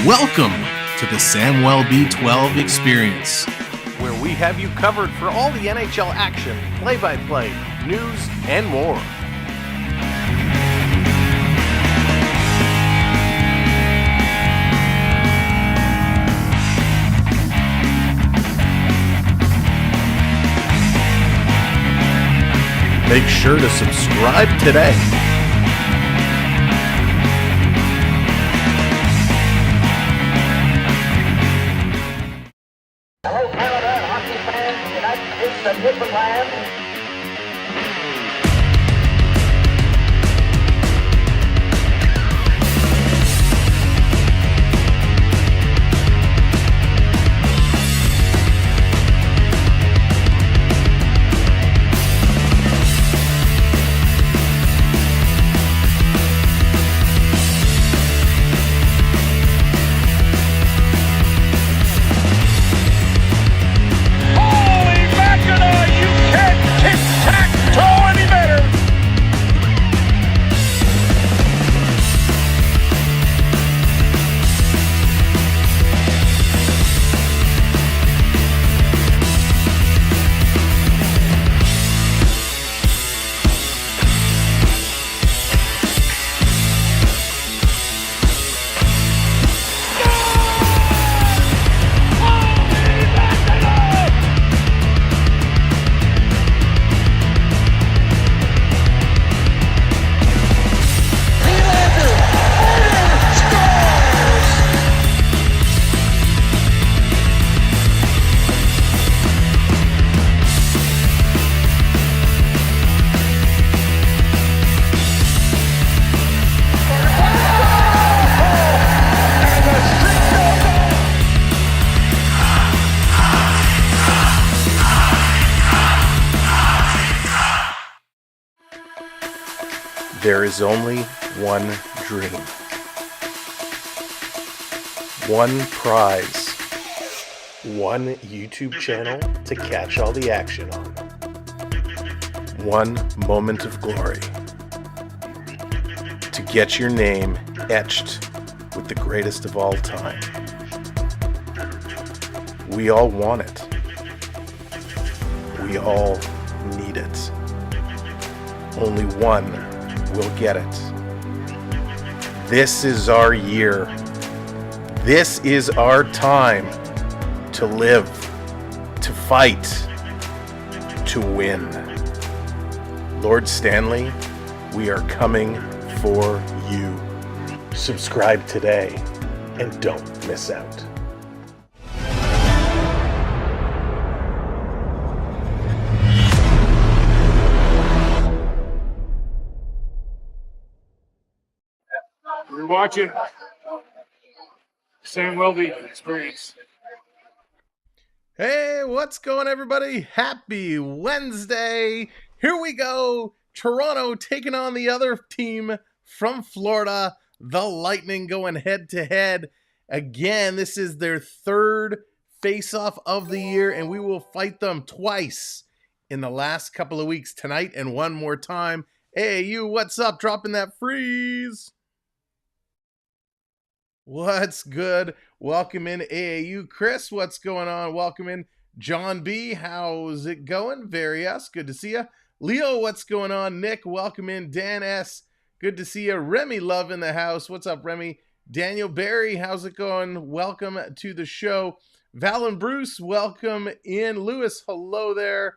Welcome to the Samwelb B12 experience, where we have you covered for all the NHL action, play-by-play, news, and more. Make sure to subscribe today. Hello, Canada, hockey fans, United States and Newfoundland. There is only one dream, one prize, one YouTube channel to catch all the action on, one moment of glory, to get your name etched with the greatest of all time. We all want it. We all need it. Only one will get it. This is our year. This is our time to live, to fight, to win. Lord Stanley, we are coming for you. Subscribe today and don't miss out. You're watching Samwelb experience. Hey, what's going on, everybody? Happy Wednesday. Here we go. Toronto taking on the other team from Florida, the Lightning, going head to head. Again, this is their third face-off of the year, and we will fight them twice in the last couple of weeks, tonight and one more time. Hey, you, what's up? Dropping that freeze. What's good? Welcome in AAU. Chris, what's going on? Welcome in John B. How's it going? Very S. Good to see you. Leo, what's going on? Nick, welcome in. Dan S. Good to see you. Remy Love in the house. What's up, Remy? Daniel Barry, how's it going? Welcome to the show. Val and Bruce, welcome in. Lewis, hello there.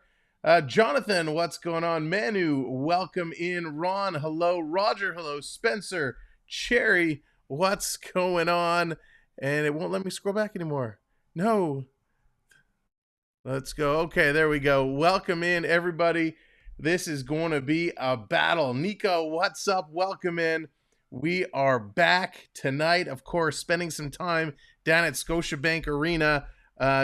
Jonathan, what's going on? Manu, welcome in. Ron, hello. Roger, hello. Spencer, Cherry, what's going on? And it won't let me scroll back anymore. No. Let's go. Okay, there we go. Welcome in, everybody. This is going to be a battle. Nico, what's up? Welcome in. We are back tonight, of course, spending some time down at Scotiabank Arena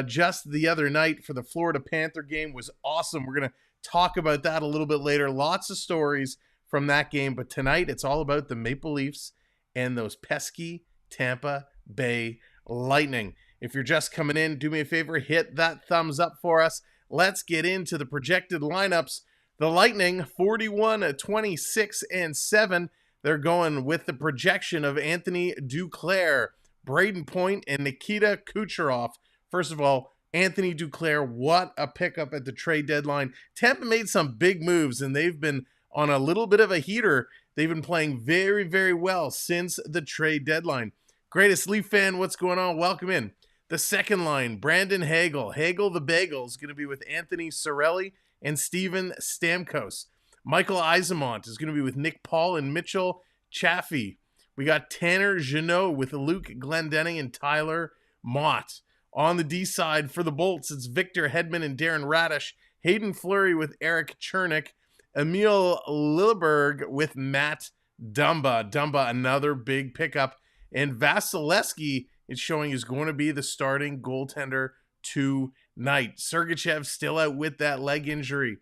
just the other night for the Florida Panther game. Was awesome. We're going to talk about that a little bit later. Lots of stories from that game, but tonight it's all about the Maple Leafs and those pesky Tampa Bay Lightning. If you're just coming in, do me a favor, hit that thumbs up for us. Let's get into the projected lineups. The Lightning, 41, 26, and 7. They're going with the projection of Anthony Duclair, Braden Point, and Nikita Kucherov. First of all, Anthony Duclair, what a pickup at the trade deadline. Tampa made some big moves, and they've been on a little bit of a heater. They've been playing very, very well since the trade deadline. Greatest Leaf fan, what's going on? Welcome in. The second line, Brandon Hagel. Hagel the Bagel is going to be with Anthony Cirelli and Steven Stamkos. Michael Eismont is going to be with Nick Paul and Mitchell Chaffee. We got Tanner Jeannot with Luke Glendening and Tyler Mott. On the D side for the Bolts, it's Victor Hedman and Darren Radish. Hayden Fleury with Eric Chernick. Emil Lilleberg with Matt Dumba. Dumba, another big pickup. And Vasilevsky is showing is going to be the starting goaltender tonight. Sergachev still out with that leg injury.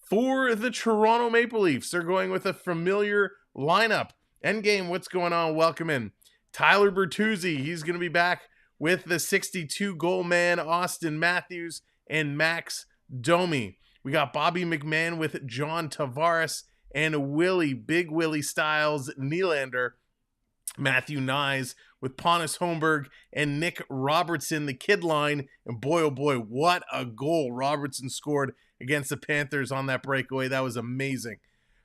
For the Toronto Maple Leafs, they're going with a familiar lineup. Endgame, what's going on? Welcome in. Tyler Bertuzzi, he's going to be back with the 62-goal man, Austin Matthews, and Max Domi. We got Bobby McMahon with John Tavares and Big Willie Styles Nylander. Matthew Nyes with Pontus Holmberg and Nick Robertson, the kid line. And boy, oh boy, what a goal Robertson scored against the Panthers on that breakaway. That was amazing.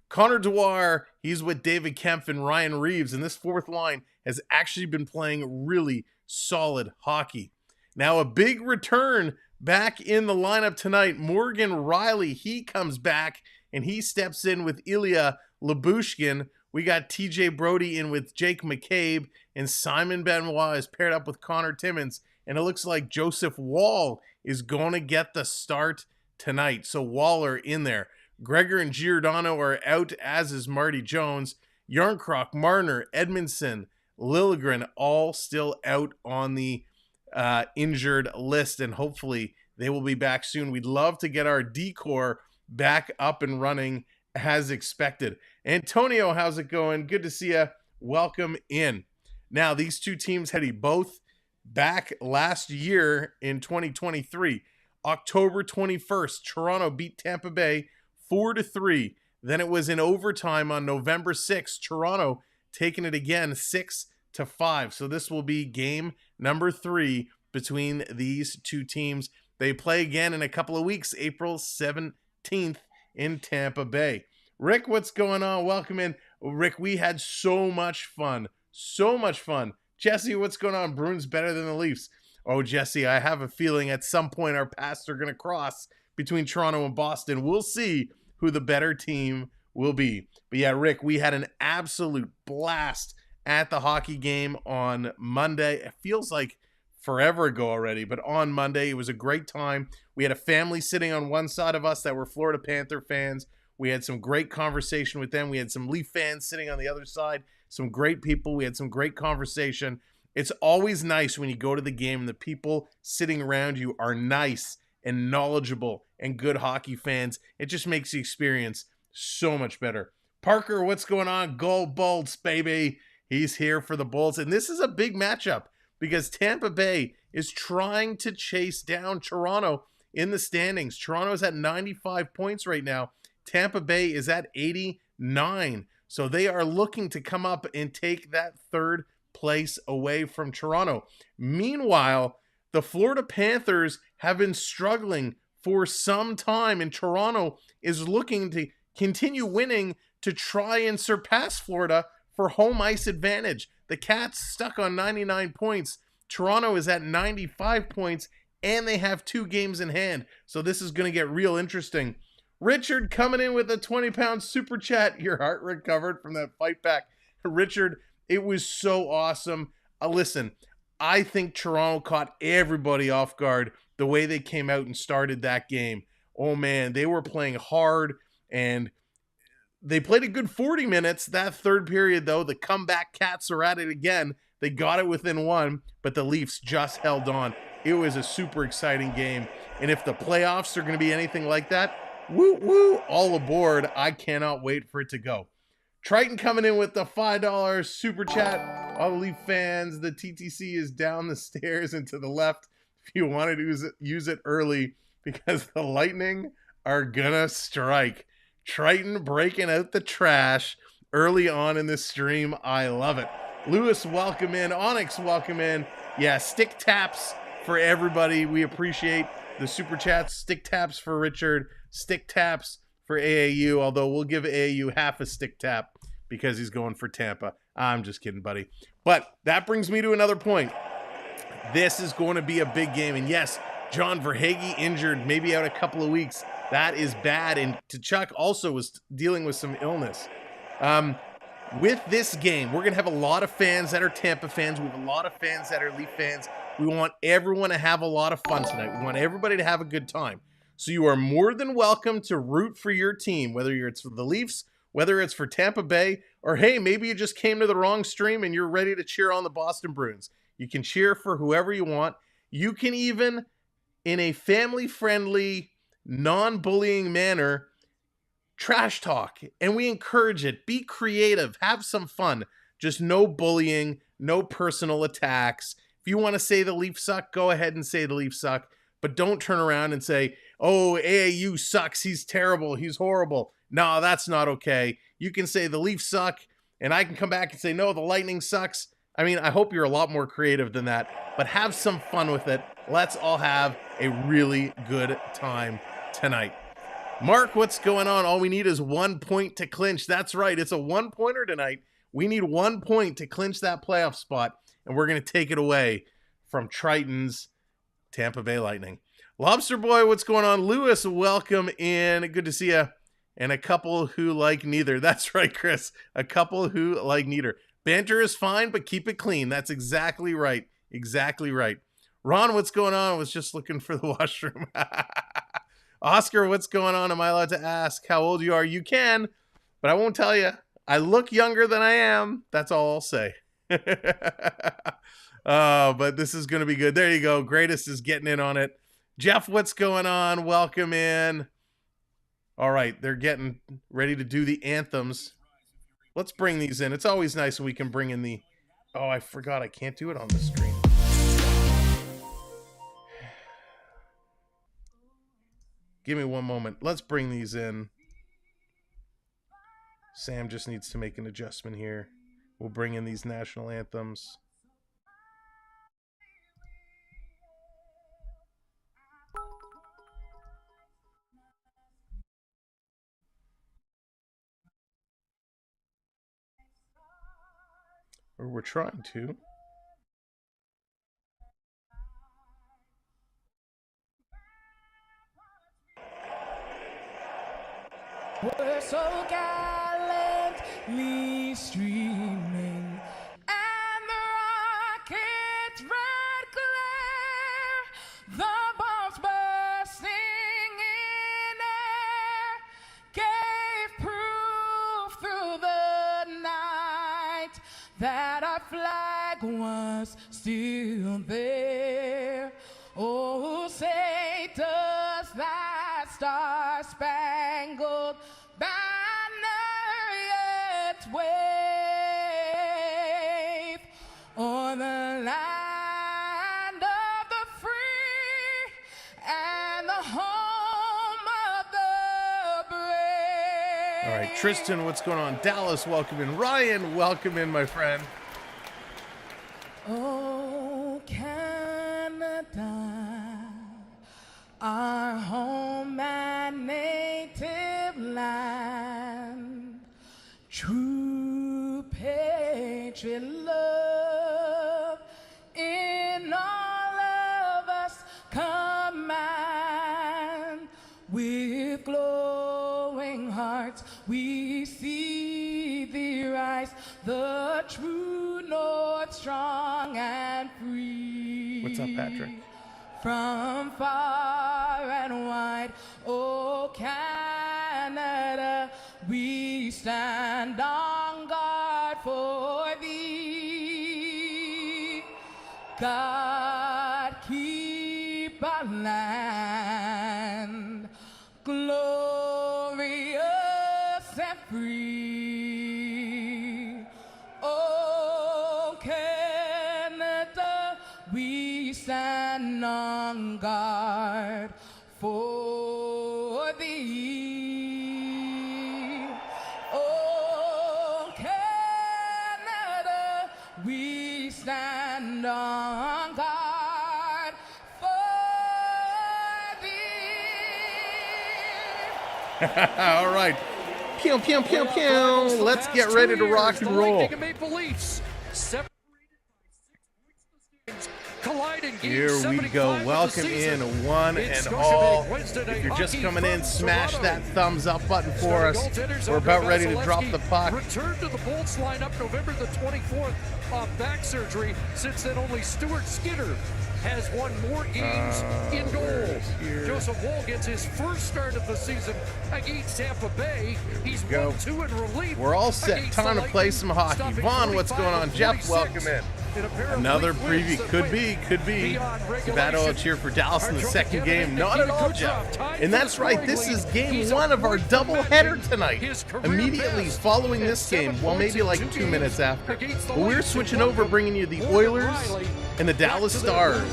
Connor Dwyer, he's with David Kempf and Ryan Reeves, and this fourth line has actually been playing really solid hockey. Now, a big return back in the lineup tonight. Morgan Riley, he comes back, and he steps in with Ilya Lyubushkin. We got TJ Brody in with Jake McCabe, and Simon Benoit is paired up with Connor Timmins, and it looks like Joseph Wall is going to get the start tonight. So Waller in there. Gregor and Giordano are out, as is Marty Jones. Yarncroc, Marner, Edmondson, Liljegren, all still out on the injured list, and hopefully they will be back soon. We'd love to get our D-Corps back up and running as expected. Antonio, how's it going? Good to see you. Welcome in. Now, these two teams had both back last year in 2023. October 21st, Toronto beat Tampa Bay 4-3. Then it was in overtime on November 6th. Toronto taking it again 6-5. So this will be game number 3 between these two teams. They play again in a couple of weeks, April 17th in Tampa Bay. Rick, what's going on? Welcome in. Rick, we had so much fun. So much fun. Jesse, what's going on? Bruins better than the Leafs. Oh, Jesse, I have a feeling at some point our paths are going to cross between Toronto and Boston. We'll see who the better team will be. But yeah, Rick, we had an absolute blast at the hockey game on Monday. It feels like forever ago already, but on Monday, it was a great time. We had a family sitting on one side of us that were Florida Panther fans. We had some great conversation with them. We had some Leaf fans sitting on the other side, some great people. We had some great conversation. It's always nice when you go to the game and the people sitting around you are nice and knowledgeable and good hockey fans. It just makes the experience so much better. Parker, what's going on? Go Bolts, baby. He's here for the Bolts. And this is a big matchup because Tampa Bay is trying to chase down Toronto in the standings. Toronto's at 95 points right now. Tampa Bay is at 89. So they are looking to come up and take that third place away from Toronto. Meanwhile, the Florida Panthers have been struggling for some time, and Toronto is looking to continue winning to try and surpass Florida for home ice advantage. The Cats stuck on 99 points. Toronto is at 95 points, and they have 2 games in hand. So this is going to get real interesting. Richard coming in with a 20-pound super chat. Your heart recovered from that fight back. Richard, it was so awesome. Listen, I think Toronto caught everybody off guard the way they came out and started that game. Oh, man, they were playing hard, and they played a good 40 minutes. That third period, though, the comeback Cats are at it again. They got it within 1, but the Leafs just held on. It was a super exciting game, and if the playoffs are going to be anything like that, woo, all aboard. I cannot wait for it to go. Triton coming in with the $5 super chat. All the Leaf fans, the TTC is down the stairs and to the left if you wanted to use it early because the Lightning are gonna strike. Triton breaking out the trash early on in the stream. I love it. Lewis, welcome in. Onyx, welcome in. Yeah, stick taps for everybody. We appreciate the super chats. Stick taps for Richard. Stick taps for AAU, although we'll give AAU half a stick tap because he's going for Tampa. I'm just kidding, buddy. But that brings me to another point. This is going to be a big game. And yes, John Verhage injured, maybe out a couple of weeks. That is bad. And Tkachuk also was dealing with some illness. With this game, we're going to have a lot of fans that are Tampa fans. We have a lot of fans that are Leaf fans. We want everyone to have a lot of fun tonight. We want everybody to have a good time. So you are more than welcome to root for your team, whether it's for the Leafs, whether it's for Tampa Bay, or hey, maybe you just came to the wrong stream and you're ready to cheer on the Boston Bruins. You can cheer for whoever you want. You can even, in a family-friendly, non-bullying manner, trash talk, and we encourage it. Be creative, have some fun. Just no bullying, no personal attacks. If you want to say the Leafs suck, go ahead and say the Leafs suck, but don't turn around and say, oh, AAU sucks, he's terrible, he's horrible. No, that's not okay. You can say the Leafs suck, and I can come back and say, no, the Lightning sucks. I mean, I hope you're a lot more creative than that, but have some fun with it. Let's all have a really good time tonight. Mark, what's going on? All we need is 1 point to clinch. That's right. It's a one-pointer tonight. We need 1 point to clinch that playoff spot, and we're going to take it away from Triton's Tampa Bay Lightning. Lobster Boy, what's going on? Lewis, welcome in. Good to see you. And a couple who like neither. That's right, Chris. A couple who like neither. Banter is fine, but keep it clean. That's exactly right. Exactly right. Ron, what's going on? I was just looking for the washroom. Oscar, what's going on? Am I allowed to ask how old you are? You can, but I won't tell you. I look younger than I am. That's all I'll say. But this is going to be good. There you go. Greatest is getting in on it. Jeff, what's going on? Welcome in. All right, they're getting ready to do the anthems. Let's bring these in. It's always nice when we can bring in the... Oh, I forgot. I can't do it on the screen. Give me one moment. Let's bring these in. Sam just needs to make an adjustment here. We'll bring in these national anthems. Or we're trying to. We're so gallantly streaming, and the rocket's red glare, the bombs bursting in air, gave proof through the night that our flag was still there. Oh, say does that star-spangled banner yet wave o'er the land of the free and the home of the brave. All right, Tristan, what's going on? Dallas, welcome in. Ryan, welcome in, my friend. Oh, Canada, our home and native land, true patriot love in all of us command. With glowing hearts we see thee rise, the true north strong and free. What's up, Patrick? From far and wide, oh Canada, we stand on guard for thee. God keep our land glorious and free. Oh Canada, we stand on guard for thee. Oh Canada, All right. Pew, pew, pew, pew. Let's get ready to rock and roll. Here we go. Welcome in one and all. If you're just coming in, smash that thumbs up button for us. We're about ready to drop the puck. Return to the Bolts lineup November the 24th off back surgery. Since then, only Stuart Skinner has won more games in goal. Joseph Woll gets his first start of the season against Tampa Bay. He's 1-2 in relief. We're all set. Time to play some hockey. Vaughn, what's going on? Jeff, welcome in. Another preview. Could be. Sabato out here for Dallas in the second game. Not at all, Jeff. And that's right. This is game one of our doubleheader tonight. Immediately following this game, well, maybe like 2 minutes after. But we're switching over, bringing you the Oilers and the Dallas Stars.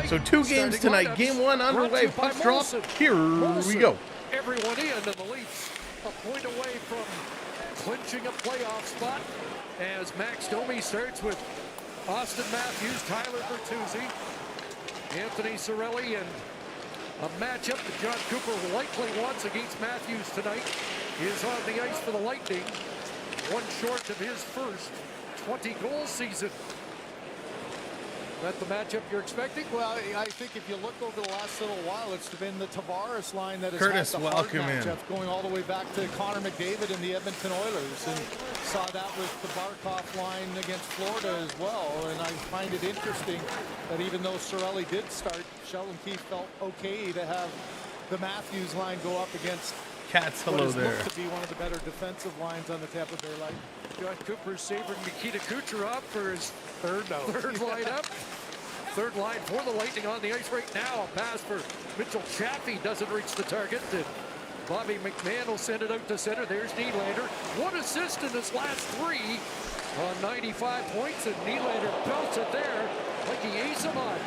So 2 games tonight. Game one underway. Puck drop. Here we go. Everyone in, and the Leafs a point away from clinching a playoff spot as Max Domi starts with Austin Matthews, Tyler Bertuzzi, Anthony Cirelli, and a matchup that John Cooper likely wants against Matthews tonight is on the ice for the Lightning, one short of his first 20-goal season. Is that the matchup you're expecting? Well, I think if you look over the last little while, it's been the Tavares line that has Curtis, had the hard welcome in. matchup, going all the way back to Connor McDavid and the Edmonton Oilers, and saw that with the Barkov line against Florida as well. And I find it interesting that even though Cirelli did start, Sheldon Keefe felt okay to have the Matthews line go up against Cats, hello what is there. looked to be one of the better defensive lines on the Tampa Bay Lightning. John Cooper savoring Nikita Kucherov for his third lineup. Third line for the Lightning on the ice right now. A pass for Mitchell Chaffee doesn't reach the target. And Bobby McMahon will send it out to center. There's Nylander. One assist in his last 3 on 95 points. And Nylander belts it there like he aced him on.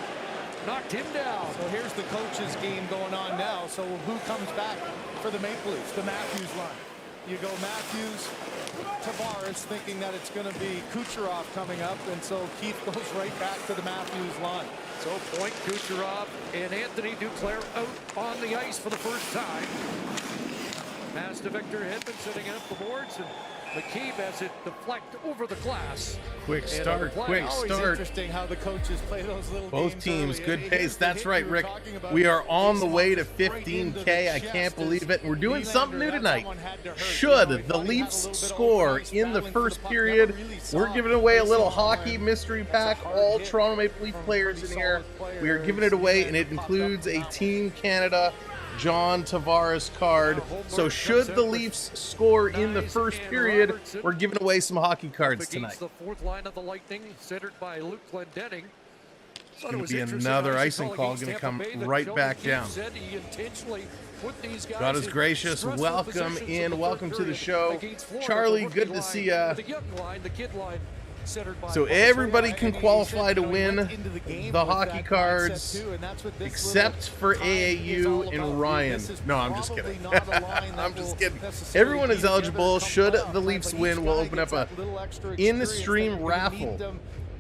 Knocked him down. So here's the coaches game going on now. So who comes back for the Maple Leafs? The Matthews line. You go Matthews, Tavares, thinking that it's going to be Kucherov coming up, and so Keith goes right back to the Matthews line. So point Kucherov and Anthony Duclair out on the ice for the first time. Pass to Victor Hedman sitting up the boards, and McKeeb has it deflect over the glass. Quick start, quick Always start. interesting how the coaches play those little Both games teams, early. good Here's pace. the That's hit right, we were Rick. talking about. We are on the way to Right into the 15K. I chest, can't and believe it. And we're doing Nylander, something new that tonight. one had to hurt. Should He the thought he had a Leafs little bit score over ice, in the battling for first puck. period, Never really we're saw giving away a little baseball hockey there. mystery pack. That's a hard All hit Toronto Maple Leaf from players pretty in here. solid We are players. giving it away, and it Popped up includes on a that one. Team Canada John Tavares card. So should the Leafs score in the first period, we're giving away some hockey cards tonight. The fourth line of the Lightning, centered by Luke Glendening. It's going to be another icing call, going to come right back down. God is gracious. Welcome in. Welcome to the show. Charlie, good to see ya. So everybody can qualify to win the hockey cards, except for AAU and Ryan. No, I'm just kidding. I'm just kidding. Everyone is eligible. Should the Leafs win, we'll open up a in-stream raffle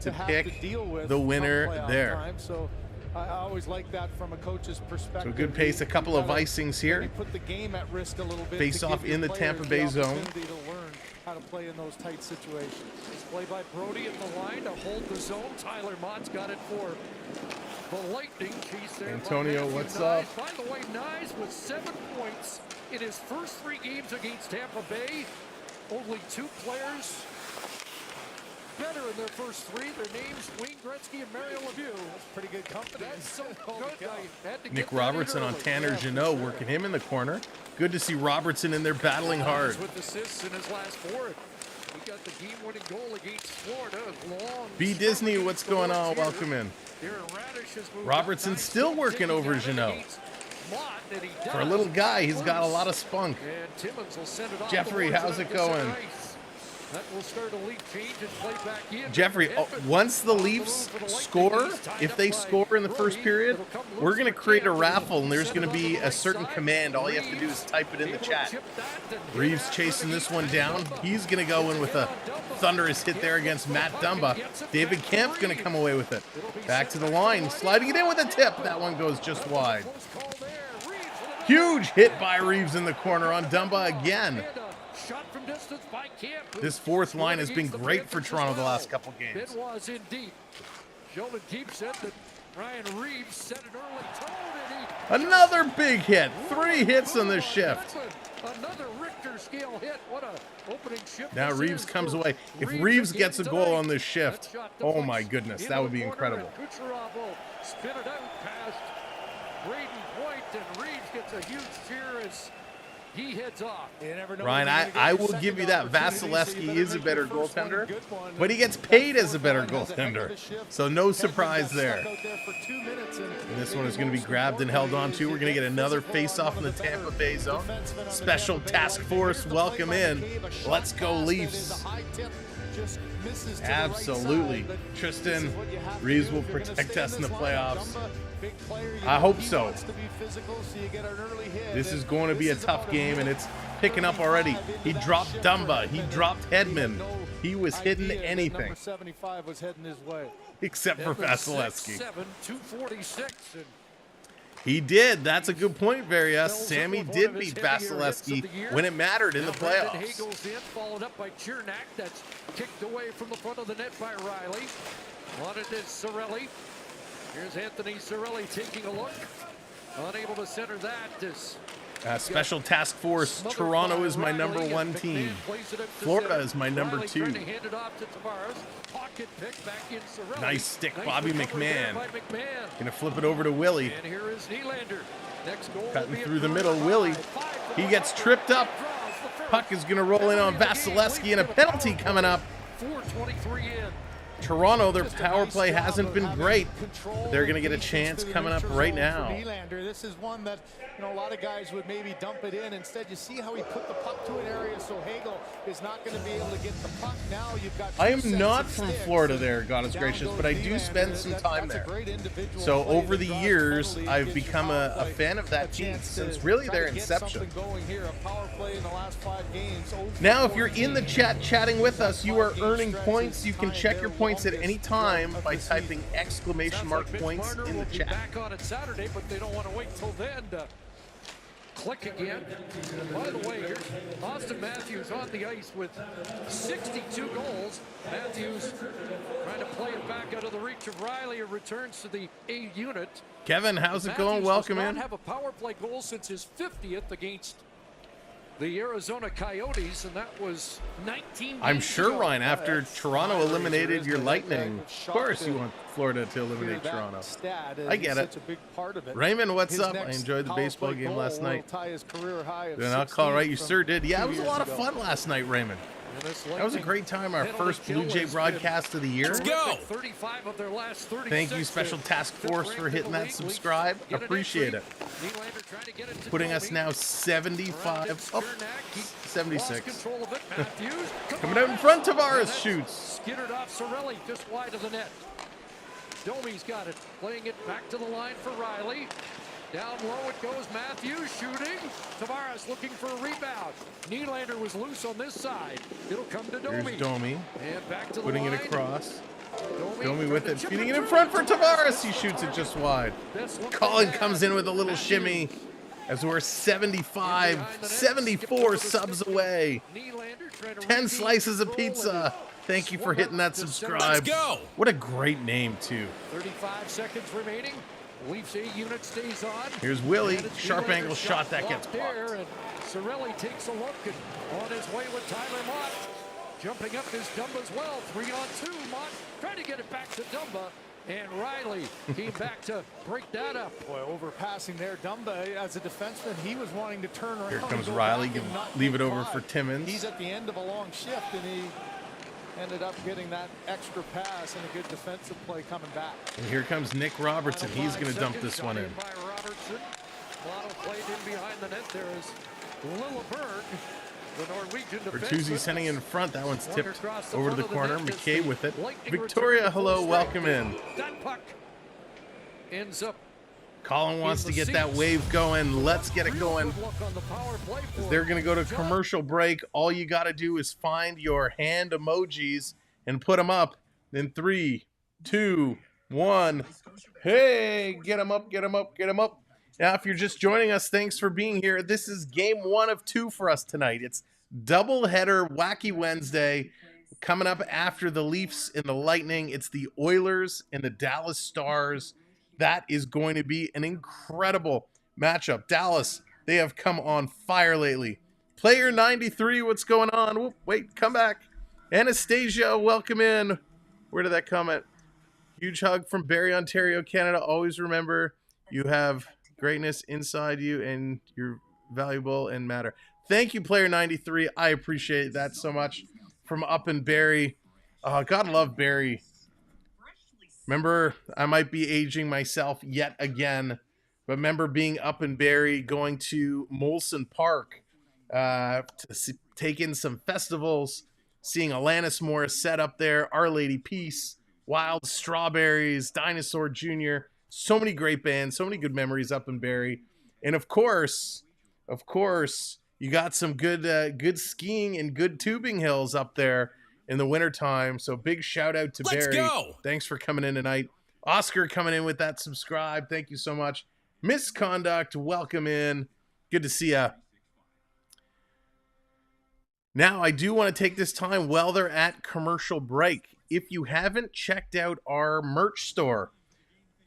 to pick the winner there. So I always like that from a coach's perspective. So good pace, a couple of icings here. Put the game at risk a little bit. Face off in the Tampa Bay zone. To learn how to play in those tight situations. This play by Brody in the line to hold the zone. Tyler Mott's got it for the Lightning. Antonio, what's up? By the way, Nyes with 7 points in his first 3 games against Tampa Bay. Only 2 players better in their first 3. Their names, Wayne Gretzky and Mario Lemieux. That's pretty good company. That's so good. I had to get Nick that Robertson in on early. Tanner Jeannot, working him in the corner. Good to see Robertson in there battling hard. With assists in his last 4. He got the game-winning goal against Florida. Long B. Disney, what's going on? Welcome in. Robertson's still working over Jeannot. For a little guy, he's got a lot of spunk. Jeffrey, how's it going? That will start a lead change and play back in. Jeffrey, once the Leafs score, if they score in the first period, we're going to create a raffle, and there's going to be a certain command. All you have to do is type it in the chat. Reeves chasing this one down. He's going to go in with a thunderous hit there against Matt Dumba. David Kemp's going to come away with it. Back to the line, sliding it in with a tip. That one goes just wide. Huge hit by Reeves in the corner on Dumba again. Shot from distance by Camp. This fourth line has been great for Toronto the last couple games. It was indeed. Sheldon Keefe said that Ryan Reeves set an early tone, and Another big hit. 3 hits on this shift. Another Richter scale hit. What a opening shift. Now Reeves comes away. If Reeves gets a goal on this shift, oh my goodness, that would be incredible. Kucherov will spin it out past Braden Point, and Reeves gets a huge cheer as he heads off. Ryan, I will give you that. Vasilevsky is a better goaltender, but he gets paid as a better goaltender. So no surprise there. And this one is going to be grabbed and held on to. We're going to get another face-off in the Tampa Bay zone. Special task force, welcome in. Let's go Leafs. Absolutely. Tristan, Reeves will protect us in the playoffs. I hope so. This is going to be a tough game, and it's picking up already. He dropped Dumba. He dropped Hedman. He was hitting anything. 75 was heading his way. Except for Vasilevsky. 246. He did. That's a good point, Varias. Sammy did beat Vasilevsky when it mattered in the playoffs. Goes in, followed up by Chernak. That's kicked away from the front of the net by Riley. On it is Cirelli. Here's Anthony Cirelli taking a look. Unable to center that. Special task force. Toronto is my number 1 team. Florida is my number 2. Nice stick, Bobby McMahon. Gonna flip it over to Willie. And here is Nylander. Next goal Cutting through the middle, Willie. He gets tripped up. Puck is gonna roll in on Vasilevsky, and a penalty coming up. 4:23 in. Toronto, their power play hasn't been great. They're going to get a chance coming up right now. This is one that, you know, a lot of guys would maybe dump it in. Instead, you see how he put the puck to an area so Hagel is not going to be able to get the puck. Now you've got. I am not from Florida there, God is gracious, but I do spend some time there. So over the years, I've become a fan of that team since really their inception. Now, if you're in the chat chatting with us, you are earning points. You can check your points at any time by typing exclamation mark points in the chat. Back on it Saturday, but they don't want to wait till then to click again. By the way, here's Austin Matthews on the ice with 62 goals. Matthews trying to play it back out of the reach of Riley, who returns to the A unit. Kevin, how's it going? Welcome in. Does not have a power play goal since his 50th against the Arizona Coyotes, and that was 19 I'm sure, Ryan, after Toronto eliminated your Lightning, of course you want Florida to eliminate Toronto. I get it. Raymond, what's up? I enjoyed the baseball game last night. Then I'll call right. You sure did. Yeah, it was a lot of fun last night, Raymond. That was a great time. Our first Blue Jay broadcast of the year. Let's go. 35 of their last 36. Thank you, Special Task Force, for hitting that subscribe. Appreciate it. Putting us now 75. Oh, 76. Coming out in front, Tavares shoots. Skittered off Cirelli just wide of the net. Domi's got it. Playing it back to the line for Riley. Down low it goes, Matthews shooting. Tavares looking for a rebound. Nylander was loose on this side. It'll come to Domi. Here's Domi. And back to the putting line. It across. Domi with it, feeding it in front for Tavares. He shoots it just wide. Colin comes in with a little shimmy as we're 75, 74 subs away. 10 slices of pizza. Thank you for hitting that subscribe. Let's go. What a great name, too. 35 seconds remaining. Leafs A unit stays on. Here's Willie. Sharp angle shot that gets blocked. And Cirelli takes a look and on his way with Tyler Mott. Jumping up is Dumba as well. 3-on-2. Mott trying to get it back to Dumba. And Riley came back to break that up. Boy, overpassing there. Dumba, as a defenseman, he was wanting to turn around. Here comes Riley. Leave it over for Timmins. He's at the end of a long shift, and he ended up getting that extra pass and a good defensive play coming back. And here comes Nick Robertson. He's going to dump this one in. By Robertson. Lotto played in behind the net. There is Lilleberg, the Norwegian defenseman. Bertuzzi sending in front. That one's tipped over to the corner. McKay with it. Victoria, hello. Welcome in. That puck ends up. Colin wants to get that wave going. Let's get it going. They're going to go to commercial break. All you got to do is find your hand emojis and put them up. Then 3, 2, 1. Hey, get them up, get them up, get them up. Now, if you're just joining us, thanks for being here. This is game 1 of 2 for us tonight. It's doubleheader Wacky Wednesday coming up after the Leafs and the Lightning. It's the Oilers and the Dallas Stars. That is going to be an incredible matchup. Dallas, they have come on fire lately. Player 93, what's going on? Whoop, wait, come back. Anastasia, welcome in. Where did that comment? Huge hug from Barrie, Ontario, Canada. Always remember you have greatness inside you and you're valuable and matter. Thank you, Player 93. I appreciate that so much. From up in Barrie. God love Barrie. Remember, I might be aging myself yet again, but remember being up in Barrie, going to Molson Park to take in some festivals, seeing Alanis Morissette up there, Our Lady Peace, Wild Strawberries, Dinosaur Jr., so many great bands, so many good memories up in Barrie. And of course, you got some good skiing and good tubing hills up there in the wintertime. So big shout out to Barrie. Go. Thanks for coming in tonight. Oscar coming in with that subscribe. Thank you so much. Misconduct, welcome in. Good to see ya. Now, I do want to take this time while they're at commercial break. If you haven't checked out our merch store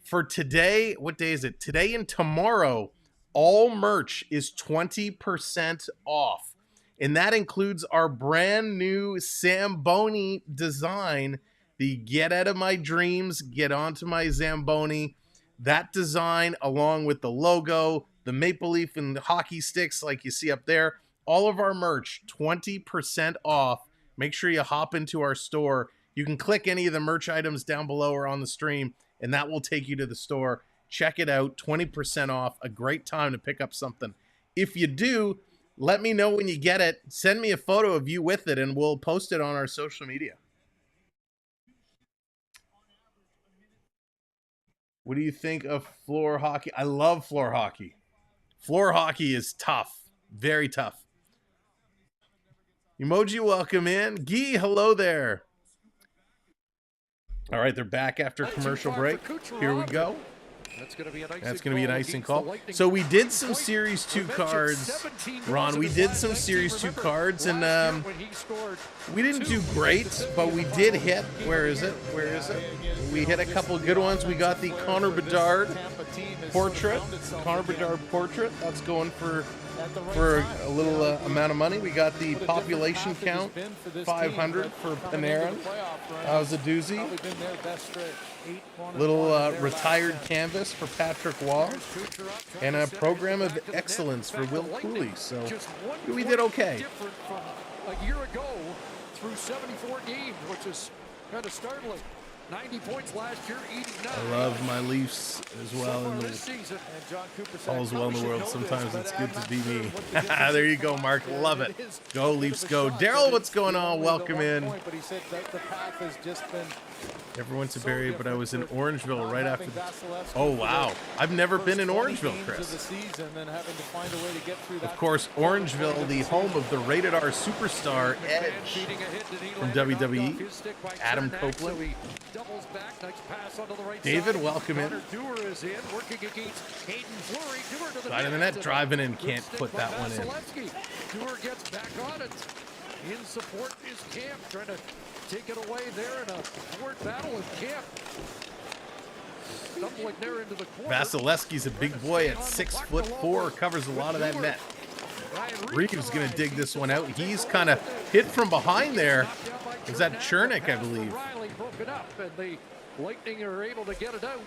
for today, what day is it? Today and tomorrow, all merch is 20% off. And that includes our brand new Zamboni design, the Get Out of My Dreams, Get Onto My Zamboni. That design, along with the logo, the maple leaf and the hockey sticks like you see up there, all of our merch, 20% off. Make sure you hop into our store. You can click any of the merch items down below or on the stream, and that will take you to the store. Check it out, 20% off. A great time to pick up something. If you do, let me know when you get it. Send me a photo of you with it, and we'll post it on our social media. What do you think of floor hockey? I love floor hockey. Floor hockey is tough. Very tough. Emoji, welcome in. Guy, hello there. All right, they're back after commercial break. Here we go. That's going to be an icing call. So we did some Series 2 cards, Ron. We did some Series 2 cards, and we didn't do great, but we did hit. Where is it? We hit a couple good ones. We got the Connor Bedard portrait. That's going for a little amount of money. We got the population count, 500 for Panarin. That was a doozy. Little retired canvas for Patrick Wall, and a program of excellence for Will Cooley. So we did okay. A year ago through 74 games, which is kind of startling. 90 points last year, 89. I love my Leafs as well. All's well in the world. Sometimes it's good to be me. There you go, Mark. Love it. Go, Leafs, go. Daryl, what's going on? Welcome in. Never went to Barrie, but I was in Orangeville right after the... Oh, wow. I've never been in Orangeville, Chris. Of course, Orangeville, the home of the Rated R superstar Edge from WWE, Adam Copeland. David, welcome in. Side of the net, driving in, can't put that one in. Dewar gets back on it. In support is Camp, trying to take it away there in a forward battle with Camp. Stumbling there into the corner. Vasilevsky's a big boy at 6'4", covers a lot of that net. Reeves going to dig this one out. He's kind of hit from behind there. Is that Chernik, I believe? The Lightning are able to get it out.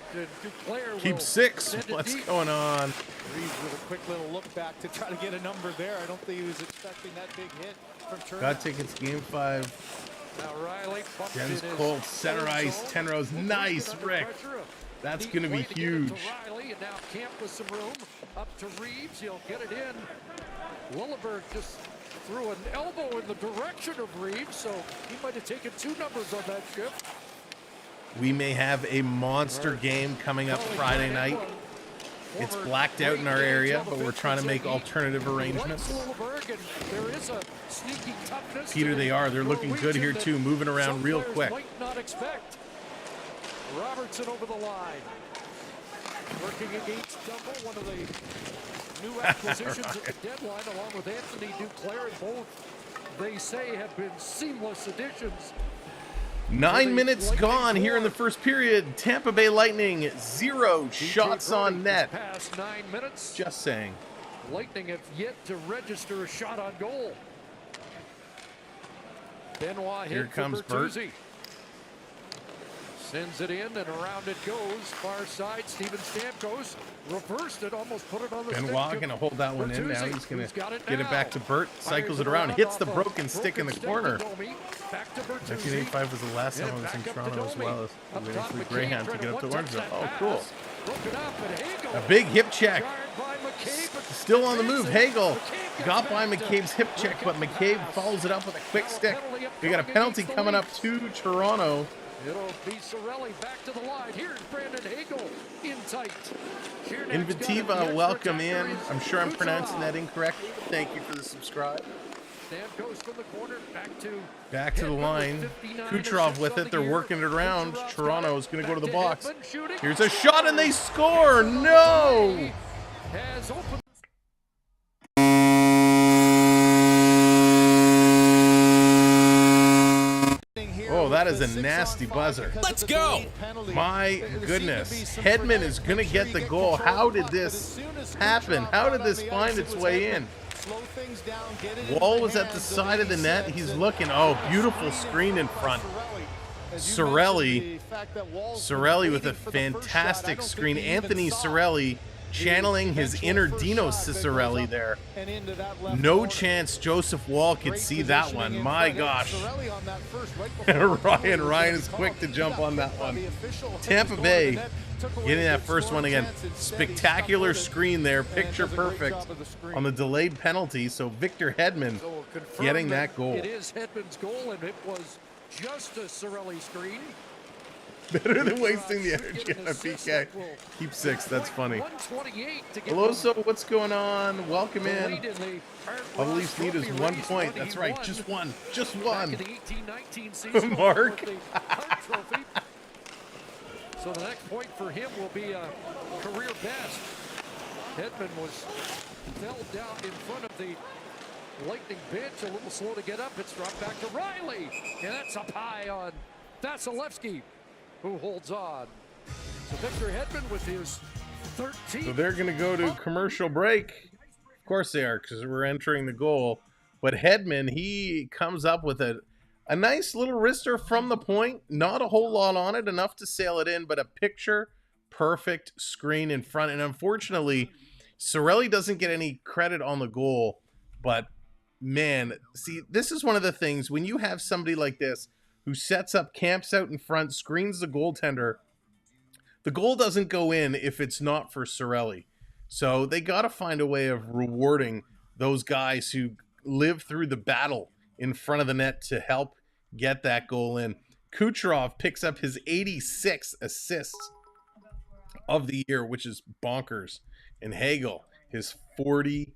Keep 6. What's going on? Reeves with a quick little look back to try to get a number there. I don't think he was expecting that big hit from Chernik. Got tickets, Game 5. Now Riley Dennis Cole, center ice, 10 rows. Nice, Rick. That's going to be huge. Riley, and now Camp with some room. Up to Reeves. He'll get it in. Lilleberg just threw an elbow in the direction of Reeves, so he might have taken 2 numbers on that shift. We may have a monster game coming up Friday night. It's blacked out in our area, but we're trying to make alternative arrangements. Peter, they are. They're looking good here, too. Moving around real quick. Robertson over the line. Working against Dumble, one of the new acquisitions at the deadline, along with Anthony Duclair, and both, they say, have been seamless additions. 9 minutes gone here in the first period. Tampa Bay Lightning, 0 shots on net. Past 9 minutes. Just saying. Lightning have yet to register a shot on goal. Benoit Here hit comes for Bertuzzi. Sends it in, and around it goes. Far side, Steven Stamkos reversed it, almost put it on the stick. Benoit going to hold that one in. Now he's going to get it back to Bert. Cycles Fires it around. around Hits off the a broken stick in the stick corner. to Domi. Back to Bertuzzi. 1985 was the last time I was in Toronto as well as waiting for the Greyhound to get up to Orangeville. Oh, cool. A big hip check. Still on the move. Hagel got by McCabe's hip check, but McCabe follows it up with a quick stick. We got a penalty coming up to Toronto. It'll be Cirelli back to the line. Here's Brandon Hagel in tight. Invitiva, welcome in. I'm sure I'm pronouncing that incorrect. Thank you for the subscribe. Stamkos from the corner, back to the line. Kucherov with it. They're working it around. Toronto is going to go to the box. Here's a shot, and they score. No! Has opened. Oh, that is a nasty buzzer. Let's go! My goodness. Hedman is going to get the goal. How did this happen? How did this find its way in? Wall was at the side of the net. He's looking. Oh, beautiful screen in front. Cirelli with a fantastic screen. Anthony Cirelli channeling his inner Dino Ciccarelli there. No chance Joseph Wall could see that one. My gosh. Ryan is quick to jump on that one. Tampa Bay getting that first one again. Spectacular screen there. Picture perfect on the delayed penalty. So Victor Hedman getting that goal. It is Hedman's goal, and it was just a Cirelli screen. Better than wasting the energy on a PK. Keep 6. That's funny. Hello, so what's going on? Welcome in. All the Leafs need is 1 point. That's right. Just one. Just one. Mark. So the next point for him will be a career best. Hedman was held down in front of the Lightning bench. A little slow to get up. It's dropped back to Riley. And that's up high on Vasilevsky, who holds on. So Victor Hedman with his 13th. So they're going to go to commercial break. Of course they are, because we're entering the goal. But Hedman, he comes up with a nice little wrister from the point. Not a whole lot on it, enough to sail it in, but a picture perfect screen in front. And unfortunately, Cirelli doesn't get any credit on the goal. But man, see, this is one of the things when you have somebody like this who sets up, camps out in front, screens the goaltender, the goal doesn't go in if it's not for Cirelli. So they got to find a way of rewarding those guys who live through the battle in front of the net to help get that goal in. Kucherov picks up his 86 assists of the year, which is bonkers. And Hagel, his 45th.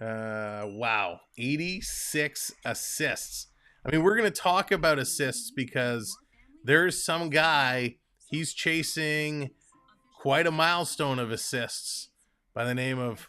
Wow, 86 assists. I mean, we're going to talk about assists because there's some guy, he's chasing quite a milestone of assists by the name of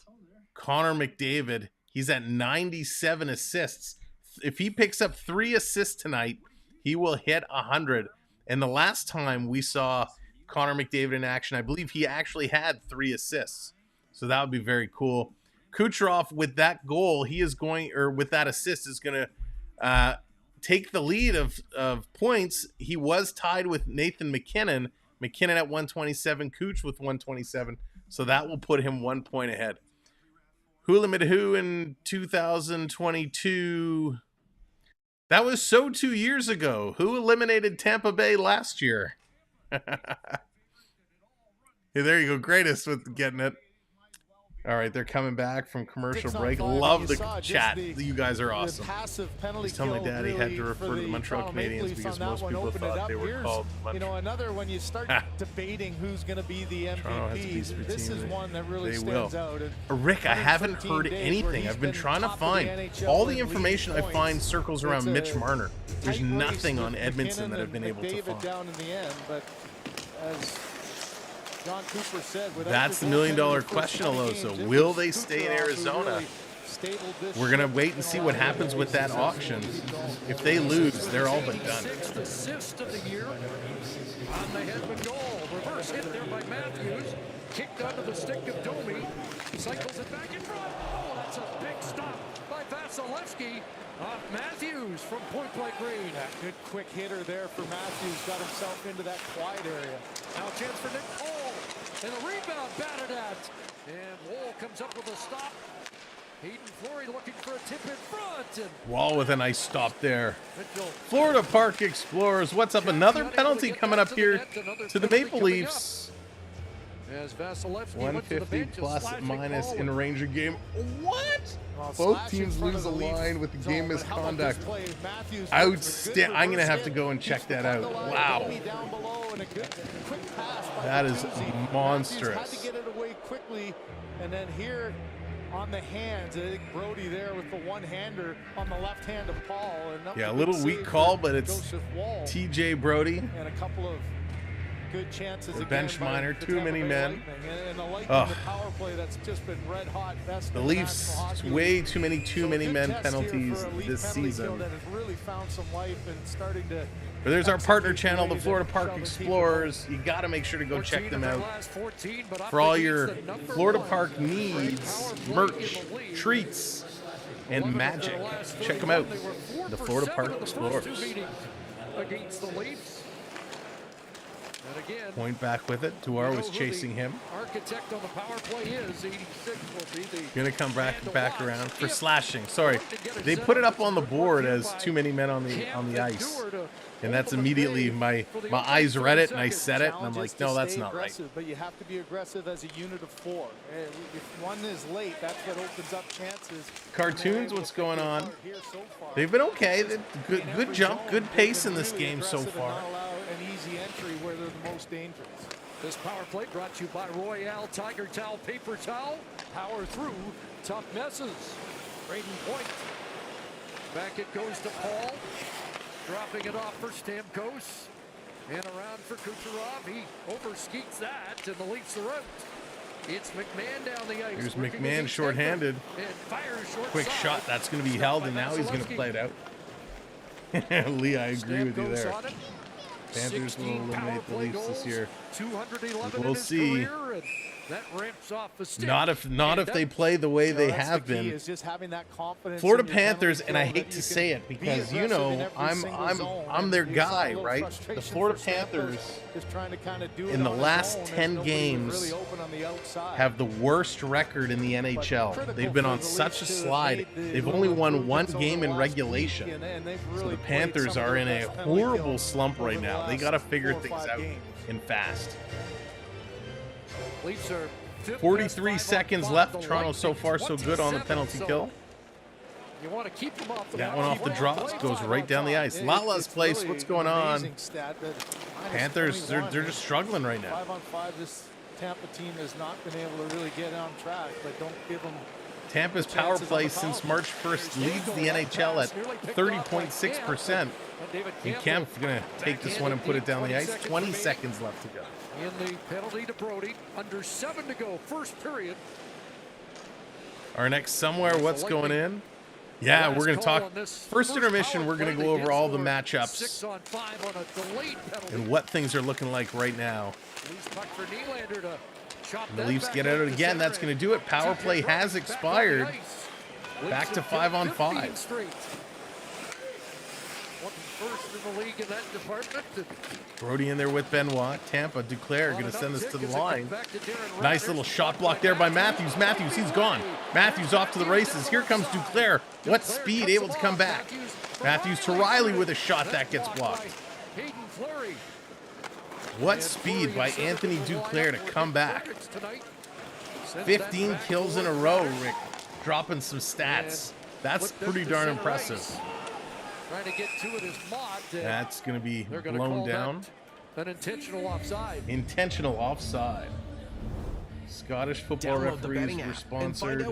Connor McDavid. He's at 97 assists. If he picks up 3 assists tonight, he will hit 100. And the last time we saw Connor McDavid in action, I believe he actually had 3 assists. So that would be very cool. Kucherov, with that goal, he is going, or with that assist, is going to take the lead of points. He was tied with Nathan McKinnon. McKinnon at 127, Kuch with 127. So that will put him 1 point ahead. Who limited who in 2022? That was so 2 years ago. Who eliminated Tampa Bay last year? Hey, there you go. Greatest with getting it. All right, they're coming back from commercial break. Love the chat. You guys are awesome. Just tell my dad he had to refer to the Montreal Canadiens because most people thought they were called Montreal. You know, another when you start debating who's going to be the MVP, this is one that really stands out. Rick, I haven't heard anything. I've been trying to find. All the information I find circles around Mitch Marner. There's nothing on Edmonton that I've been able to find. Down in the end, but as John Cooper said, that's the $1,000,000 question, Aloso. Will they stay in Arizona? We're going to wait and see what happens with that auction. If they lose, they're all but done. Sixth assist of the year on the Hedman goal. Reverse hit there by Matthews. Kicked onto the stick of Domi. Cycles it back in front. Oh, that's a big stop by Vasilevsky. Off Matthews from point-blank range. Good quick hitter there for Matthews. Got himself into that quiet area. Now a chance for Nick Paul. And a rebound batted at. And Wall comes up with a stop. Hayden Fleury looking for a tip in front. And Wall with a nice stop there. Florida Park Explorers, what's up? Another penalty coming up here to the Maple Leafs. As Vasilevsky 150 plus minus in Ranger game. What? Well, Both teams lose a line with the game misconduct. Outstanding. I'm going to have to go and check that out. Wow. That is monstrous. Had to get it away quickly, and then here on the hands, I think Brody there with the one-hander on the left hand of Paul. And yeah, a little weak call, but it's TJ Brody. And a couple of good chances or again bench minor, too many men. And the Lightning, the power play that's just been red hot. Best the Leafs, way too many men penalties this season. That has really found some life and starting to. But there's our partner channel, the Florida Park Explorers. You got to make sure to go check them out for all your Florida Park needs, merch, treats, and magic. Check them out, the Florida Park Explorers. Against the Leafs. And again, point back with it. Tuar was chasing him. Architect on the power play is 86 will be the gonna come back around for slashing. Sorry, they put it up on the board as too many men on the ice, and that's immediately my eyes read it and I said it, and I'm like, no, that's not right. But you have to be aggressive as a unit of four. If one is late, that's what opens up chances. Cartoons, what's going on? They've been okay. Good jump, good pace in this game so far. An easy entry where they're the most dangerous. This power play brought to you by Royale Tiger Towel Paper Towel. Power through tough messes. Braden Point. Back it goes to Paul. Dropping it off for Stamkos. And around for Kucherov. He overskeets that, and the Leafs are out. It's McMahon down the ice. Here's McMahon shorthanded. Quick shot. That's going to be held, and now he's going to play it out. Lee, I agree with you there. Panthers will eliminate the Leafs this year. We'll see. That ramps off the stick. Not if they play the way they have been. Is just having that confidence Florida Panthers, and I hate to say it because you know I'm their guy, right? The Florida Panthers in the last 10 games have the worst record in the NHL. They've been on such a slide. They've only won one game in regulation. So the Panthers are in a horrible slump right now. They got to figure things out and fast. 43 seconds left. Toronto so far so good on the penalty kill. You want to keep them off the that one off the drops goes right down the ice. Lala's place, what's going on? Panthers, they're just struggling right now. 5-on-5, this Tampa team has not been able to really get on track, but don't give them. Tampa's power play since March 1st leads the NHL at 30.6%. Ecamm going to take this one and put it down the ice. 20 seconds left to go. In the penalty to Brody, under 7 to go, first period. Our next somewhere, what's going in? Yeah, we're going to talk. First intermission, we're going to go over all the matchups and what things are looking like right now. The Leafs get at it again. That's going to do it. Power play has expired. Back to 5-on-5. First in the league in that department. Brody in there with Benoit. Tampa, Duclair going to send this to the line. Nice little shot block there by Matthews. Matthews, he's gone. Matthews off to the races. Here comes Duclair. What speed, able to come back. Matthews to Riley with a shot that gets blocked. What speed by Anthony Duclair to come back. 15 kills in a row, Rick. Dropping some stats. That's pretty darn impressive. Trying to get to it is Mott. That's going to be blown down. An intentional offside. Intentional offside. Scottish football referees were sponsored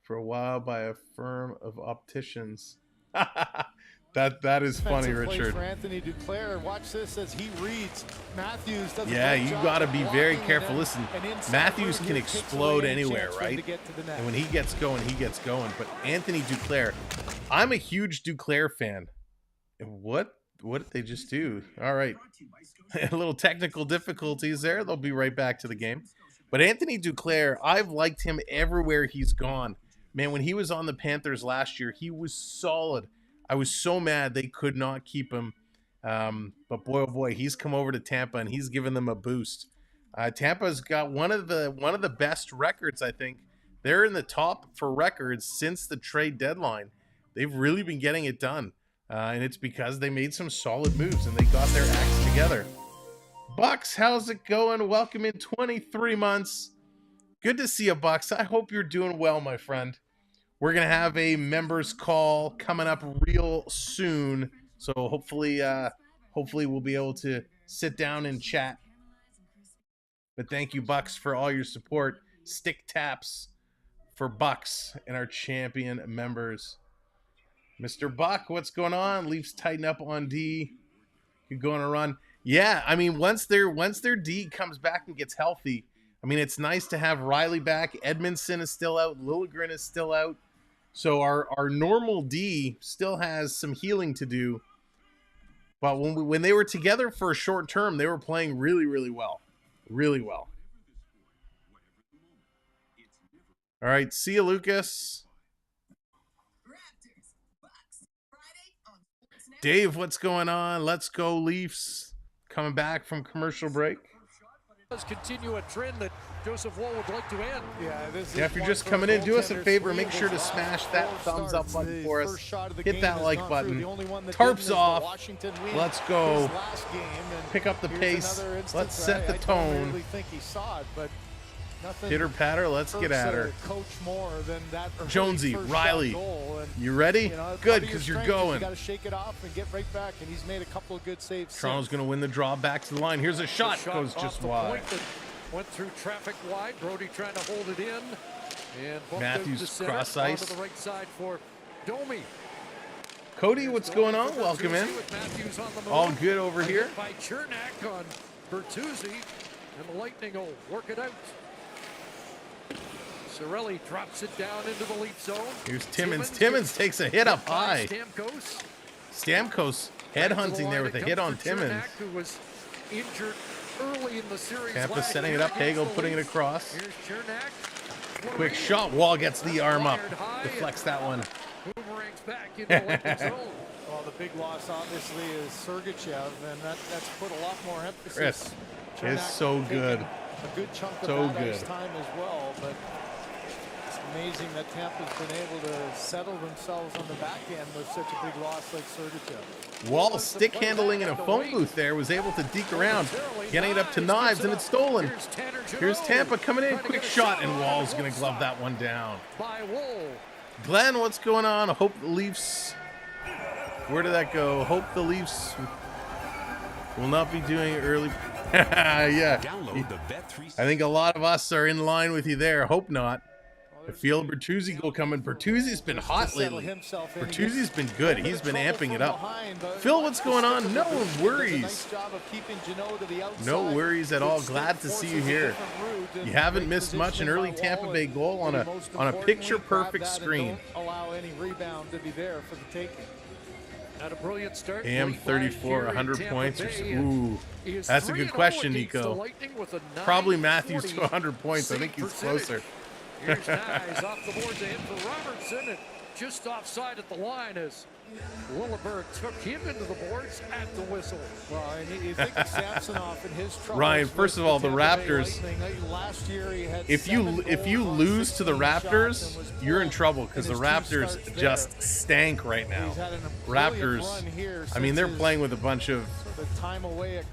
for a while by a firm of opticians. That is funny, Defensive play Richard. for Anthony Duclair. Watch this as he reads. Matthews does a Yeah, great you job got to of be very blocking careful. and Listen, then an inside Matthews route can here takes explode away any anywhere, chance for him right? to get to the net. And when he gets going, he gets going. But Anthony Duclair, I'm a huge Duclair fan. And what did they just do? All right. A little technical difficulties there. They'll be right back to the game. But Anthony Duclair, I've liked him everywhere he's gone. Man, when he was on the Panthers last year, he was solid. I was so mad they could not keep him. But boy, oh boy, he's come over to Tampa and he's given them a boost. Tampa's got one of the best records, I think. They're in the top for records since the trade deadline. They've really been getting it done. And it's because they made some solid moves and they got their acts together. Bucs, how's it going? Welcome in 23 months. Good to see you, Bucs. I hope you're doing well, my friend. We're going to have a members call coming up real soon. So hopefully we'll be able to sit down and chat. But thank you, Bucs, for all your support. Stick taps for Bucs and our champion members. Mr. Buck, what's going on? Leafs tighten up on D. Could go on a run. Yeah, I mean, once their D comes back and gets healthy, I mean, it's nice to have Riley back. Edmondson is still out. Liljegren is still out. So our normal D still has some healing to do. But when they were together for a short term, they were playing really, really well. Really well. All right, see you, Lucas. Dave, what's going on? Let's go, Leafs. Coming back from commercial break. Does continue a trend that Joseph Woll would like to end. Yeah, if you're just coming in, do us a favor. Make sure to smash that thumbs up button for us. Hit that like button. Tarps off. Let's go. Pick up the pace. Let's set the tone. Pitter patter, let's get at her. Jonesy, Riley, you ready? Good, because you're going. Got to shake it off and get right back, and he's made a couple of good saves. Toronto's going to win the draw back to the line. Here's a shot, goes just wide. Went through traffic wide. Brody trying to hold it in, and Matthews cross ice. To the right side for Domi. Cody, what's going on? Welcome in. All good over here. By Chernak on Bertuzzi, and the Lightning will work it out. Cirelli drops it down into the Leaf zone. Here's Timmins. Timmins takes a hit up high. Stamkos headhunting there with a hit on Timmins. Who was injured early in the series. Tampa setting it up. Hagel putting it across. Here's Chernak. Quick shot. Wall gets the arm up. Deflects that one. Boomerangs back into the Lightning zone. Well, the big loss obviously is Sergachev, and that's put a lot more emphasis. Chris is so good. A good chunk of so that good. ice time as well, but it's amazing that Tampa's been able to settle themselves on the back end with such a big loss like Sergachev. Wall stick handling in a phone booth there, was able to deke around, getting it up to Knives, and it's stolen. Here's Tampa coming in, quick shot, and Wall's going to glove that one down. Glenn, what's going on? I hope the Leafs, where did that go? Hope the Leafs will not be doing early. Yeah, I think a lot of us are in line with you there. Hope not. I feel Bertuzzi goal coming. Bertuzzi's been hot lately. Bertuzzi's been good. He's been amping it up. Phil, what's going on? No worries. No worries at all. Glad to see you here. You haven't missed much. An early Tampa Bay goal on a picture-perfect screen. Allow any rebound to be there for the taking. Not a brilliant start. AM 34, 100 points. Ooh, that's a good question, Nico. Probably Matthews to 100 points. I think he's closer. Here's Nyes off the boards ahead for Robertson, and just offside at the line as Lilleberg took him into the boards at the whistle. Well, and you think of Samsonov and his troubles. Ryan, first of all, the Raptors. Last year he had if you lose to the Raptors, you're in trouble because the Raptors just stank right now. Raptors, I mean, they're playing with a bunch of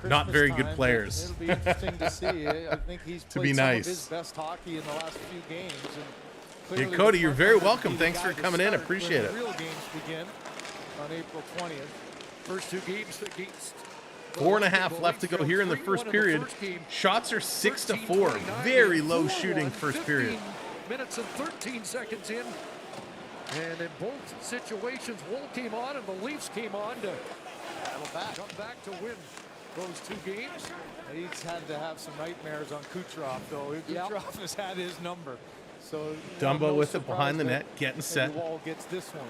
not very good players. It'll be interesting to see. I think he's to played be some nice. of his best hockey in the last few games. And yeah, Cody, you're very welcome. Thanks for coming in. Appreciate it. The real games begin on April 20th. First two games against 4.5 left to go here in the first period. Shots are 6-4. Very low shooting first period. 15 minutes and 13 seconds in. And in both situations, Wool came on and the Leafs came on to come back to win those 2 games. He's had to have some nightmares on Kucherov, though. Kucherov has had his number. So Dumbo no with it behind the surprise net, getting set. that Wall gets this one.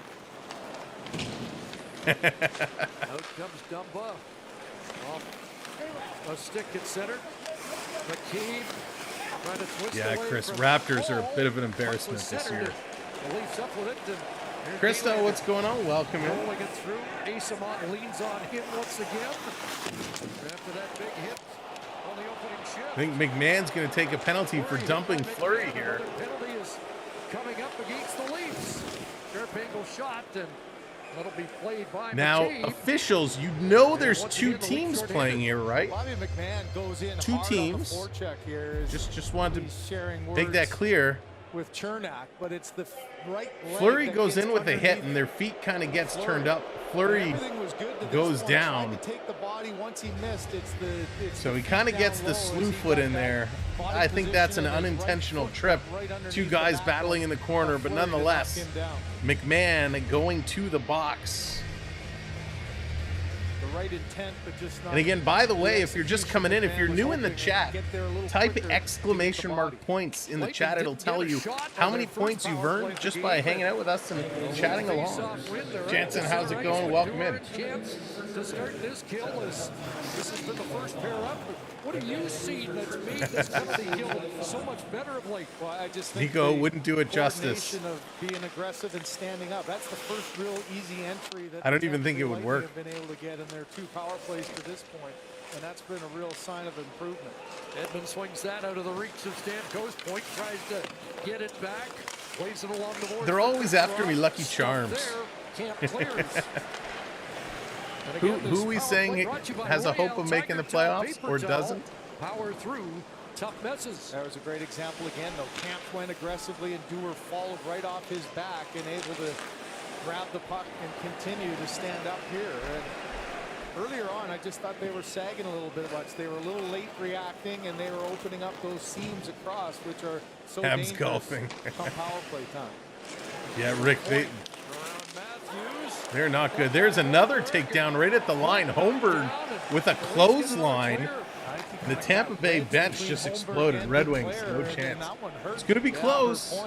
Out comes Dumba. Off a stick at center. McKee trying to twist Yeah, away Chris, from Raptors are a Wall. bit of an Puck embarrassment was this centered year. and the Leafs up with it. And Christo, what's going on? Welcome in. rolling it through. Asamont leans on him once again. After that big hit on the opening shift. I think McMahon's going to take a penalty for dumping Fleury here. Another penalty is coming up against the Leafs. Sharp angle shot, and that'll be played by Now, McKee. officials, you know there's once 2 again, the Leafs teams short-handed. playing here, right? Bobby McMahon goes in 2 hard teams. on the forecheck here. Just wanted He's sharing to make that words clear. with Chernak, but it's the right leg Fleury that goes gets in with a hit, underneath and their feet kind of gets Fleury. turned up. Fleury, Everything was good to this goes point. down. Tried to take the body once he missed. so he kind of gets the slew foot in there. I think that's an unintentional trip. 2 guys battling in the corner, but nonetheless, McMahon going to the box. The right intent, but just not. And again, by the way, if you're just coming in, if you're new in the McMahon was chat, hoping to get there a little type quicker to exclamation get the mark body. points in the Lightning chat. It'll didn't tell get a you shot how on many their first points you've power play earned of the just game, by but hanging out with us and chatting along. Face-off win, they're Jansen, right how's to it center going? ice Welcome with in. Dufferin. Chance to start this kill is this has been the first pair up. What have you seen that's made this penalty kill so much better of late? Well, I just think Nico the wouldn't do it justice. coordination of being aggressive and standing up. That's the first real easy entry that I don't the even Tampa think Bay it would Lightning work. have been able to get in their 2 power plays to this point, and that's been a real sign of improvement. Edmund swings that out of the reach of Stamkos. Point tries to get it back. Plays it along the board. They're always after me, Lucky Stuff Charms. there. Camp clears. And Who again, this are we power saying play brought to you by has a hope Royale of making the Tiger Towel playoffs Paper or Towel. doesn't? Power through tough messes. That was a great example again, though. Camp went aggressively, and Dewar followed right off his back and able to grab the puck and continue to stand up here. And earlier on, I just thought they were sagging a little bit much. They were a little late reacting, and they were opening up those seams across, which are so Habs dangerous golfing. come power play time. Yeah, Rick, Around Matthews. they're not good. There's another takedown right at the line. Holmberg with a clothesline. The Tampa Bay bench just exploded. Red Wings, no chance. It's going to be close.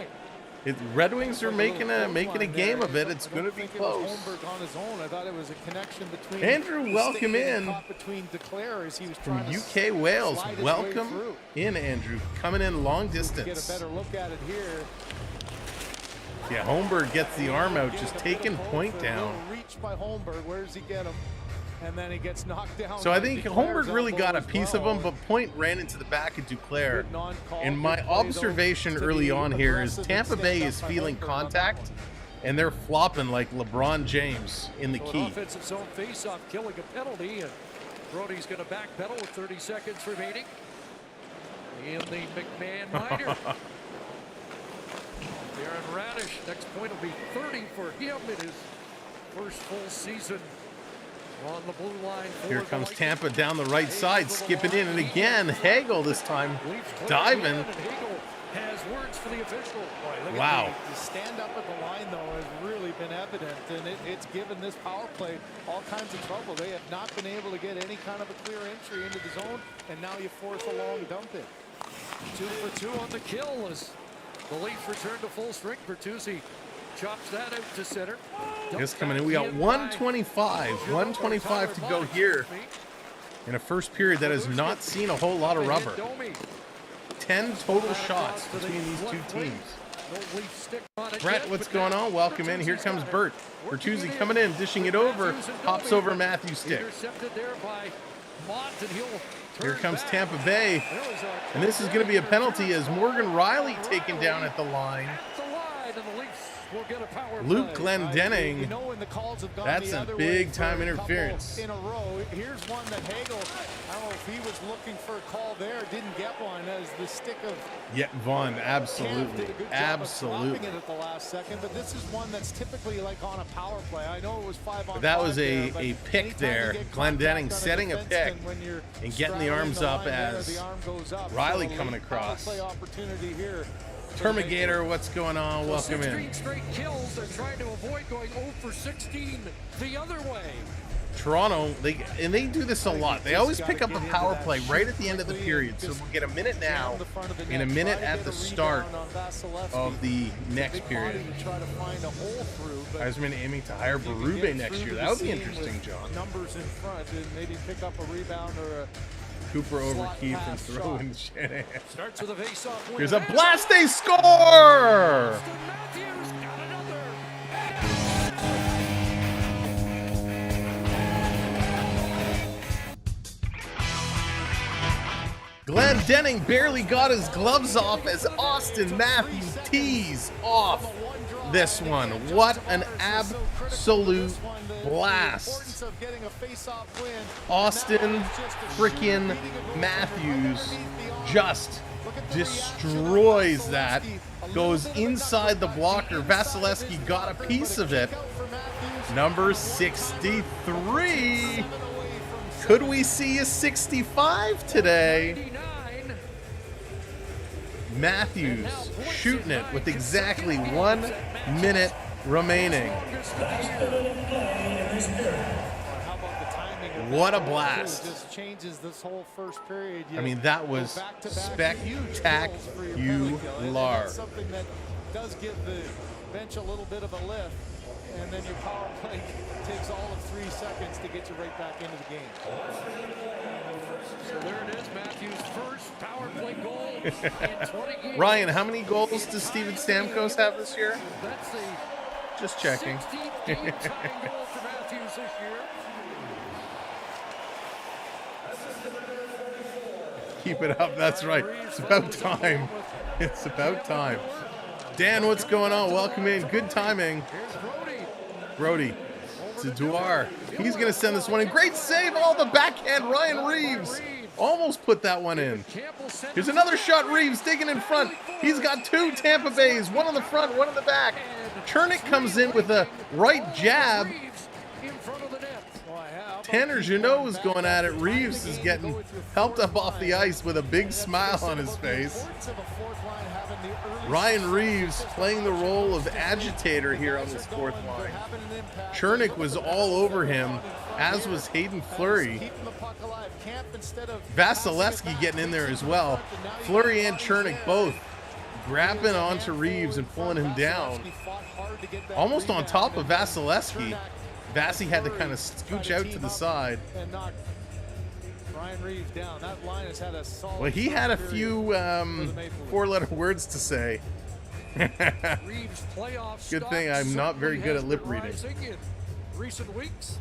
Red Wings are making a game of it. It's going to be close. Holmberg on his own. I thought it was a connection between Andrew, welcome in between Declare as he was from trying to UK Wales. slide his way Welcome through. in, Andrew. Coming in long Get a distance. better look at it here. Yeah, Holmberg gets the arm out, just Get a bit taking of hope point for a down. little reach by Holmberg. Where does he get him? And then he gets knocked down. So I by think Duclair's Holmberg really elbow got a as piece of well. him, but Point ran into the back of Duclair. Good non-call, And good my play, though, observation to early be on here is aggressive and Tampa Bay stand is up by feeling Holmberg on that contact, one. and they're flopping like LeBron James in the So an key. offensive zone face-off, killing a penalty, and Brody's going to backpedal with 30 seconds remaining in the McMahon minor. Darren Radish, next point will be 30 for him in his first full season on the blue line. For Here the comes Lightning. Tampa down the right side, skipping in, and again, Hagel this time Leafs clear diving. again, and Hagel has words for the official. Look at Wow. The stand up at the line, though, has really been evident, and it's given this power play all kinds of trouble. They have not been able to get any kind of a clear entry into the zone, and now you force a long dump in. 2 for 2 on the kill as the Leafs return to full strength. Bertuzzi chops that out to center. Just coming in. We got 125 to go here in a first period that has not seen a whole lot of rubber. 10 total shots between these two teams. Brett, what's going on? Welcome in. Here comes Bert. Bertuzzi coming in, dishing it over, hops over Matthew's stick. Intercepted there by Mott, and he'll Here turn comes back. Tampa Bay, There was a- and this is going to be a penalty as Morgan Riley taken down at the line. At the line, and the Leafs will get a power Luke play. Glendenning. You know when the calls have gone That's the a other big way for time a couple interference. in a row. Here's one that Hagel, I don't know if he was looking for a call there, didn't get one as the stick of Yeah, Vaughn, Camp absolutely, did a good job of absolutely. stopping it at the last second, but this is one that's typically like on a power play. I know it was 5-on-5 That was there, but a pick anytime there. you get Glendenning contact on setting a defenseman pick when you're and getting the straddling arms the up line there, as the arm goes up. Riley So coming late power across. play opportunity here Termigator, what's going on? Welcome 16 in. straight kills. They're trying to avoid going 0 for 16 the other way. Toronto, they do this a lot. They always pick up a power play right at the end of the period. So we'll get a minute now and a minute at the start of the next period. Heisman aiming to hire Berube next year. That would be interesting, John. Numbers in front and maybe pick up a rebound or a Cooper over Keefe and throw in Shanahan. Starts with a face-off win. Here's a blast, they score! Matthews got another. Glenn Denning barely got his gloves off as Austin Matthews tees off this one. What an absolute blast. Austin freaking Matthews just destroys that. Goes inside the blocker. Vasilevsky got a piece of it. Number 63. Could we see a 65 today? Matthews shooting it with exactly 1 minute remaining. What a blast. Just changes this whole first period. I mean, that was spectacular. Something that does give the bench a little bit of a lift, and then your power play takes all of 3 seconds to get you right back into the game. So there it is, Matthews' first power play goal in 20 games. Ryan, how many goals does Steven Stamkos have this year? That's the Just checking. 16th game tying goal for Matthews this year. Keep it up. That's right. It's about time. It's about time. Dan, what's going on? Welcome in. Good timing. Here's Brody. Brody to Duar. He's going to send this one in. Great save. All the backhand. Ryan Reeves almost put that one in. Here's another shot. Reeves digging in front. He's got 2 Tampa Bays. One on the front, one on the back. Chernick comes in with a right jab. In front of the net. Tanner Jeannot is going at it. Reeves is getting helped up off the ice with a big smile on his face. Ryan Reeves playing the role of agitator here on this fourth line. Chernick was all over him, as was Hayden Fleury. Vasilevsky getting in there as well. Fleury and Chernick both grabbing onto Reeves and pulling him down. Almost on top of Vasilevsky. Vasi had to kind of scooch out to the side. Ryan Reeves down. That line has had a solid. Well, he had a few 4-letter words to say. Good thing I'm not very good at lip reading. Recent weeks.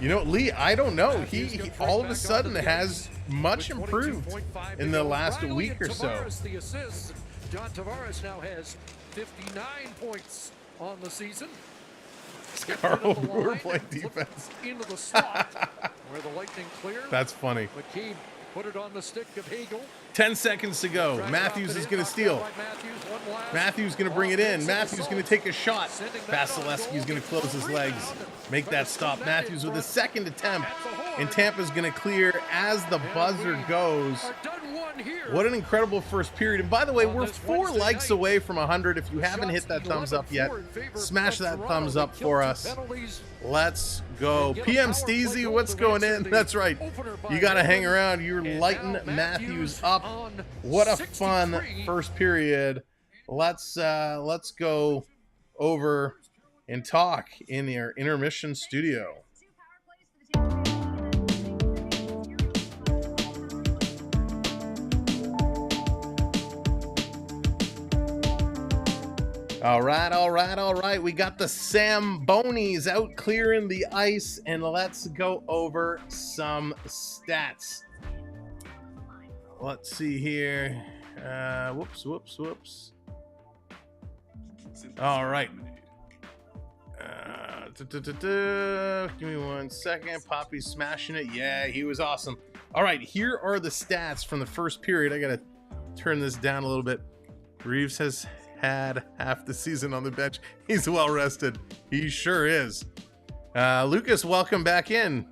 You know, Lee, I don't know. He all of a sudden has much improved in the last week or so. The assists. John Tavares now has 59 points on the season. Carl Brewer playing defense. Into the slot where the Lightning clear. That's funny. McKee put it on the stick of Hagel. 10 seconds to go. Matthews is going to steal. Matthews going to bring it in. Matthews going to take a shot. Vasilevsky is going to close his legs. Make that stop. Matthews with a second attempt. And Tampa's going to clear as the buzzer goes. What an incredible first period. And by the way, we're 4 likes away from 100. If you haven't hit that thumbs up yet, smash that thumbs up for us. Let's go. PM Steezy, what's going in? That's right. You got to hang around. You're lighting Matthews up. What a fun first period. Let's go over and talk in our intermission studio. All right. We got the Sambonis out clearing the ice, and let's go over some stats. Let's see here. Whoops. All right. Give me 1 second. Poppy's smashing it. Yeah, he was awesome. All right, here are the stats from the first period. I got to turn this down a little bit. Reeves has had half the season on the bench. He's well rested. He sure is. Lucas, welcome back in.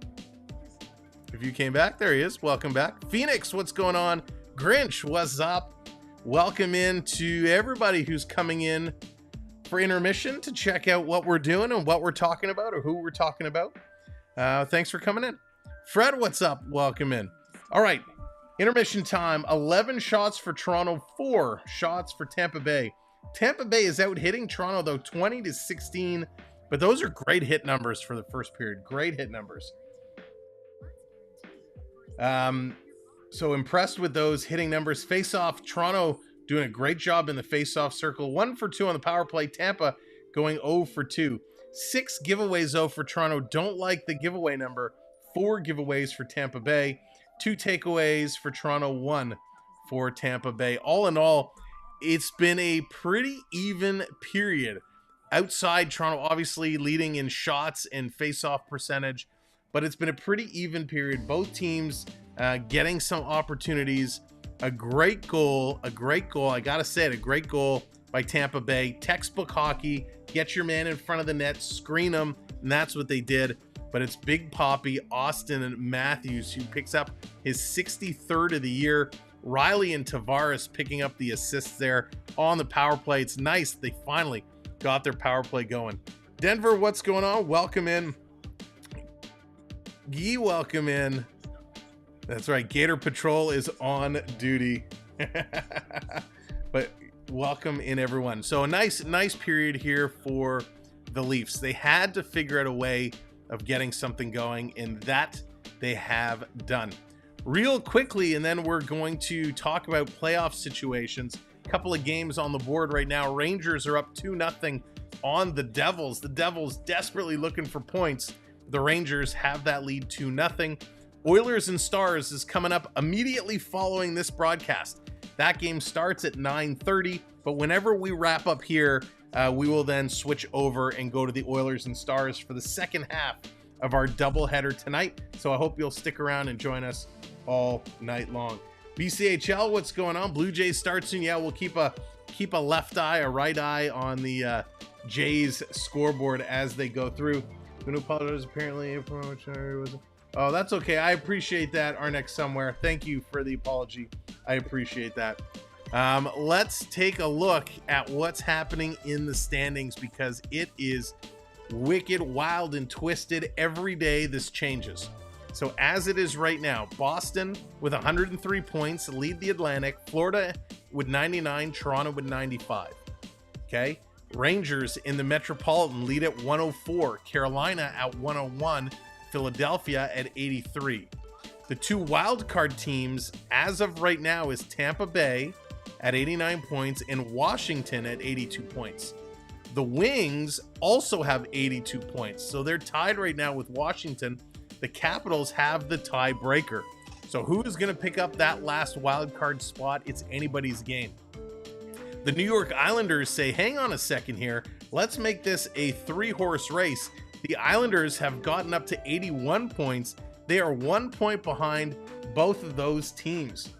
If you came back, there he is. Welcome back. Phoenix, what's going on? Grinch, what's up? welcome in to everybody who's coming in for intermission to check out what we're doing and what we're talking about or who we're talking about. Thanks for coming in. Fred, what's up? Welcome in. All right, intermission time. 11 shots for Toronto, 4 shots for Tampa Bay. Tampa Bay is out hitting Toronto, though, 20-16, but those are great hit numbers for the first period. Great hit numbers. So impressed with those hitting numbers. Face-off, Toronto doing a great job in the face-off circle. 1 for 2 on the power play. Tampa going 0 for 2. 6 giveaways, though, for Toronto. Don't like the giveaway number. 4 giveaways for Tampa Bay. 2 takeaways for Toronto. 1 for Tampa Bay. All in all, it's been a pretty even period. Outside, Toronto obviously leading in shots and face-off percentage, but it's been a pretty even period. Both teams getting some opportunities. A great goal. I gotta say it, a great goal by Tampa Bay. Textbook hockey. Get your man in front of the net, screen him, and that's what they did. But it's Big Poppy, Austin, and Matthews who picks up his 63rd of the year. Riley and Tavares picking up the assists there on the power play. It's nice they finally got their power play going. Denver, what's going on? Welcome in. Guy, welcome in. That's right, Gator Patrol is on duty. But welcome in, everyone. So a nice period here for the Leafs. They had to figure out a way of getting something going, and that they have done. Real quickly, and then we're going to talk about playoff situations. A couple of games on the board right now. Rangers are up 2-0 on the Devils. The Devils desperately looking for points. The Rangers have that lead 2-0. Oilers and Stars is coming up immediately following this broadcast. That game starts at 9:30, but whenever we wrap up here, we will then switch over and go to the Oilers and Stars for the second half of our doubleheader tonight. So I hope you'll stick around and join us all night long. BCHL, what's going on? Blue Jays start soon. Yeah, we'll keep a left eye, a right eye on the Jays scoreboard as they go through. Going to apologize. Apparently, oh, that's okay. I appreciate that. Our next somewhere. Thank you for the apology. I appreciate that. Let's take a look at what's happening in the standings because it is wicked, wild, and twisted. Every day this changes. So as it is right now, Boston with 103 points lead the Atlantic. Florida with 99, Toronto with 95. Okay. Rangers in the Metropolitan lead at 104, Carolina at 101, Philadelphia at 83. The 2 wildcard teams as of right now is Tampa Bay at 89 points and Washington at 82 points. The Wings also have 82 points, so they're tied right now with Washington. The Capitals have the tiebreaker. So who is going to pick up that last wildcard spot? It's anybody's game. The New York Islanders say, hang on a second here. Let's make this a 3-horse race. The Islanders have gotten up to 81 points. They are 1 point behind both of those teams.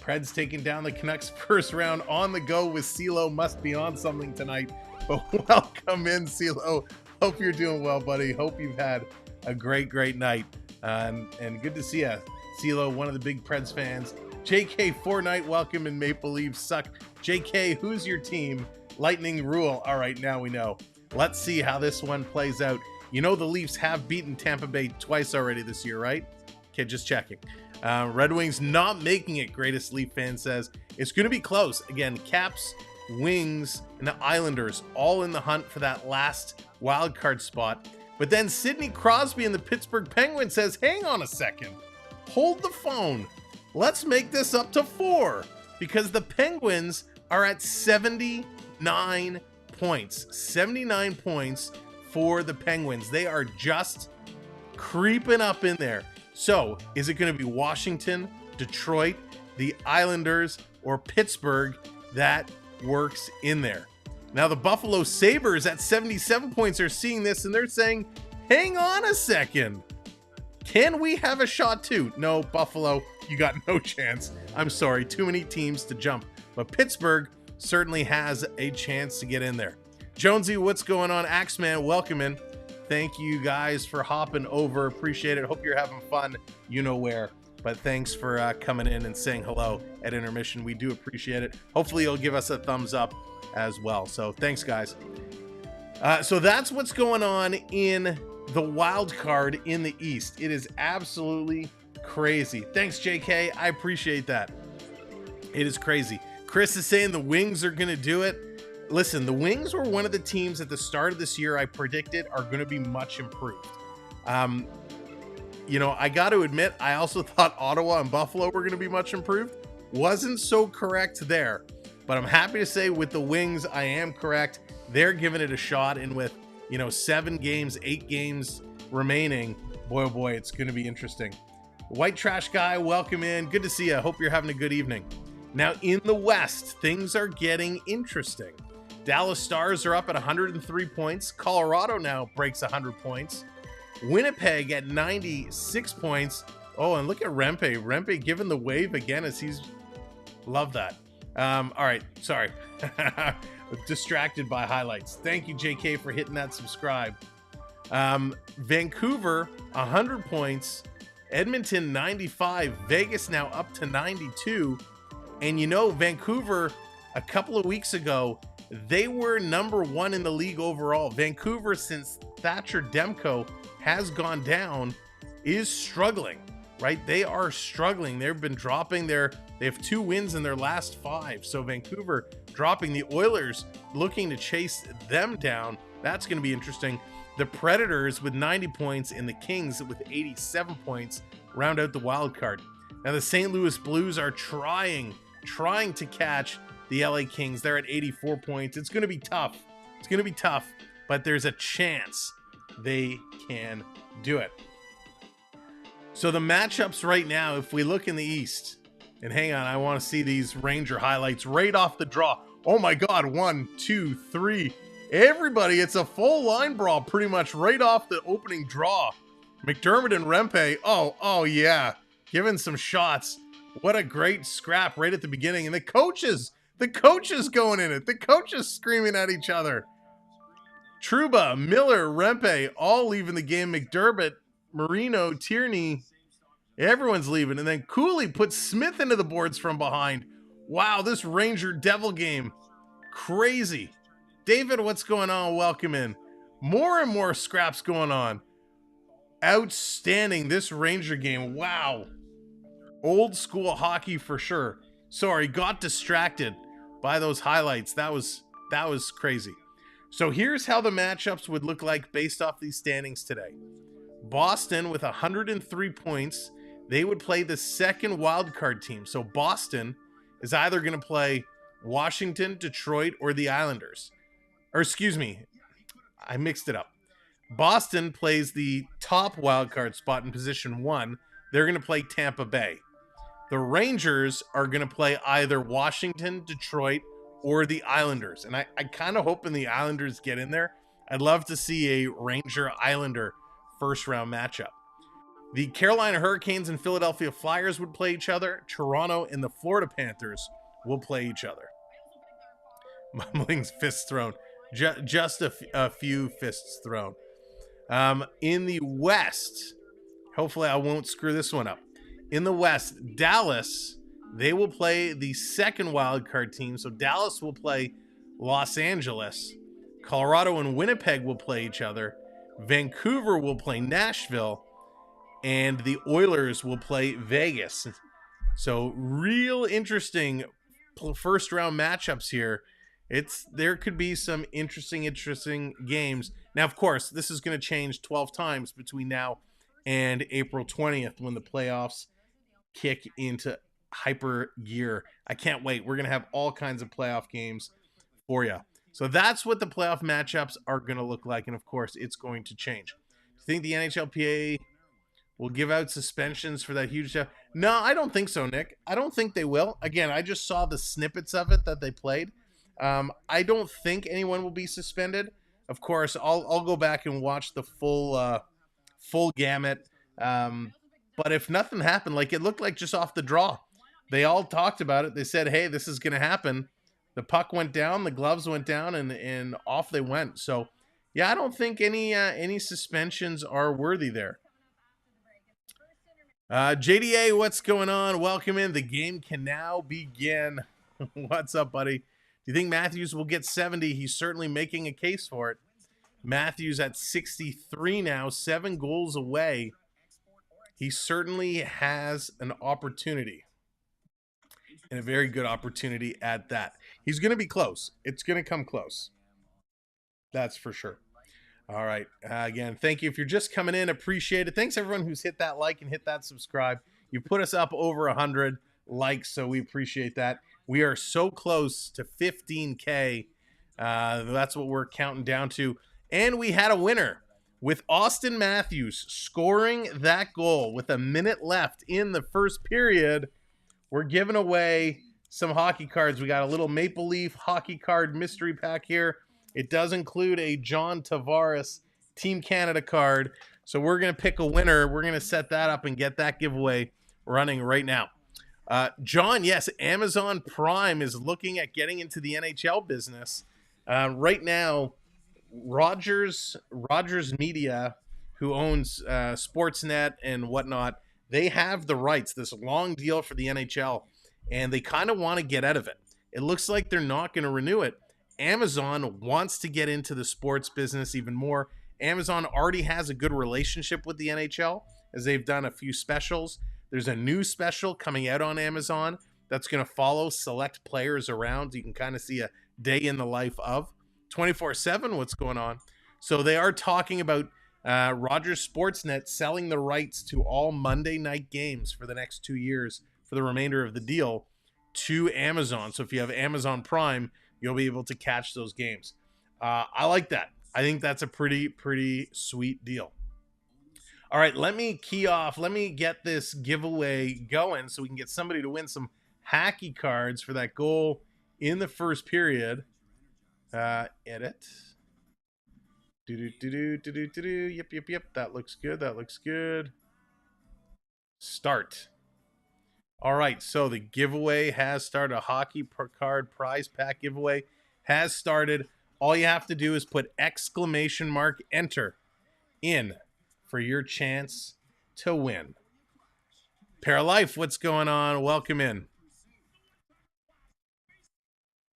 Preds taking down the Canucks first round on the go with CeeLo. Must be on something tonight. But welcome in, CeeLo. Hope you're doing well, buddy. Hope you've had a great night. And good to see you, CeeLo, one of the big Preds fans. JK Fortnite, welcome in. Maple Leafs suck. JK, who's your team? Lightning rule. All right, now we know. Let's see how this one plays out. You know the Leafs have beaten Tampa Bay twice already this year, right? Okay, just checking. Red Wings not making it, greatest Leaf fan says. It's going to be close. Again, Caps, Wings, and the Islanders all in the hunt for that last wild card spot. But then Sidney Crosby and the Pittsburgh Penguins says, hang on a second. Hold the phone. Let's make this up to 4 because the Penguins are at 79 points. 79 points for the Penguins. They are just creeping up in there. So is it going to be Washington, Detroit, the Islanders, or Pittsburgh that works in there? Now the Buffalo Sabres at 77 points are seeing this and they're saying, hang on a second. Can we have a shot too? No, Buffalo, you got no chance. I'm sorry, too many teams to jump. But Pittsburgh certainly has a chance to get in there. Jonesy, what's going on? Axeman, welcome in. Thank you guys for hopping over. Appreciate it. Hope you're having fun. You know where. But thanks for coming in and saying hello at intermission. We do appreciate it. Hopefully you'll give us a thumbs up as well. So thanks, guys. So that's what's going on in the wild card in the East. It is absolutely crazy. Thanks, JK. I appreciate that. It is crazy. Chris is saying the Wings are going to do it. Listen, the Wings were one of the teams at the start of this year I predicted are going to be much improved. You know, I got to admit, I also thought Ottawa and Buffalo were going to be much improved. Wasn't so correct there. But I'm happy to say with the Wings, I am correct. They're giving it a shot. And with, you know, 7 games, 8 games remaining, boy, oh boy, it's going to be interesting. White Trash Guy, welcome in. Good to see you. Hope you're having a good evening. Now, in the West, things are getting interesting. Dallas Stars are up at 103 points. Colorado now breaks 100 points. Winnipeg at 96 points. Oh, and look at Rempe. Rempe giving the wave again as he's... Love that. All right, sorry. Distracted by highlights. Thank you, JK, for hitting that subscribe. Vancouver, 100 points. Edmonton, 95. Vegas now up to 92. And you know, Vancouver, a couple of weeks ago, they were number 1 in the league overall. Vancouver, since Thatcher Demko has gone down, is struggling, right? They are struggling. They've been dropping they have 2 wins in their last 5. So Vancouver dropping. The Oilers looking to chase them down. That's going to be interesting. The Predators with 90 points and the Kings with 87 points round out the wild card. Now the St. Louis Blues are trying to catch the LA Kings. They're at 84 points. It's going to be tough. It's going to be tough, but there's a chance they can do it. So the matchups right now, if we look in the East, and hang on, I want to see these Ranger highlights right off the draw. Oh my God, 1, 2, 3. Everybody, it's a full line brawl pretty much right off the opening draw. McDermott and Rempe, oh yeah, giving some shots. What a great scrap right at the beginning. And the coaches going in it. The coaches screaming at each other. Trouba, Miller, Rempe, all leaving the game. McDermott, Marino, Tierney, everyone's leaving. And then Cooley puts Smith into the boards from behind. Wow, this Ranger Devil game. Crazy. David, what's going on? Welcome in. More and more scraps going on. Outstanding, this Ranger game. Wow. Old school hockey for sure. Sorry, got distracted by those highlights. That was crazy. So here's how the matchups would look like based off these standings today. Boston with 103 points. They would play the second wildcard team. So Boston is either going to play Washington, Detroit, or the Islanders. Or excuse me, I mixed it up. Boston plays the top wildcard spot in position 1. They're going to play Tampa Bay. The Rangers are going to play either Washington, Detroit, or the Islanders. And I kind of hoping the Islanders get in there. I'd love to see a Ranger-Islander first-round matchup. The Carolina Hurricanes and Philadelphia Flyers would play each other. Toronto and the Florida Panthers will play each other. Mumbling's fists thrown. Just a few fists thrown. In the West, hopefully I won't screw this one up. In the West, Dallas, they will play the second wildcard team. So Dallas will play Los Angeles. Colorado and Winnipeg will play each other. Vancouver will play Nashville. And the Oilers will play Vegas. So real interesting first round matchups here. There could be some interesting games. Now, of course, this is going to change 12 times between now and April 20th when the playoffs kick into hyper gear. I can't wait. We're going to have all kinds of playoff games for you. So that's what the playoff matchups are going to look like. And of course, it's going to change. Do you think the NHLPA will give out suspensions for that huge stuff? No, I don't think so, Nick. I don't think they will. Again, I just saw the snippets of it that they played. I don't think anyone will be suspended. Of course, I'll go back and watch the full gamut. But if nothing happened, like it looked like just off the draw, they all talked about it. They said, hey, this is going to happen. The puck went down, the gloves went down, and off they went. So, yeah, I don't think any suspensions are worthy there. JDA, what's going on? Welcome in. The game can now begin. What's up, buddy? Do you think Matthews will get 70? He's certainly making a case for it. Matthews at 63 now, 7 goals away. He certainly has an opportunity, and a very good opportunity at that. He's going to be close. It's going to come close. That's for sure. All right. Again, thank you. If you're just coming in, appreciate it. Thanks, everyone who's hit that like and hit that subscribe. You put us up over 100 likes, so we appreciate that. We are so close to 15K. That's what we're counting down to. And we had a winner with Austin Matthews scoring that goal with a minute left in the first period. We're giving away some hockey cards. We got a little Maple Leaf hockey card mystery pack here. It does include a John Tavares Team Canada card. So we're going to pick a winner. We're going to set that up and get that giveaway running right now. John, yes, Amazon Prime is looking at getting into the NHL business. Right now, Rogers Media, who owns Sportsnet and whatnot, they have the rights, this long deal for the NHL, and they kind of want to get out of it. It looks like they're not going to renew it. Amazon wants to get into the sports business even more. Amazon already has a good relationship with the NHL, as they've done a few specials. There's a new special coming out on Amazon that's going to follow select players around. You can kind of see a day in the life of 24/7 what's going on. So they are talking about Rogers Sportsnet selling the rights to all Monday night games for the next 2 years for the remainder of the deal to Amazon. So if you have Amazon Prime, you'll be able to catch those games. I like that. I think that's a pretty sweet deal. All right, let me key off. Let me get this giveaway going so we can get somebody to win some hacky cards for that goal in the first period. Edit. Yep. That looks good. Start. All right, so the giveaway has started. A hockey card prize pack giveaway has started. All you have to do is put ! enter in for your chance to win. Paralife, what's going on? Welcome in.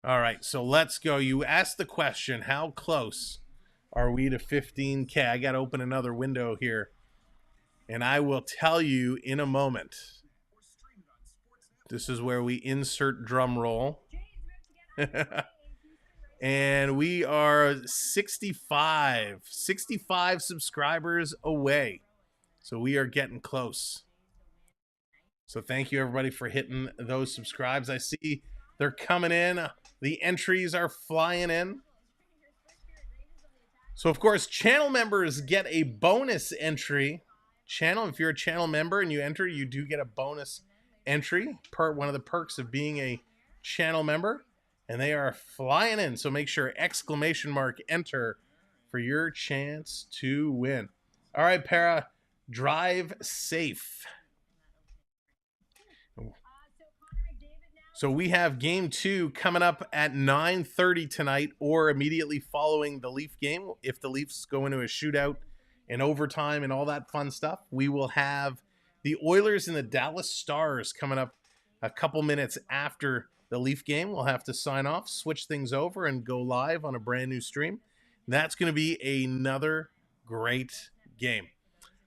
All right, so let's go. You asked the question, how close are we to 15K? I got to open another window here, and I will tell you in a moment. This is where we insert drum roll. And we are 65 subscribers away. So we are getting close. So thank you, everybody, for hitting those subscribes. I see they're coming in. The entries are flying in. So, of course, channel members get a bonus entry. If you're a channel member and you enter, you do get a bonus entry. One of the perks of being a channel member. And they are flying in. So make sure ! enter for your chance to win. All right, Para, drive safe. So we have game 2 coming up at 9:30 tonight, or immediately following the Leaf game. If the Leafs go into a shootout and overtime and all that fun stuff, we will have the Oilers and the Dallas Stars coming up a couple minutes after the Leaf game. We'll have to sign off, switch things over, and go live on a brand new stream. That's going to be another great game.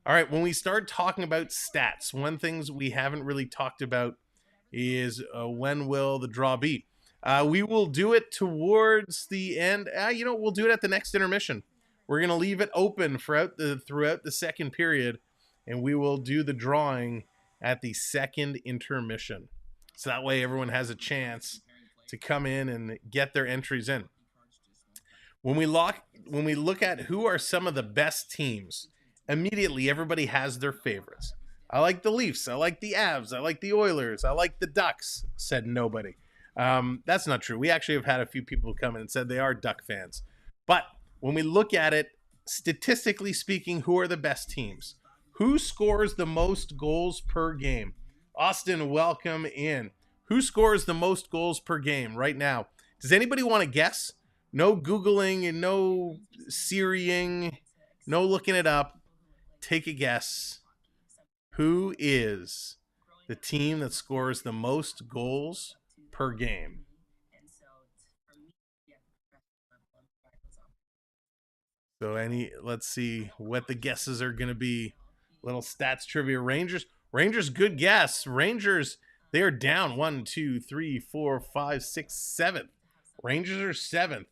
All right, when we start talking about stats, one thing we haven't really talked about is when will the draw be? We will do it towards the end. We'll do it at the next intermission. We're going to leave it open throughout the second period, and we will do the drawing at the second intermission. So that way everyone has a chance to come in and get their entries in. When we look at who are some of the best teams, immediately everybody has their favorites. I like the Leafs. I like the Avs. I like the Oilers. I like the Ducks, said nobody. That's not true. We actually have had a few people come in and said they are Duck fans. But when we look at it, statistically speaking, who are the best teams? Who scores the most goals per game? Austin, welcome in. Who scores the most goals per game right now? Does anybody want to guess? No Googling and no Siriing, no looking it up. Take a guess. Who is the team that scores the most goals per game? So let's see what the guesses are going to be. Little stats trivia. Rangers, good guess. Rangers, they are down 1, 2, 3, 4, 5, 6, 7. Rangers are 7th.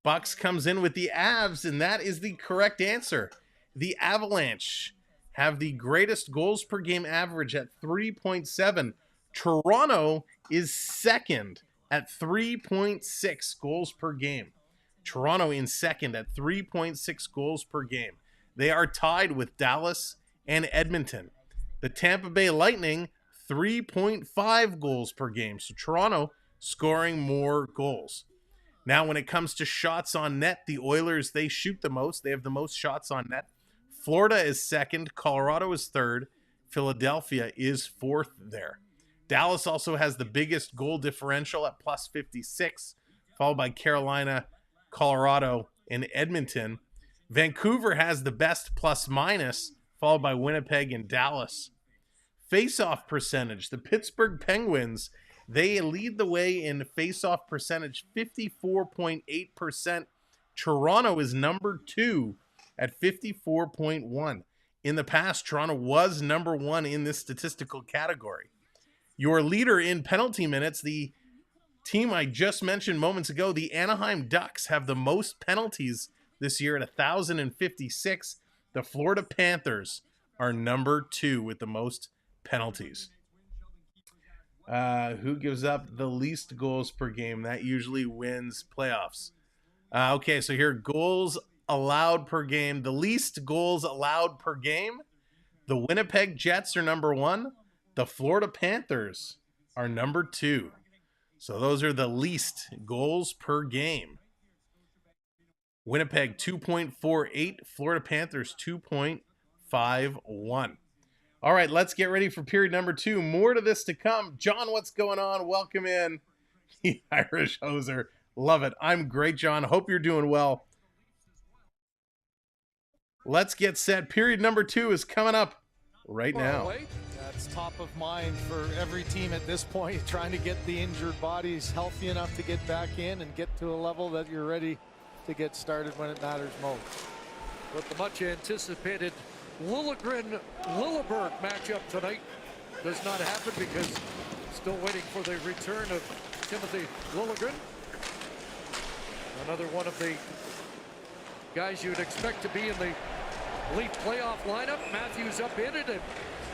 Bucs comes in with the Avs, and that is the correct answer. The Avalanche have the greatest goals per game average at 3.7. Toronto is second at 3.6 goals per game. Toronto in second at 3.6 goals per game. They are tied with Dallas and Edmonton. The Tampa Bay Lightning, 3.5 goals per game. So Toronto scoring more goals. Now, when it comes to shots on net, the Oilers, they shoot the most. They have the most shots on net. Florida is second. Colorado is third. Philadelphia is fourth there. Dallas also has the biggest goal differential at plus 56, followed by Carolina, Colorado, and Edmonton. Vancouver has the best plus minus, followed by Winnipeg and Dallas. Face-off percentage. The Pittsburgh Penguins, they lead the way in face-off percentage, 54.8%. Toronto is number 2 at 54.1. In the past, Toronto was number 1 in this statistical category. Your leader in penalty minutes, the team I just mentioned moments ago, the Anaheim Ducks, have the most penalties this year at 1,056. The Florida Panthers are number 2 with the most penalties. Who gives up the least goals per game? That usually wins playoffs. Okay, so here, goals allowed per game. The least goals allowed per game. The Winnipeg Jets are number 1. The Florida Panthers are number 2. So those are the least goals per game. Winnipeg 2.48. Florida Panthers 2.51. All right, let's get ready for period number 2. More to this to come. John, what's going on? Welcome in. The Irish Hoser. Love it. I'm great, John. Hope you're doing well. Let's get set. Period number 2 is coming up right now. That's top of mind for every team at this point, trying to get the injured bodies healthy enough to get back in and get to a level that you're ready to get started when it matters most. But the much anticipated Liljegren-Lilleberg matchup tonight does not happen because still waiting for the return of Timothy Liljegren. Another one of the guys you'd expect to be in the Leaf playoff lineup. Matthews up in it, and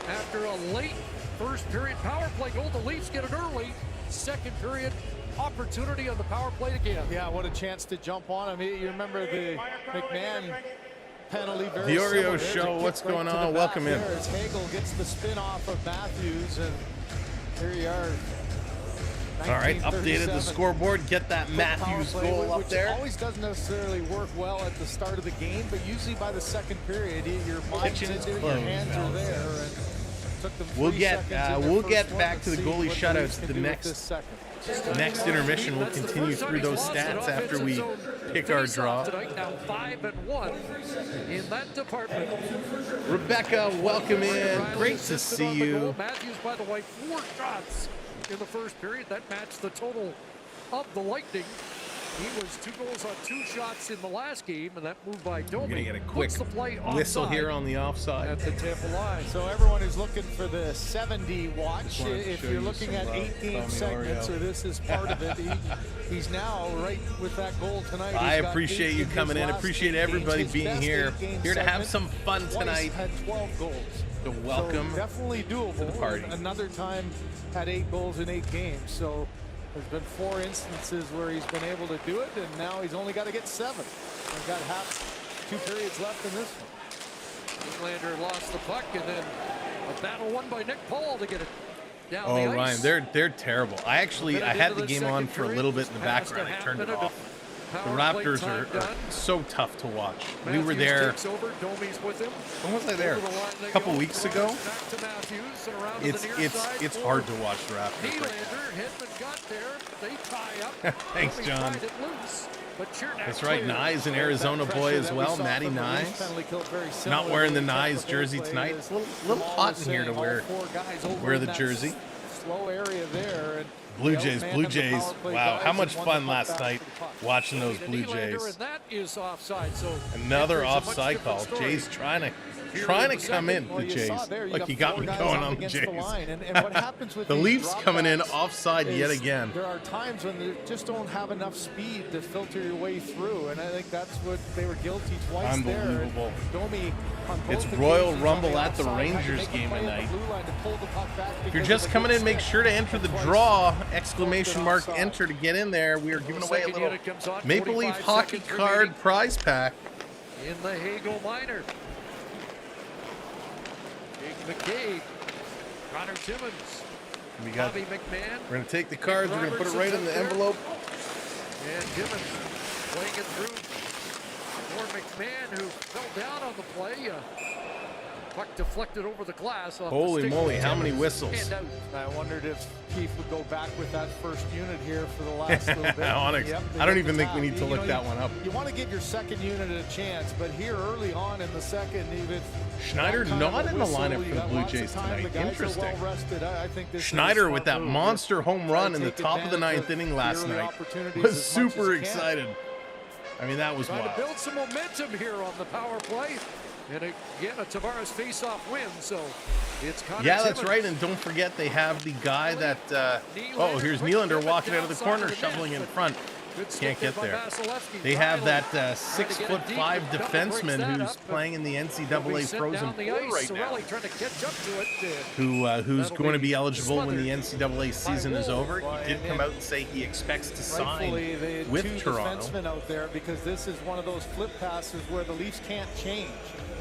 after a late first period power play goal, the Leafs get an early second period opportunity on the power play again. Yeah, what a chance to jump on. I mean, you remember the McMahon penalty. The Oreo Show, what's going on? Welcome in. As Hagel gets the spin off of Matthews, and here you are. All right, updated the scoreboard. Get that Matthews goal up there. Which always doesn't necessarily work well at the start of the game, but usually by the second period, your mind's into it, your hands are there. And took them we'll get back to the goalie shutouts at the next intermission. We'll continue through those stats after we pick our draw. Now 5-1 in that department. Rebecca, welcome in. Great to see you. Matthews, by the way, 4 shots in the first period. That matched the total of the Lightning. He was 2 goals on 2 shots in the last game, and that move by Domi. We're going to get a quick whistle here on the offside. At the Tampa line. So everyone is looking for the 70 watch. If you're looking at 8-game segments, or this is part of it, he's now right with that goal tonight. I appreciate you coming in. Appreciate everybody being here. Here to have some fun tonight. Had 12 goals. So welcome. So definitely doable. To the party. Another time had 8 goals in 8 games. So there's been 4 instances where he's been able to do it, and now he's only got to get 7. He's got 2 periods left in this one. Nylander lost the puck, and then a battle won by Nick Paul to get it down the ice. Ryan, they're terrible. I had the game on for a little bit in the background. I turned it off. The Raptors are so tough to watch. We were there. When was I there? A couple weeks ago. It's hard to watch the Raptors. Nylander, Hedman got there. They tie up. Thanks, John. That's right, Nye's an Arizona boy as well, Matty Nye. Not wearing the Nye's jersey tonight. It's a little hot in here to wear the jersey. Slow area there. And Blue Jays. Wow, how much fun last night watching those Blue Jays. Another offside call. Jays trying to come in, the Jays. Like, you got me going on the Jays. The Leafs coming in offside yet again. There are times when they just don't have enough speed to filter your way through, and I think that's what they were guilty twice there. Unbelievable. It's Royal Rumble at the Rangers game tonight. If you're just coming in, make sure to enter the draw, exclamation mark enter to get in there. We are giving away a little Maple Leaf hockey card prize pack. In the Hagel minor. Jake McCabe, Connor Timmons, Bobby McMahon. We're going to take the cards, we're going to put it right in the envelope. And Timmons playing it through for McMahon, who fell down on the play. Puck deflected over the glass. Holy moly, how many whistles? I wondered if Keefe would go back with that first unit here for the last little bit. Onyx. Yep, I don't even think we need to look that one up. You want to give your second unit a chance, but here early on in the second, even Schneider not in the lineup for the Blue Jays tonight. Interesting. Schneider with that monster home run in the top of the ninth inning last night was super excited. I mean, that was wild. Trying to build some momentum here on the power play. And again, a Tavares face-off win, so it's Connor Timmons. That's right, and don't forget they have the guy that, here's Nylander walking out of the corner, shoveling in front. Can't get there. They have that 6'5" defenseman who's playing in the NCAA Frozen Four right now, who's going to be eligible when the NCAA season is over. He did come out and say he expects to sign with Toronto. Defensemen out there, because this is one of those flip passes where the Leafs can't change.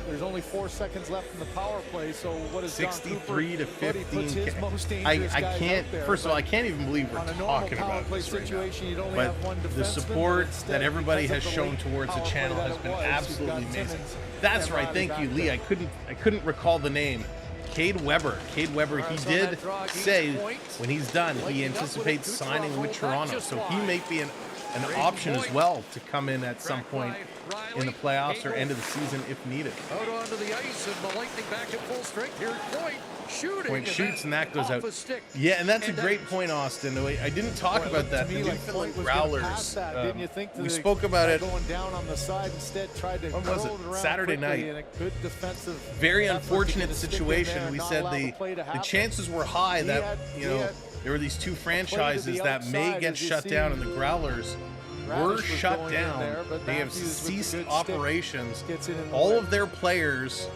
There's only 4 seconds left in the power play, so what is 63 to 15? I can't. First of all, I can't even believe we're talking about this right now. But the support that everybody has shown towards the channel has been absolutely amazing. That's right. Thank you, Lee. I couldn't recall the name. Cade Weber. Cade Weber. He did say when he's done, he anticipates signing with Toronto, so he may be an option as well to come in at some point in the playoffs or end of the season if needed. Out onto the ice, and the Lightning back at full strength. Here's Point shooting. Point shoots, and that goes out. Yeah, and that's a great point, Austin. I didn't talk about that. The Newfoundland Growlers. We spoke about it. Going down on the side instead, tried to when was it? Saturday night. Very unfortunate situation. We said the chances were high that there were these two franchises that may get shut down, and the Growlers were shut down. They have ceased operations. All of their players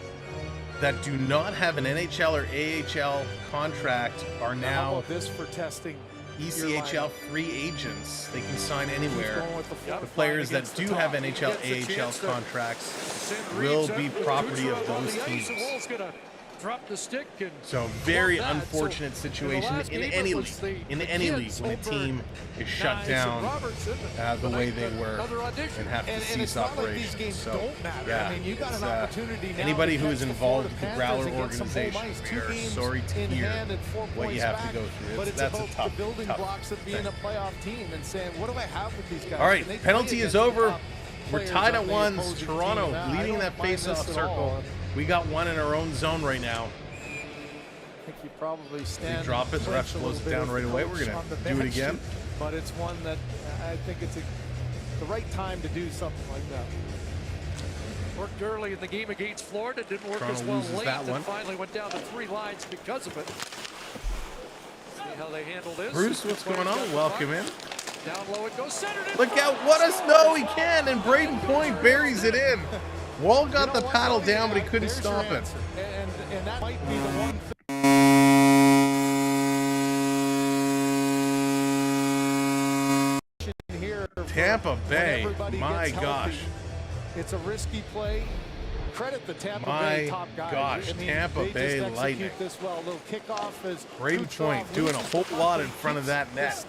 that do not have an NHL or AHL contract are now ECHL free agents. They can sign anywhere. The players that do have NHL, AHL contracts will be property of those teams. Drop the stick, and so very unfortunate situation in any league. In any league, when a team is shut down the way they were and have to cease operations. So yeah, anybody who is involved with the Growler organization, we are sorry to hear what you have to go through. That's a tough thing. All right, penalty is over. We're tied at ones. Toronto leading that face-off circle. We got one in our own zone right now. I think you probably stand. They drop it, the ref slows it down right away. We're going to do it again. But it's one that I think it's the right time to do something like that. Worked early in the game against Florida, didn't work as well late, and finally went down to 3 lines because of it. See how they handle this. Bruce, what's going on? Welcome in. Down low it goes, centered in. Look out, what a snow he can, and Braden Point buries it in. Wall got the paddle down, but he couldn't stop it. And that might be the one thing here. Tampa Bay, my gosh. It's a risky play. Credit the Tampa Bay top guys. My gosh, Tampa Bay Lightning. This well. Little kickoff is Braden Point doing a whole lot in front of that net.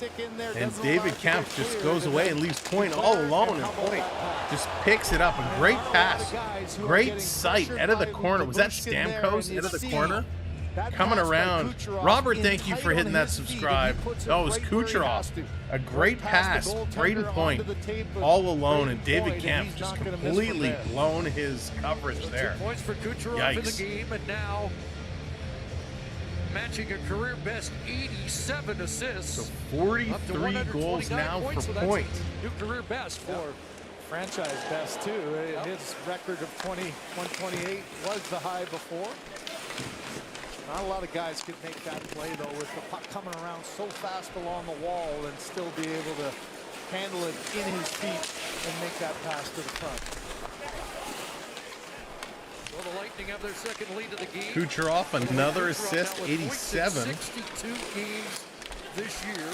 And David Kemp just goes away and leaves Point all alone, and Point just picks it up. A great pass. Great sight out of the corner. Was that Stamkos out of the corner? That coming pass by around. Kucherov Robert, in thank you tight for hitting on that his feet, subscribe. and he puts it That was right where he Kucherov. has to. A great Right past pass. the goaltender Braden Point onto the tape of all alone, Braden and David Point, Kemp he's just not gonna miss from completely there. blown his coverage there. 2 points for Kucherov in the Yikes. game, and now matching a career best 87 assists. So Up to 43 goals 129 now points, for so that's Point. a new career best for Franchise best too. His record of 128 was the high before. Not a lot of guys could make that play though, with the puck coming around so fast along the wall and still be able to handle it in his feet and make that pass to the front. Well, the Lightning have their second lead of the game. Kucherov, another Kucherov assist, now with points in 87. 62 games this year.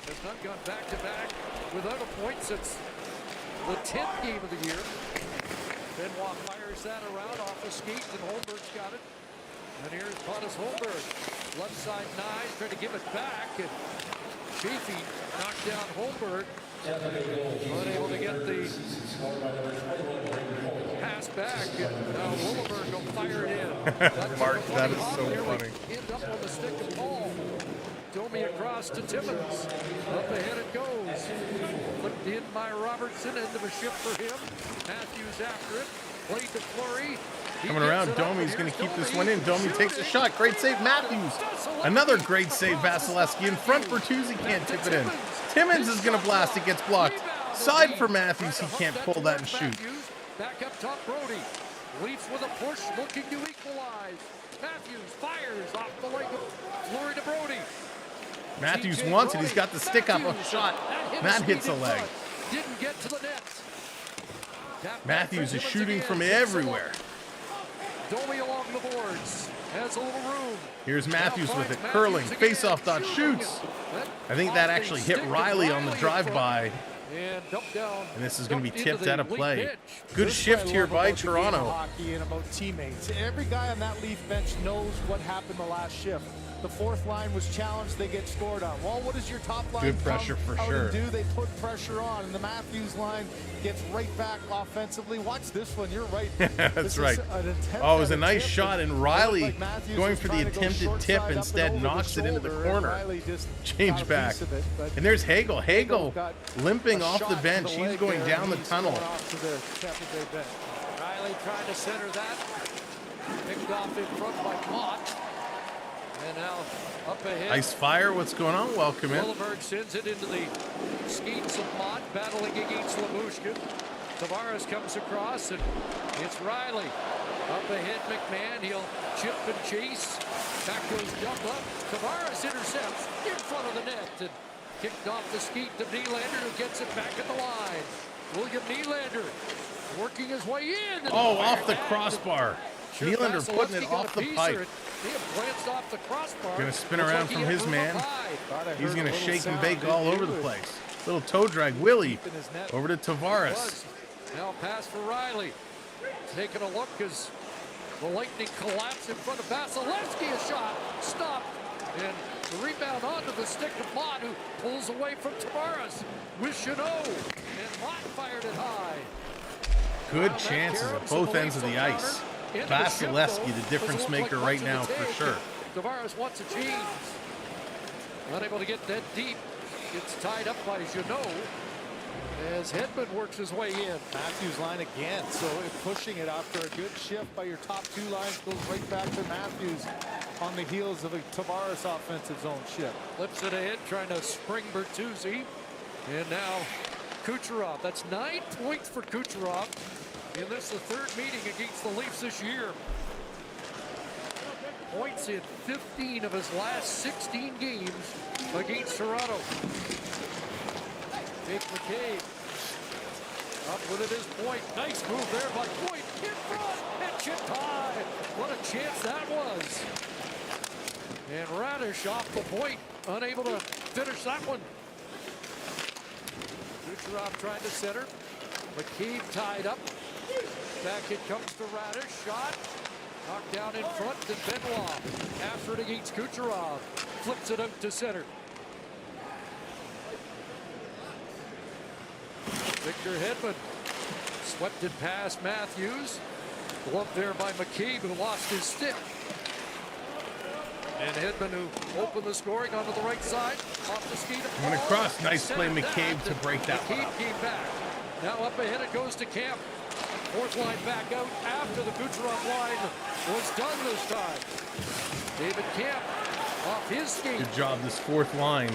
Has not gone back-to-back without a point since the 10th game of the year. Benoit fires that around off a skate, and Holmberg's got it. And here's Pontus Holmberg. Left side Nye trying to give it back, and Chafee knocked down Holmberg. Unable to get the pass back, and now Holmberg will fire it in. Mark, that is so funny. End up on the stick of Paul. Domi across to Timmins. Up ahead it goes. Flipped in by Robertson. End of a shift for him. Matthews after it. Played to Fleury. Coming around, Domi's going to keep this one in. Domi takes a shot. Great save, Matthews. Another great save, Vasilevsky. In front, Bertuzzi can't tip it in. Timmins is going to blast. It gets blocked. Side for Matthews. He can't pull that and shoot. Back up top, Brody. Leafs with a push, looking to equalize. Matthews fires off the leg of Fleury to Brody. Matthews wants it. He's got the stick up a shot. That hits a leg. Didn't get to the net. Matthews is shooting from everywhere. Domi along the boards. Has a little room. Here's Matthews with it. Curling. Face-off dot shoots. I think that actually hit Riley on the drive-by. And dumped down. And this is going to be dumped into tipped the out of weak play. pitch. Good This is shift what I here love by about the game of Toronto. hockey and about teammates. Every guy on that Leaf bench knows what happened the last shift. The fourth line was challenged, they get scored on. Well, what does your top line Good pressure for out sure. and do? They put pressure on, and the Matthews line gets right back offensively. Watch this one, you're right. That's right. Oh, it was a nice shot, and Riley going for the attempted tip instead knocks it into the corner. Change back. And there's Hagel. Hagel limping off the bench. He's going down the tunnel. Riley trying to center that. Picked off in front by Mott. And now up ahead. Ice Fire, what's going on? Welcome in. Willenberg sends it into the skates of Mott, battling against Labushkin. Tavares comes across, and it's Riley. Up ahead, McMahon. He'll chip and chase. Back goes Dumba. Tavares intercepts in front of the net and kicked off the skate to Nylander, who gets it back at the line. William Nylander working his way in. Oh, off the crossbar. Sure, Nylander putting it Vasilevsky got off a the piece, pipe. or He glanced off the crossbar. Going to spin Looks around like he from hit his from man. behind. He's going to shake and bake all over the place. Little toe drag. Willie over to Tavares. Now pass for Riley. Taking a look as the Lightning collapse in front of Vasilevsky. A shot stopped. And the rebound onto the stick of Mott, who pulls away from Tavares with Chanot. And Mott fired it high. Good chances at both ends of the ice. Vasilevsky, the difference maker right now for sure. Tavares wants a change. Unable to get that deep. Gets tied up by Janot as Hedman works his way in. Matthews line again, so pushing it after a good shift by your top two lines goes right back to Matthews on the heels of a Tavares offensive zone shift. Flips it ahead, trying to spring Bertuzzi. And now Kucherov. That's 9 points for Kucherov. And this is the third meeting against the Leafs this year. Points in 15 of his last 16 games against Toronto. Jake McCabe up with it is Point. Nice move there by Point. In front and chipped high. What a chance that was. And Radish off the point. Unable to finish that one. Kucherov trying to center. McCabe tied up. Back it comes to Radish. Shot. Knocked down in front to Benoit. After it against Kucherov. Flips it out to center. Victor Hedman swept it past Matthews. Glove there by McCabe, who lost his stick. And Hedman, who opened the scoring onto the right side, off the skate. Coming across. Nice play, McCabe, to break that one up. McCabe came back. Now up ahead it goes to Camp. Fourth line back out after the Kucherov line was done this time. David Camp off his skate. Good job, this fourth line.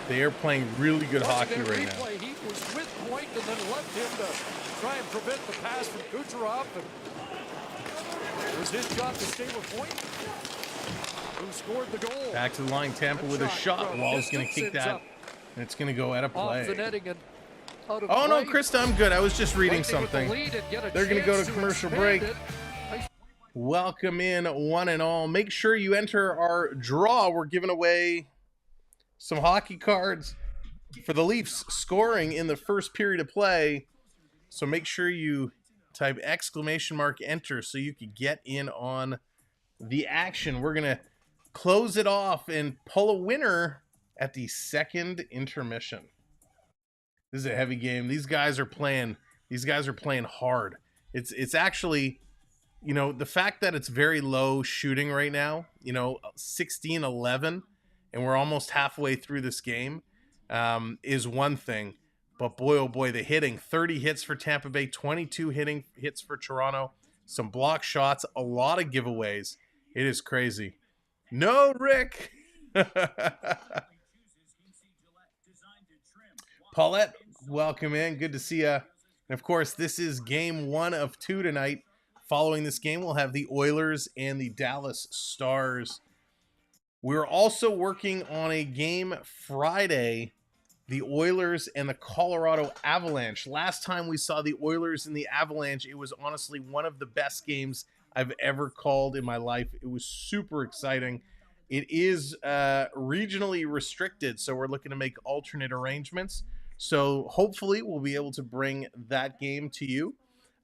They are playing really good hockey right now. He was with Point and then left him to try and prevent the pass from Kucherov. And it was his job to stay with Point, who scored the goal. Back to the line, Tampa with a shot. Wall's going to kick that, and it's going to go out of play. Off the netting and out of Oh, no, play. Krista, I'm good. I was just reading something. They're going to go to commercial break. Welcome in, one and all. Make sure you enter our draw. We're giving away some hockey cards for the Leafs scoring in the first period of play. So make sure you type !enter so you can get in on the action. We're going to close it off and pull a winner at the second intermission. This is a heavy game. These guys are playing hard. It's actually, you know, the fact that it's very low shooting right now, you know, 16-11, and we're almost halfway through this game, is one thing. But boy, oh boy, the hitting. 30 hits for Tampa Bay, 22 hits for Toronto, some block shots, a lot of giveaways. It is crazy. No, Rick. Paulette, welcome in. Good to see you. And of course, this is game 1 of 2 tonight. Following this game, we'll have the Oilers and the Dallas Stars. We're also working on a game Friday, the Oilers and the Colorado Avalanche. Last time we saw the Oilers and the Avalanche, it was honestly one of the best games I've ever called in my life. It was super exciting. It is regionally restricted, so we're looking to make alternate arrangements. So hopefully we'll be able to bring that game to you.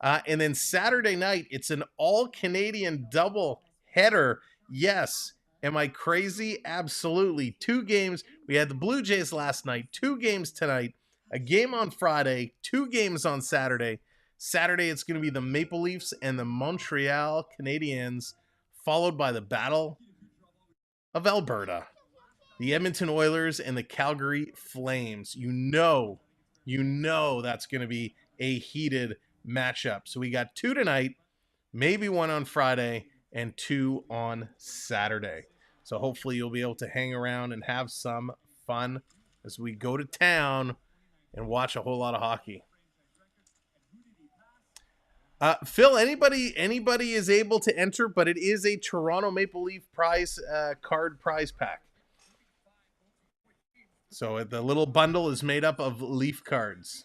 And then Saturday night, it's an all-Canadian double header. Yes. Am I crazy? Absolutely. 2 games. We had the Blue Jays last night. 2 games tonight. A game on Friday. 2 games on Saturday. Saturday, it's going to be the Maple Leafs and the Montreal Canadiens, followed by the Battle of Alberta. The Edmonton Oilers and the Calgary Flames. You know that's going to be a heated matchup. So we got 2 tonight, maybe 1 on Friday, and 2 on Saturday. So hopefully you'll be able to hang around and have some fun as we go to town and watch a whole lot of hockey. Phil, anybody is able to enter, but it is a Toronto Maple Leaf card prize pack. So the little bundle is made up of Leaf cards.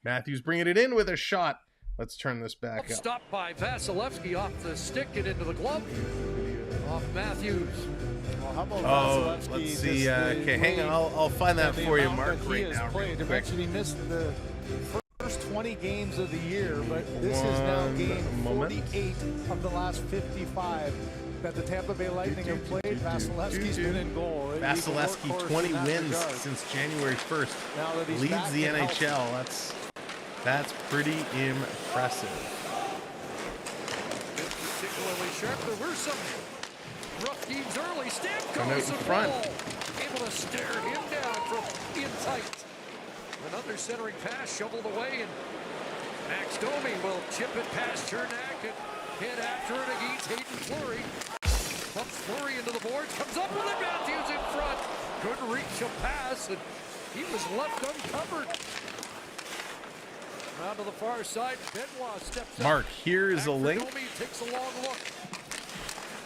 Matthews bringing it in with a shot. Let's turn this back up. Stopped by Vasilevsky off the stick and into the glove. Off Matthews. Well, how about Vasilevsky? Let's see. Okay, hang on. I'll find that for you, Mark, right now. They mentioned he missed the first 20 games of the year, but this is now game 48 of the last 55 that the Tampa Bay Lightning have played. Vasilevsky's been in goal. Vasilevsky, 20 wins since January 1st. Now that he's leads the NHL. That's pretty impressive. Particularly sharp. There were some rough games early. Stamkos in front. Able to stare him down from in tight. Another centering pass shoveled away, and Max Domi will chip it past Chernak and head after it against Hayden Fleury. Pumps Fleury into the boards, comes up with it. Matthews in front. Couldn't reach a pass, and he was left uncovered. Around to the far side, Benoit steps Mark, up. here's a link. Domi takes a long look.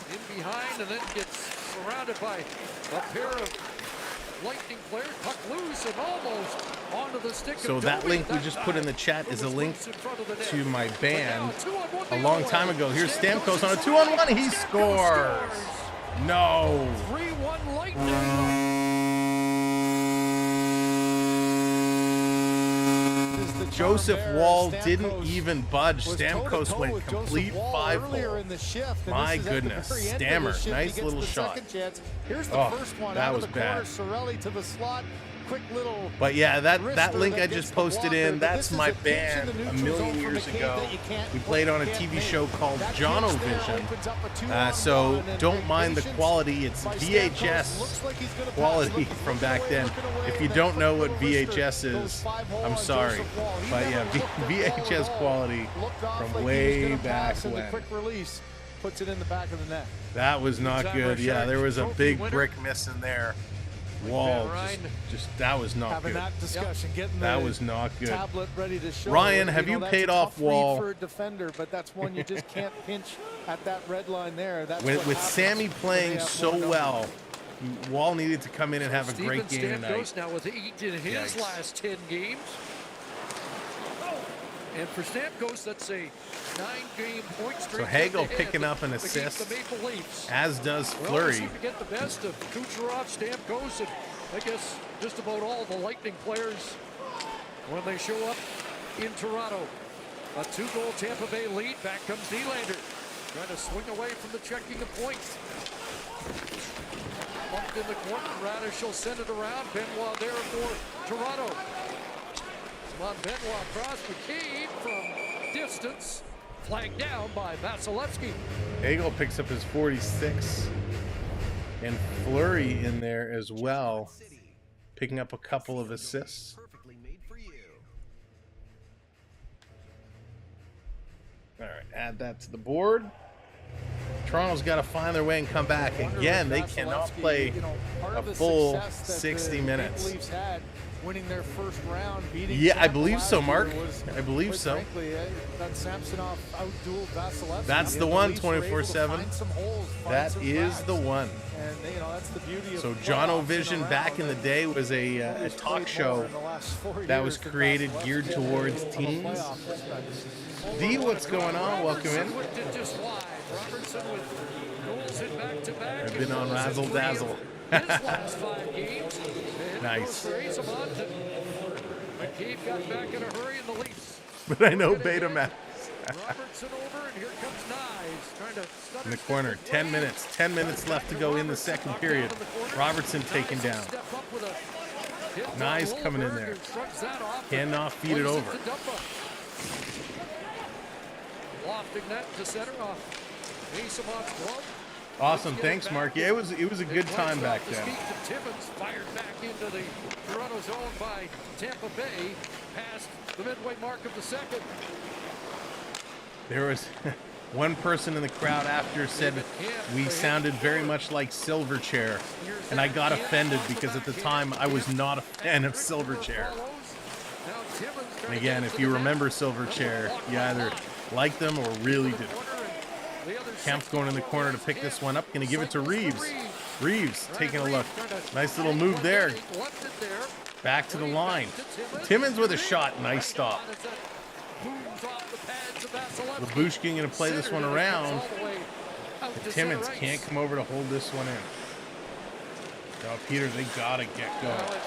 In behind, and then gets surrounded by a pair of Lightning players. Puck loose and almost onto the stick. So that link we just put in the chat is a link to my band a long time ago. Here's Stamkos on a 2-on-1. He scores. No. 3-1 Lightning. Joseph Wall didn't even budge. Stamkos went complete 5-hole. My goodness. Stammer. Nice little shot. Here's the first one. That out was of the corner, bad. Cirelli to the slot. quick little. But yeah, that wrister link that I gets just the posted blocker, in, but that's this is my a pinch band in the a neutral zone million from years McCabe ago. that you can't- We played on a can't TV make. show called That Jono pinch there Vision. opens up a 2-on-1, So and don't mind the patience quality. It's by Stamkos. VHS Looks like he's gonna pass. quality Looking from back away, then. looking away, If you and then don't know quick what little wrister VHS goes is, 5-hole I'm on sorry. Joseph Wall. He But never yeah, looked the ball VHS at all. quality Looked off from like he was way gonna back pass, and the when. quick release puts it in the back of the net. That was not Time good. Yeah, Richard, there was a trophy big winner. brick missing there. Wall, Ryan just that was not Having good. that discussion, getting That the was not good. tablet ready to show. Ryan, have know, you that's paid a off tough read Wall? for a defender, but that's one you just can't pinch at that red line there. That's With what happens Sammy when playing they have so more numbers. well, Wall needed to come in and have a great game Steven tonight. Stamkos now with 8 in his Yikes. last 10 games. And for Stamkos, that's a 9-game point streak. So Hagel ahead picking up an against assist, the Maple Leafs. as does Well, they Fleury. seem to get the best of Kucherov, Stamkos, and I guess just about all the Lightning players when they show up in Toronto. A 2-goal Tampa Bay lead. Back comes Nylander, trying to swing away from the checking of points. Bumped in the corner. Radish will send it around. Benoit there for Toronto. Come on, Benoit across McCabe from distance. Flagged down by Vasilevsky. Hagel picks up his 46, and Fleury in there as well, picking up a couple of assists. All right, add that to the board. Toronto's got to find their way and come back. Again, they cannot play a full 60 minutes. Leafs had winning their first round, beating Yeah, I Tampa believe last so, year Mark. was, I believe quite so. Frankly, that Samsonov outdueled Vasilevsky. That's And the one, Leafs were able to 24/7. find some holes, find That some is cracks. the one. And that's the beauty of So playoffs Jono in Vision a back in round. the day was a Nobody's talk played more show in the last 4 that was years than created Vasilevsky geared did towards from a teams. playoff perspective. D, what's going on? Welcome in. Robertson whipped it just wide. Robertson with goals in back-to-back. I've been on razzle dazzle. His last 5 games. And Nice. goes for Ecamm, and McCabe got back in a hurry in the Leafs. But I know Betamax. Robertson over, and here comes Knies trying to stutter In the step corner, away. 10 minutes. 10 minutes left to go in the second period. Robertson taken Knies down. step up with a hit on Knies coming in Holmberg, there. who shrugs that off and Cannot feed it plays over. to Dumba. Lofting that to center off Esammon's glove. Awesome, thanks, Mark. Yeah, it was a good time back then. Timmins fired back into the Toronto zone by Tampa Bay, past the midway mark of the second. There was one person in the crowd after said we sounded very much like Silverchair, and I got offended because at the time I was not a fan of Silverchair. And again, if you remember Silverchair, you either liked them or really didn't. Kemp's going in the corner to pick this one up. Going to give it to Reeves. Reeves taking a look. Nice little move there. Back to the line. Timmins with a shot. Nice stop. Labushkin going to play this one around. But Timmins can't come over to hold this one in. Now, Peter, they got to get going.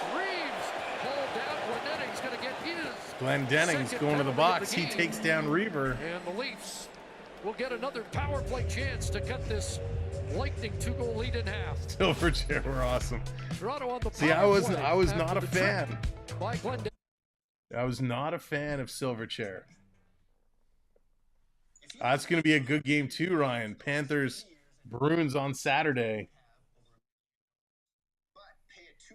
Glenn Dennings going to the box. He takes down Reaver. And the Leafs will get another power play chance to cut this Lightning 2-goal lead in half. Silverchair were awesome. Toronto on the See, power I was play not after a the fan. trick by Glenn Dennings. I was not a fan of Silverchair. That's going to be a good game too, Ryan. Panthers, Bruins on Saturday.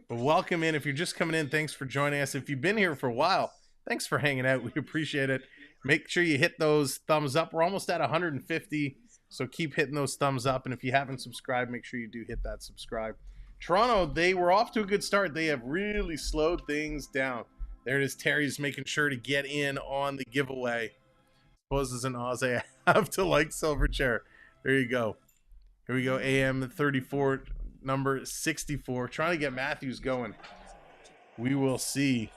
But welcome in. If you're just coming in, thanks for joining us. If you've been here for a while, thanks for hanging out. We appreciate it. Make sure you hit those thumbs up. We're almost at 150, so keep hitting those thumbs up. And if you haven't subscribed, make sure you do hit that subscribe. Toronto, they were off to a good start. They have really slowed things down. There it is. Terry's making sure to get in on the giveaway. Suppose as an Aussie, I have to like Silverchair. There you go. Here we go. AM 34, number 64. Trying to get Matthews going. We will see.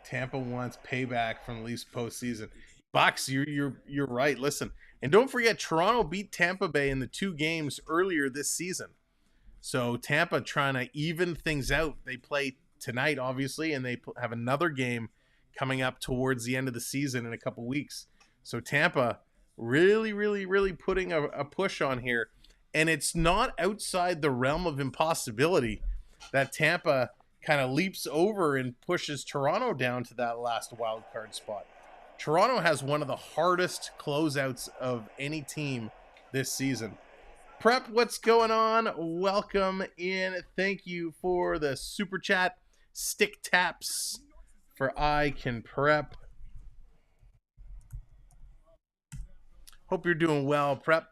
Tampa wants payback from the Leafs postseason. Bucs, you're right. Listen, and don't forget, Toronto beat Tampa Bay in the 2 games earlier this season. So Tampa trying to even things out. They play tonight, obviously, and they have another game coming up towards the end of the season in a couple weeks. So Tampa really, really, really putting a push on here. And it's not outside the realm of impossibility that Tampa kind of leaps over and pushes Toronto down to that last wild card spot. Toronto has one of the hardest closeouts of any team this season. Prep, what's going on? Welcome in. Thank you for the super chat. Stick taps for I Can Prep. Hope you're doing well, Prep.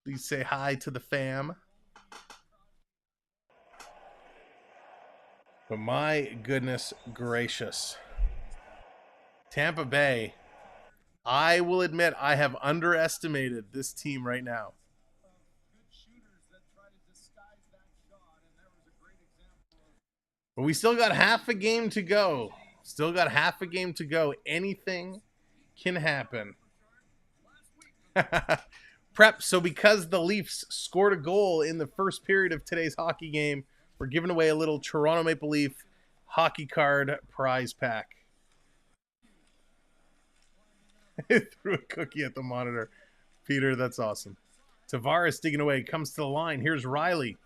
Please say hi to the fam. But my goodness gracious. Tampa Bay, I will admit I have underestimated this team right now. But we still got half a game to go. Still got half a game to go. Anything can happen. Prep, so because the Leafs scored a goal in the first period of today's hockey game, we're giving away a little Toronto Maple Leaf hockey card prize pack. Threw a cookie at the monitor. Peter, that's awesome. Tavares digging away, comes to the line. Here's Riley.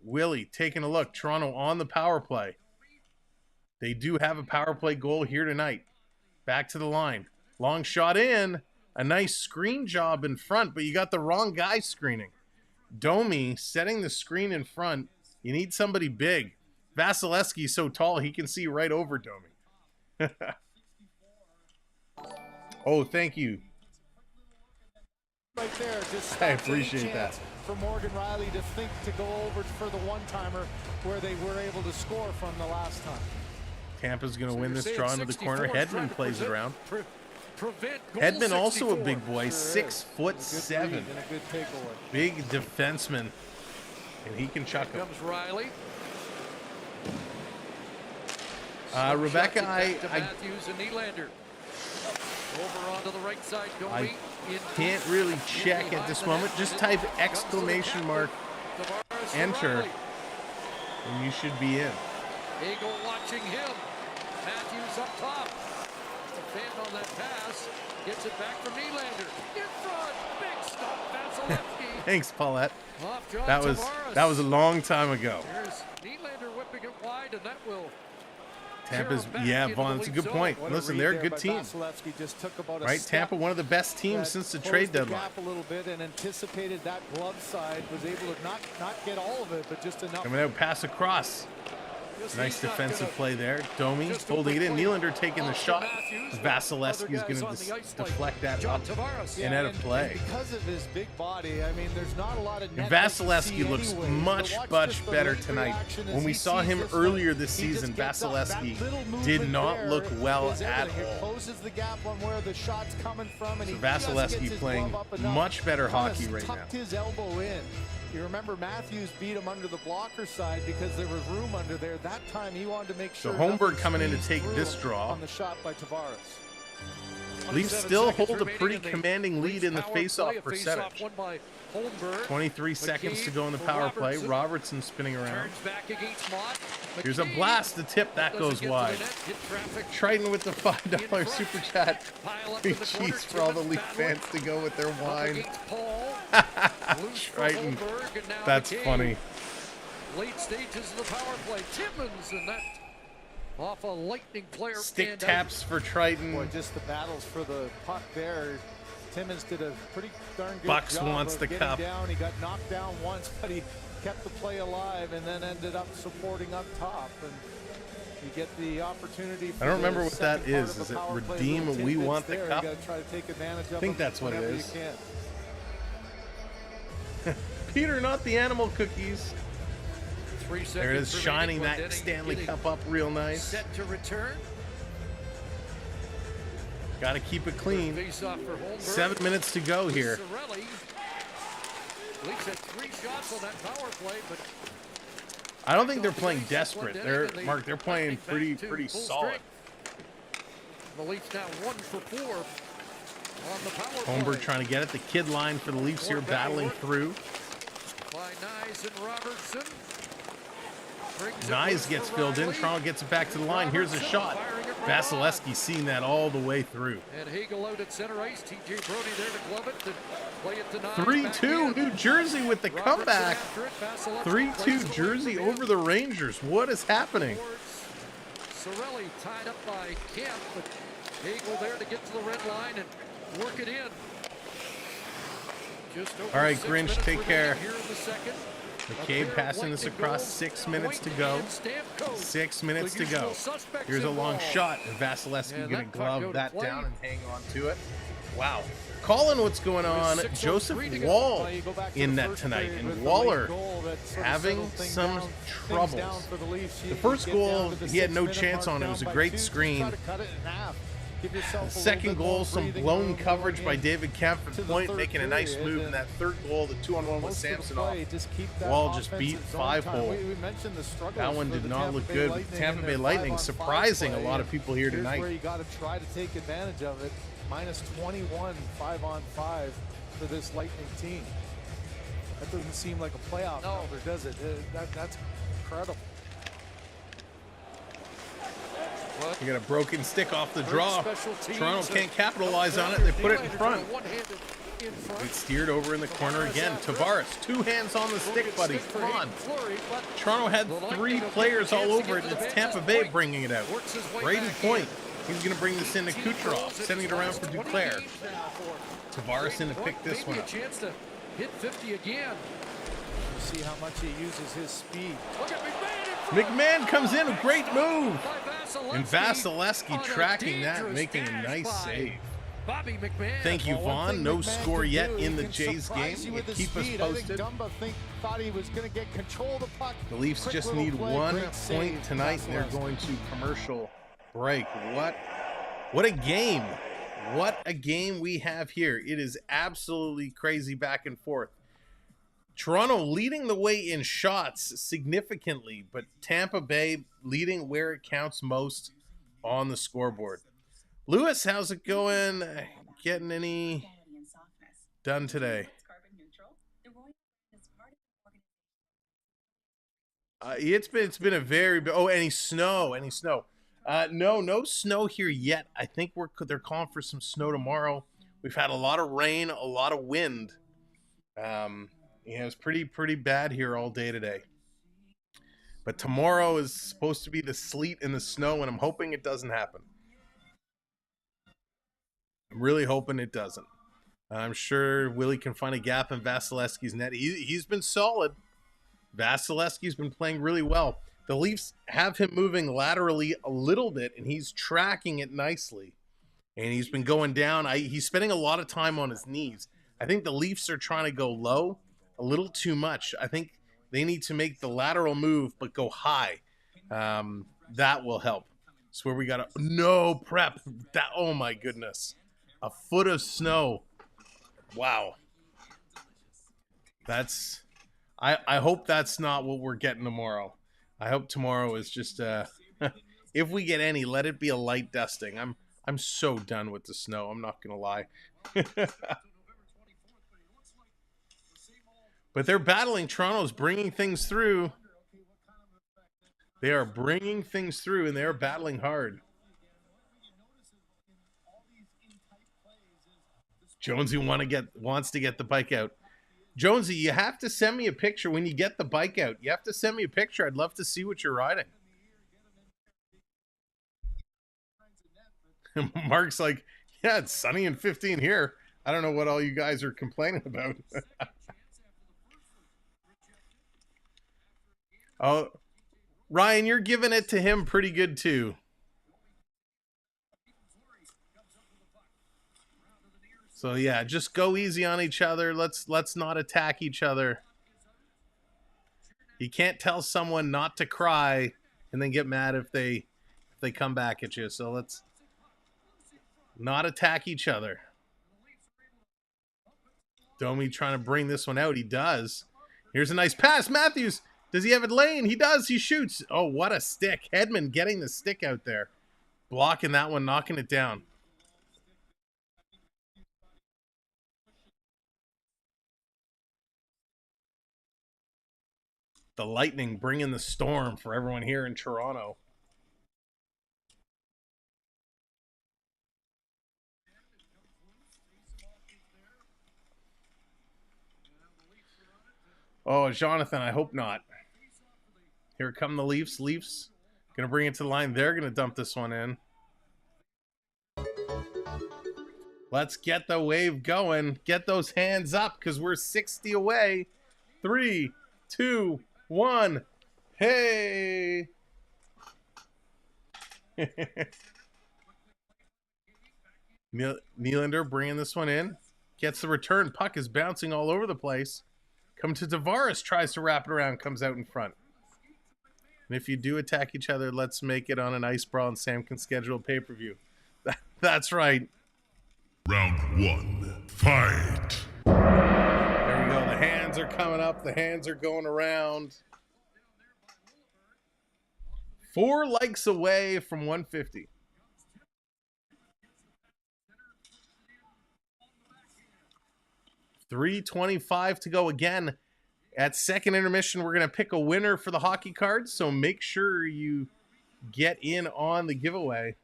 Willie taking a look. Toronto on the power play. They do have a power play goal here tonight. Back to the line. Long shot in. A nice screen job in front, but you got the wrong guy screening. Domi setting the screen in front. You need somebody big. Vasilevsky's so tall he can see right over Domi. Oh, thank you. Right there, just I appreciate that. For Morgan Riley to think to go over for the one-timer where they were able to score from the last time. Tampa's going to win this draw into the corner. Hedman plays it around. Hedman Hedman also a big boy, 6'7". And a good takeaway. Big defenseman. And he can chuck him. Comes Riley. Rebecca, I Matthews and Nylander. Over onto the right side, I can't really check at this moment. Just type exclamation mark enter and you should be in. Eagle watching him. Matthews up top. The fan on that pass. Gets it back from Nylander. In front. Big stop. Vasilevsky. Thanks, Paulette. Off John That was a long time ago. There's Nylander whipping it wide, and that will. Tampa's, yeah, Vaughn, that's a good point. Listen, they're a good team. Right? Tampa, one of the best teams since the trade deadline. A little bit and anticipated that glove side, was able to not get all of it, but just enough. Coming out, pass across. Nice defensive play there. Domi holding it in. Nylander taking the shot. Vasilevsky's going to deflect that up and out of play. Because of his big body, I mean, there's not a lot of net Vasilevsky looks much better tonight. When we saw him earlier this season, Vasilevsky did not look well at all. Closes the gap on where the shot's coming from, and so Vasilevsky playing much better hockey right now. Tucked his elbow in. You remember Matthews beat him under the blocker side because there was room under there. That time he wanted to make sure. So Holmberg coming in to take this draw. On the shot by Tavares. Leafs still hold a pretty commanding lead in the face-off percentage. 23 seconds to go in the power play. Robertson spinning around. Here's a blast to tip. That goes wide. Triton with the $5 super chat. Big cheese for all the Leaf fans to go with their wine. Triton. That's funny. Late stages of the power play. Timmins and that off a Lightning player. Stick taps for Triton. Boy, just the battles for the puck there. Timmins did a pretty darn good Bucs job wants of the getting cup. down. He got knocked down once, but he kept the play alive and then ended up supporting up top. And you get the opportunity. I don't remember what that is. Is it redeem? We want the cup. Try to take advantage of I think that's what it whenever is. you can. Peter, not the animal cookies. 3 seconds There it is, shining remaining. that Stanley Cup up real nice. Set to return. Got to keep it clean. Face off for Holmberg. 7 minutes to go here. Cirelli. Leafs had 3 shots on that power play, but I don't think they're playing desperate. They're playing pretty solid. The Leafs now 1 for 4 on the power play. Holmberg trying to get it. The kid line for the Leafs here battling through. By Nyes and Robertson. Nyes gets filled in. Toronto gets it back to the line. Here's a shot. Vasilevsky seeing that all the way through. And Hagel out at center ice. TJ Brody there to glove it, to play it to 9. 3-2 New Jersey with the comeback. 3-2 Jersey over the Rangers. What is happening? Cirelli tied up by Kemp, but Hagel there to get to the red line and work it in. Just over All right, 6 Grinch, minutes take care. here in the second. McCabe passing this across. 6 minutes to go. 6 minutes to go. Here's a long shot, and Vasilevsky going to glove that down and hang on to it. Wow. Colin, what's going on? Joseph Wall in net tonight, and Waller having some troubles. The first goal, he had no chance on. It was a great screen. The second goal, some blown coverage by David Kemp at point, making a nice move. And that third goal, the 2-on-1 with Samsonov, Wall just beat 5-hole. That one did not look good. But Tampa Bay Lightning surprising a lot of people here tonight. Here's where you got to try to take advantage of it. Minus 21, 5-on-5 for this Lightning team. That doesn't seem like a playoff number, does it? That's incredible. You got a broken stick off the draw. Toronto can't capitalize on it. They put it in front. It's steered over in the corner again. Tavares, 2 hands on the stick, buddy. Come on. Toronto had 3 players all over it, and it's Tampa Bay bringing it out. Braden Point. He's going to bring this into Kucherov, sending it around for Duclair. Tavares in to pick this one up. Chance to hit 50 again. See how much he uses his speed. McMahon comes in, a great move. And Vasilevsky tracking that, making a nice save. Bobby McMahon. Thank you, Vaughn. No score yet in the Jays game. Keep us posted. Thought he was going to get control of the puck. The Leafs just need 1 point tonight, and they're going to commercial break. What a game. What a game we have here. It is absolutely crazy back and forth. Toronto leading the way in shots significantly, but Tampa Bay leading where it counts most on the scoreboard. Lewis, how's it going? Getting any done today? It's been a very any snow. No snow here yet. I think they're calling for some snow tomorrow. We've had a lot of rain, a lot of wind. It's pretty bad here all day today. But tomorrow is supposed to be the sleet and the snow, and I'm hoping it doesn't happen. I'm really hoping it doesn't. I'm sure Willie can find a gap in Vasilevsky's net. He's been solid. Vasilevsky's been playing really well. The Leafs have him moving laterally a little bit, and he's tracking it nicely. And he's been going down. He's spending a lot of time on his knees. I think the Leafs are trying to go low a little too much. I think they need to make the lateral move, but go high. That will help. It's where we got no prep. Oh my goodness. A foot of snow. Wow. I hope that's not what we're getting tomorrow. I hope tomorrow is just if we get any, let it be a light dusting. I'm so done with the snow. I'm not gonna lie. But they're battling. Toronto's bringing things through. They are bringing things through, and they're battling hard. Jonesy wants to get the bike out. Jonesy, you have to send me a picture when you get the bike out. You have to send me a picture. I'd love to see what you're riding. Mark's like, yeah, it's sunny and 15 here. I don't know what all you guys are complaining about. Oh, Ryan, you're giving it to him pretty good too. So yeah, just go easy on each other. Let's not attack each other. You can't tell someone not to cry and then get mad if they come back at you. So let's not attack each other. Domi trying to bring this one out. He does. Here's a nice pass. Matthews, does he have it lane? He does. He shoots. Oh, what a stick. Hedman getting the stick out there. Blocking that one, knocking it down. The Lightning bringing the storm for everyone here in Toronto. Oh, Jonathan, I hope not. Here come the Leafs. Leafs going to bring it to the line. They're going to dump this one in. Let's get the wave going. Get those hands up because we're 60 away. 3, 2, 1. Hey! Nylander bringing this one in. Gets the return. Puck is bouncing all over the place. Come to Tavares. Tries to wrap it around. Comes out in front. And if you do attack each other, let's make it on an ice brawl and Sam can schedule a pay-per-view. That's right. Round 1. Fight. There we go. The hands are coming up. The hands are going around. 4 likes away from 150. $3.25 to go again. At second intermission, we're going to pick a winner for the hockey cards, so make sure you get in on the giveaway.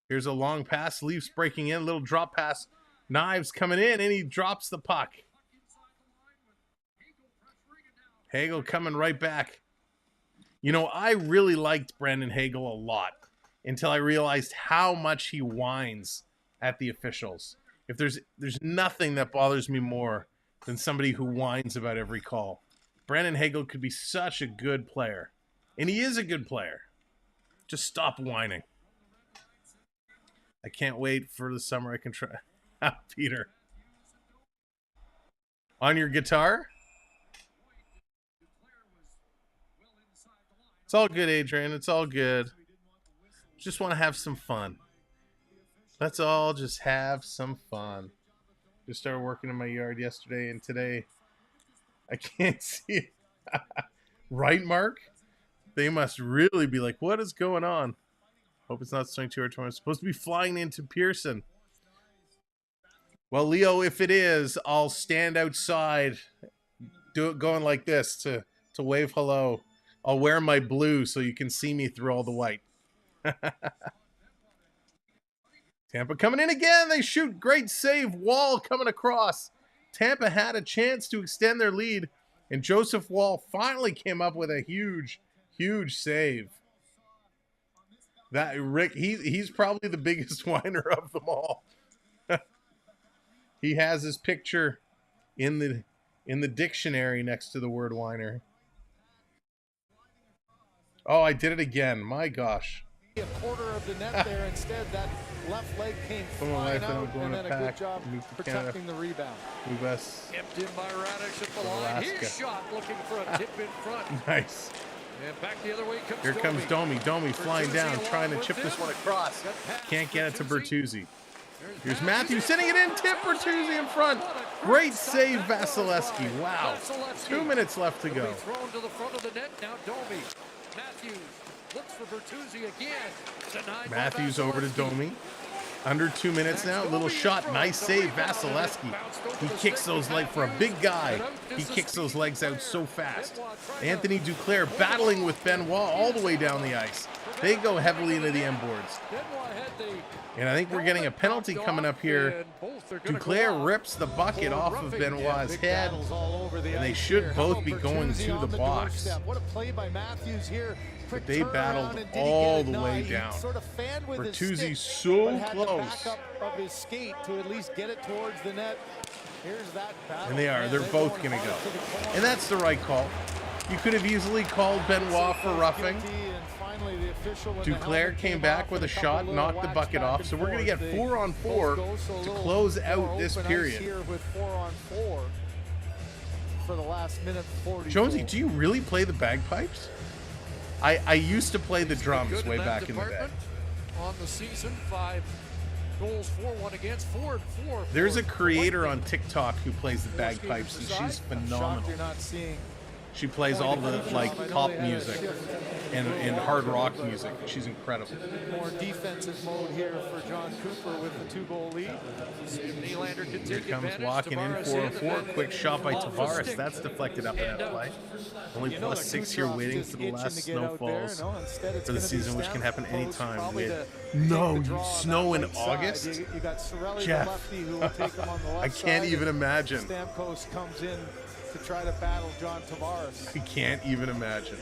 Here's a long pass. Leafs breaking in. Little drop pass. Knives coming in, and he drops the puck. Hagel coming right back. You know, I really liked Brandon Hagel a lot until I realized how much he whines at the officials. If there's nothing that bothers me more than somebody who whines about every call. Brandon Hagel could be such a good player. And he is a good player. Just stop whining. I can't wait for the summer I can try. Peter. On your guitar? It's all good, Adrian. It's all good. Just want to have some fun. Let's all just have some fun. Just started working in my yard yesterday, and today I can't see it. Right, Mark? They must really be like, what is going on? Hope it's not snowing too hard tomorrow. It's supposed to be flying into Pearson. Well, Leo, if it is, I'll stand outside, do it going like this to wave hello. I'll wear my blue so you can see me through all the white. Tampa coming in again. They shoot. Great save. Wall coming across. Tampa had a chance to extend their lead, and Joseph Wall finally came up with a huge, huge save. That Rick, he's probably the biggest whiner of them all. He has his picture in the dictionary next to the word whiner. Oh, I did it again. My gosh. A quarter of the net there. Instead, that left leg came flying out, and then a good job protecting the rebound. Tipped in by Radish at the line. His shot looking for a tip in front. Nice. And back the other way comes Here comes Domi. Domi flying Bertuzzi down, trying to chip this one across. Can't get it to Bertuzzi. Here's Matthews sending it in. Tip Bertuzzi in front. Great save, Vasilevsky. Wow. 2 minutes left to go. Thrown to the front of the net. Now Domi. Matthews looks for Bertuzzi again. Matthews over to Domi. Under 2 minutes now. Little shot. Nice save, Vasilevsky. He kicks those legs for a big guy. He kicks those legs out so fast. Anthony Duclair battling with Benoit all the way down the ice. They go heavily into the end boards. And I think we're getting a penalty coming up here. Duclair rips the bucket off of Benoit's head, and they should both be going to the box. What a play by Matthews here. But they battled all the way down. Bertuzzi so close. Of his skate to at least get it towards the net. Here's that battle. And they are. They're both going to go. And that's the right call. You could have easily called Benoit for roughing. Duclair came back with a shot, knocked the bucket off. So we're going to get 4-on-4 to close out this period. For the last minute 40. Jonesy, do you really play the bagpipes? I used to play the drums way back in the day. On the season, 5 goals for, 1 against, 4-4. There's a creator on TikTok who plays the bagpipes, and she's phenomenal. You're not seeing She plays all the like pop music and hard rock music. She's incredible. More defensive mode here for John Cooper with the 2-goal lead. Nylander can Here take comes advantage. walking in Tavares 4-4. Quick shot by off the Tavares. stick. That's deflected up in that play. Only You know plus that 6 here, Kucherov's waiting just for the itching last to get out there. snowfalls No, instead it's for the gonna be season, which can happen Stamkos anytime. probably We to had- take No, the you draw on snow that in right side. August? You got Cirelli, Jeff. the lefty, who will take him on the left I can't side, even and imagine. Stamkos comes in to try to battle John Tavares. I can't even imagine.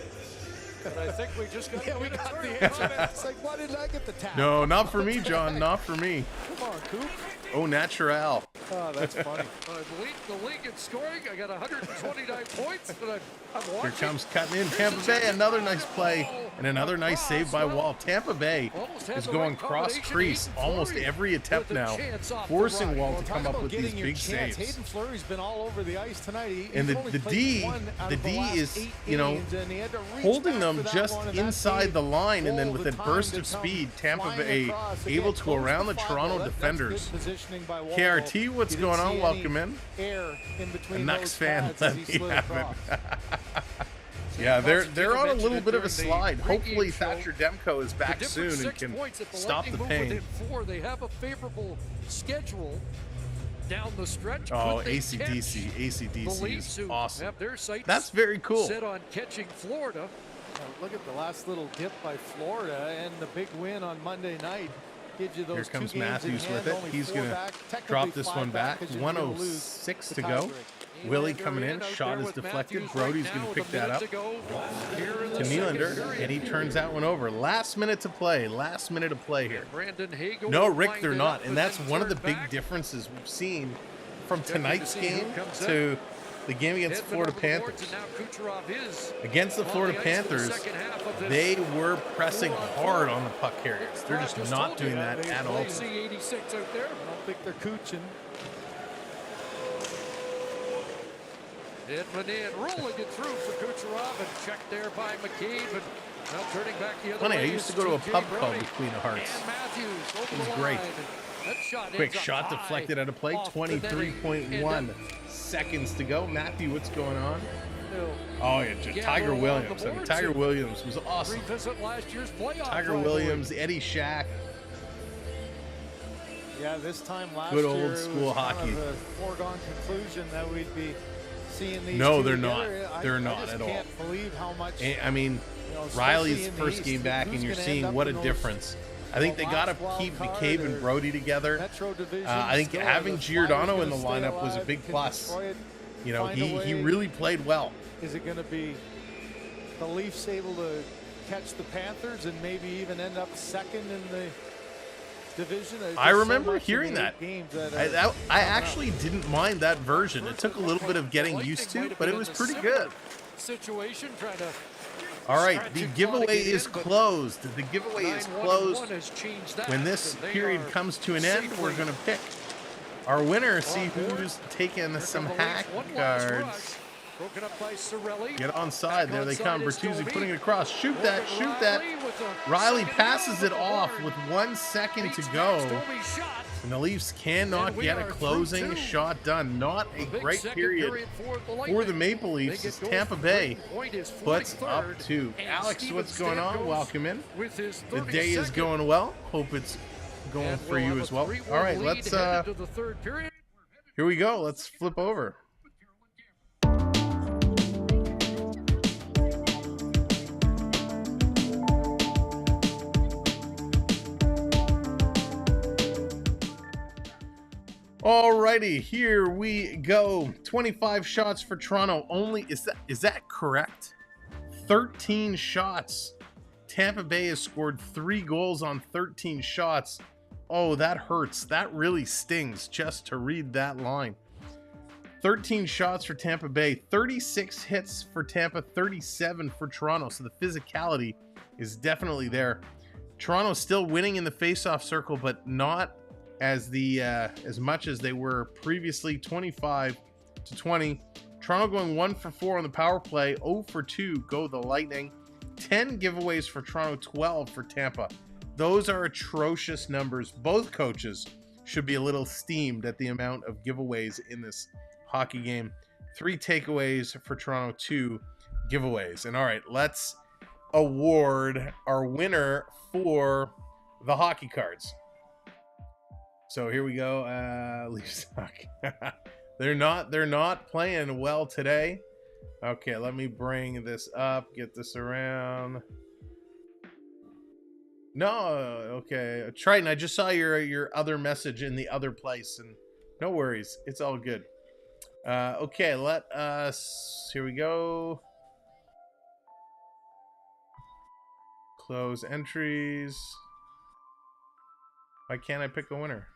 And I think we just got We got the answer. It's like, why didn't I get the tap? No, not for me, John. Not for me. Come on, Coop. Oh, natural. Oh, that's funny. the league in scoring. I got 129 points, but I'm Here watching. comes cutting in Tampa Bay. Another nice play and another nice save by Wall. Tampa Bay Almost had is the going right cross combination. crease Hayden almost Fleury every attempt with a now, chance off the forcing right. Wall Well, to talk come up about with these getting your big chance. saves. Hayden Fleury's been all over the ice tonight. And He's only the played D, one out the of D last is, 8 you know, games, and he had to reach holding back them for that just one, and that inside gave the line, and then Wall with the a time burst to of come speed, Tampa flying Bay across. able Again, to close around the fumble. Toronto That's defenders. good positioning by Wall. KRT, what's You going didn't on? see Welcome any in. air in between A Nux those fan, pads let as he me slid have it. across. Yeah, they're Carlson on a did little mention bit of a it during slide. the Hopefully pregame show. Thatcher Demko is back The soon difference, and 6 can points. If the stop the Lightning move pain. within 4, they have a favorable schedule down the stretch. Oh, Could they ACDC. catch the ACDC Leafs, is who awesome. have their sights That's very cool. set on catching Florida. Look at the last little dip by Florida and the big win on Monday night. Gives you those Here 2 comes games Matthews in hand, with it. only He's 4 going to back, technically drop this 5 one back. 'cause you're gonna lose 106 the to go. tiebreak. Willie coming in. Shot is deflected. Brody's going to pick that up to Nylander, and he turns that one over. Last minute to play. Last minute to play here. Brandon Hagel No, will Rick, wind they're it not. up And that's then one of the turn big back. differences we've seen from Checking to tonight's see who game comes up. to the game against Edmund Florida over the boards, Panthers. and now Kucherov is Against the on Florida the ice for the Panthers, second half of this they were pressing 4-on-4. hard on the puck carriers. They're just Just not told you doing that at all. You see 86 out there. I don't think they're cooching. Edmund in, rolling it through for Kucherov, and checked there by McCabe, and now turning back the other Funny, way. I used is to go to a TJ pub called Brody. the Queen of Hearts. And Matthews over It was the great. line. That shot Quick ends up shot high deflected out of play. off the netting. 23.1 seconds to go. Matthew, what's going on? And, Oh, yeah, just Yeah, Tiger they're along Williams. the I mean, boards Tiger and Williams was awesome. revisit last year's playoff Tiger rivalry. Williams, Eddie Shack. Yeah, this time last Good year, old it was school kind hockey. of a foregone conclusion that we'd be seeing these No, two they're together. not. I- They're I not just at all. can't believe how much. I mean, you know, especially Riley's in the first East, game back, who's and you're gonna seeing end up what a in those difference. I think they got to last wild keep card McCabe and or Brody together. Metro Division. I think still, having the Flyers Giordano in gonna the stay lineup was a alive, big can plus. destroy it, You know, find a he way. really played well. Is it going to be the Leafs able to catch the Panthers and maybe even end up second in the division? There's I just so remember much in hearing the that. 8 games that I are actually didn't mind that version. It took a little bit of getting used to, but it was pretty good. Situation trying to All right, stretch the and claw to giveaway get is in, but closed. The giveaway is 9-1-1 closed. has changed that, When this and they period are comes to an end, we're safely going to pick our winner, see on board. who's taking Here some come the Leafs, hack one last rush, cards. broken up by Cirelli. Get onside. There they come. Back onside is Bertuzzi Domi. putting it across. Shoot that. Morgan Shoot that. Riley with a Riley second passes down it at the off board. with 1 second to Beats go. Max Domi's shot. And the Leafs cannot And we get a are through closing two. shot done. Not a Big great second period for the for Lightning. the Maple They Leafs get as goals Tampa for Bay Britain Point is puts 43rd, up 2. and Alex, Steven what's going on? Stamkos Welcome in. with his The day is 32nd. going well. Hope it's going And for we'll you have a as well. 3-1 All right, lead let's headed to the third period. here we go. Let's flip over. Alrighty, here we go. 25 shots for Toronto. Only is that correct? 13 shots. Tampa Bay has scored 3 goals on 13 shots. Oh, that hurts. That really stings just to read that line. 13 shots for Tampa Bay, 36 hits for Tampa, 37 for Toronto. So the physicality is definitely there. Toronto still winning in the faceoff circle, but not as much as they were previously. 25-20. Toronto going 1 for 4 on the power play. 0 for 2 go the Lightning. 10 giveaways for Toronto, 12 for Tampa. Those are atrocious numbers. Both coaches should be a little steamed at the amount of giveaways in this hockey game. 3 takeaways for Toronto, 2 giveaways. And all right, let's award our winner for the hockey cards. So here we go. Leafs hockey. They're not playing well today. Okay, let me bring this up, get this around. No, okay. Triton, I just saw your other message in the other place, and no worries. It's all good. Okay, let us... Here we go. Close entries. Why can't I pick a winner?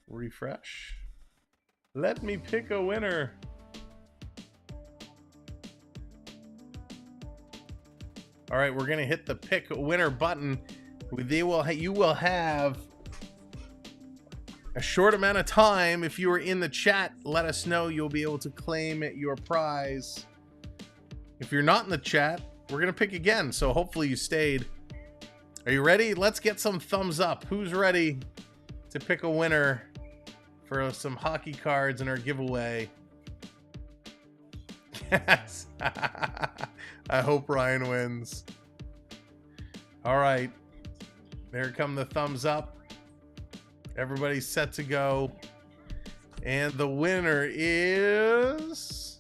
Refresh. Let me pick a winner. All right, we're gonna hit the pick winner button. You will have a short amount of time. If you are in the chat, let us know. You'll be able to claim your prize. If you're not in the chat, we're gonna pick again. So hopefully you stayed. Are you ready? Let's get some thumbs up. Who's ready to pick a winner for some hockey cards in our giveaway? Yes. I hope Ryan wins. All right. There come the thumbs up. Everybody's set to go. And the winner is...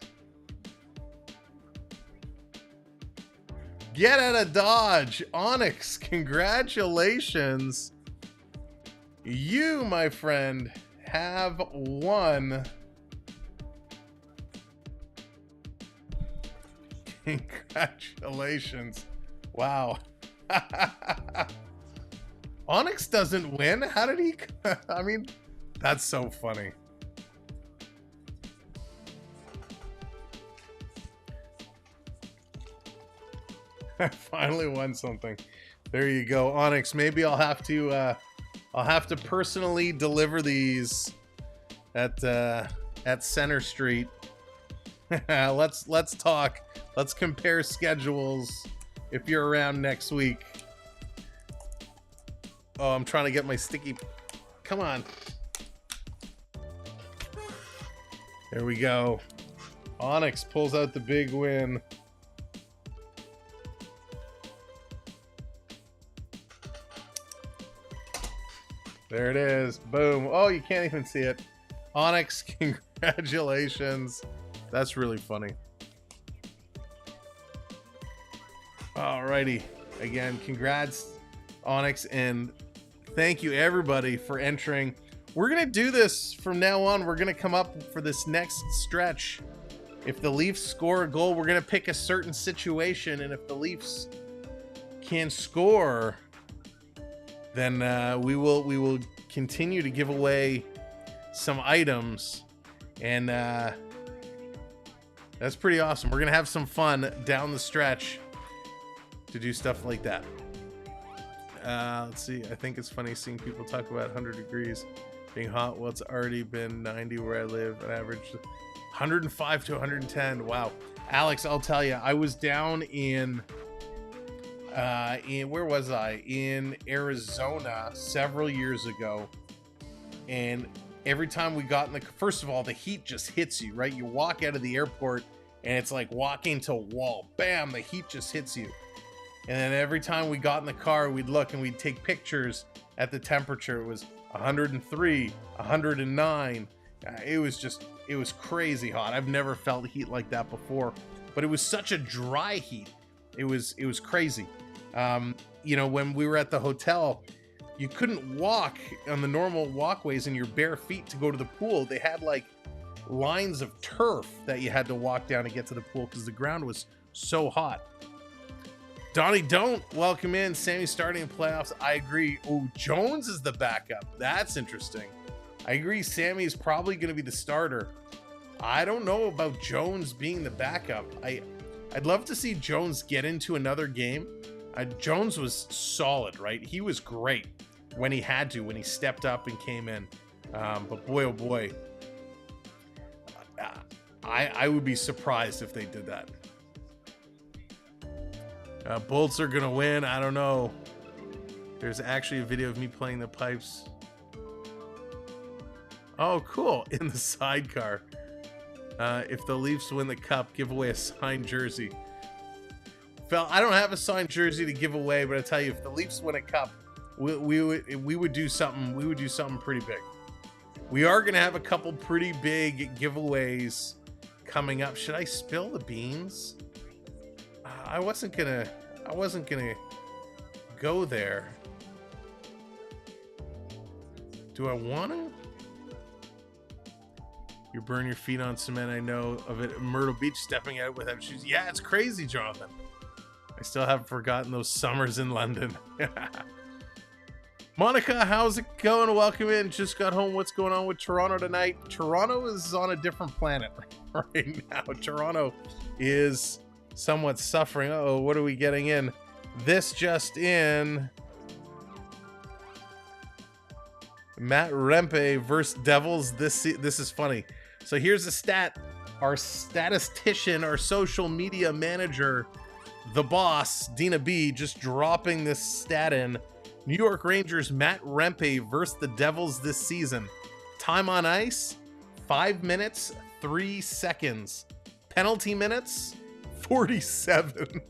Get out of Dodge. Onyx, congratulations. You, my friend, have won... Congratulations. Wow. Onyx doesn't win? How did he... I mean, that's so funny. I finally won something. There you go, Onyx. Maybe I'll have to personally deliver these at Center Street. Let's talk. Let's compare schedules if you're around next week. Oh, I'm trying to get my sticky... Come on. There we go. Onyx pulls out the big win. There it is. Boom. Oh, you can't even see it. Onyx, congratulations. That's really funny. Alrighty. Again, congrats, Onyx, and thank you everybody for entering. We're gonna do this from now on. We're gonna come up for this next stretch. If the Leafs score a goal, we're gonna pick a certain situation, and if the Leafs can score, then we will continue to give away some items, and that's pretty awesome. We're gonna have some fun down the stretch to do stuff like that. Let's see. I think it's funny seeing people talk about 100 degrees being hot. Well, it's already been 90 where I live, an average 105 to 110. Wow. Alex, I'll tell you, I was down in where was I? In Arizona several years ago, and every time we got in the... First of all, the heat just hits you, right? You walk out of the airport, and it's like walking to a wall. Bam! The heat just hits you. And then every time we got in the car, we'd look and we'd take pictures at the temperature. It was 103, 109. It was crazy hot. I've never felt heat like that before, but it was such a dry heat. It was crazy. You know, when we were at the hotel, you couldn't walk on the normal walkways in your bare feet to go to the pool. They had like lines of turf that you had to walk down to get to the pool because the ground was so hot. Donnie, don't welcome in. Sammy starting in playoffs. I agree. Oh, Jones is the backup. That's interesting. I agree. Sammy's probably going to be the starter. I don't know about Jones being the backup. I'd love to see Jones get into another game. Jones was solid, right? He was great when he had to, when he stepped up and came in. But boy, oh boy, I would be surprised if they did that. Bolts are gonna win. I don't know. There's actually a video of me playing the pipes. Oh, cool. In the sidecar. If the Leafs win the cup, give away a signed jersey. Phil, I don't have a signed jersey to give away, but I tell you, if the Leafs win a cup, we would do something. We would do something pretty big. We are gonna have a couple pretty big giveaways coming up. Should I spill the beans? I wasn't gonna go there. Do I want to? You burn your feet on cement. I know of it. Myrtle Beach stepping out without shoes. Yeah, it's crazy, Jonathan. I still haven't forgotten those summers in London. Monica, how's it going? Welcome in. Just got home. What's going on with Toronto tonight? Toronto is on a different planet right now. Toronto is somewhat suffering. Uh-oh, what are we getting in? This just in. Matt Rempe versus Devils. This is funny. So here's a stat. Our statistician, our social media manager, the boss, Dina B, just dropping this stat in. New York Rangers Matt Rempe versus the Devils this season. Time on ice, 5 minutes, 3 seconds. Penalty minutes, 47.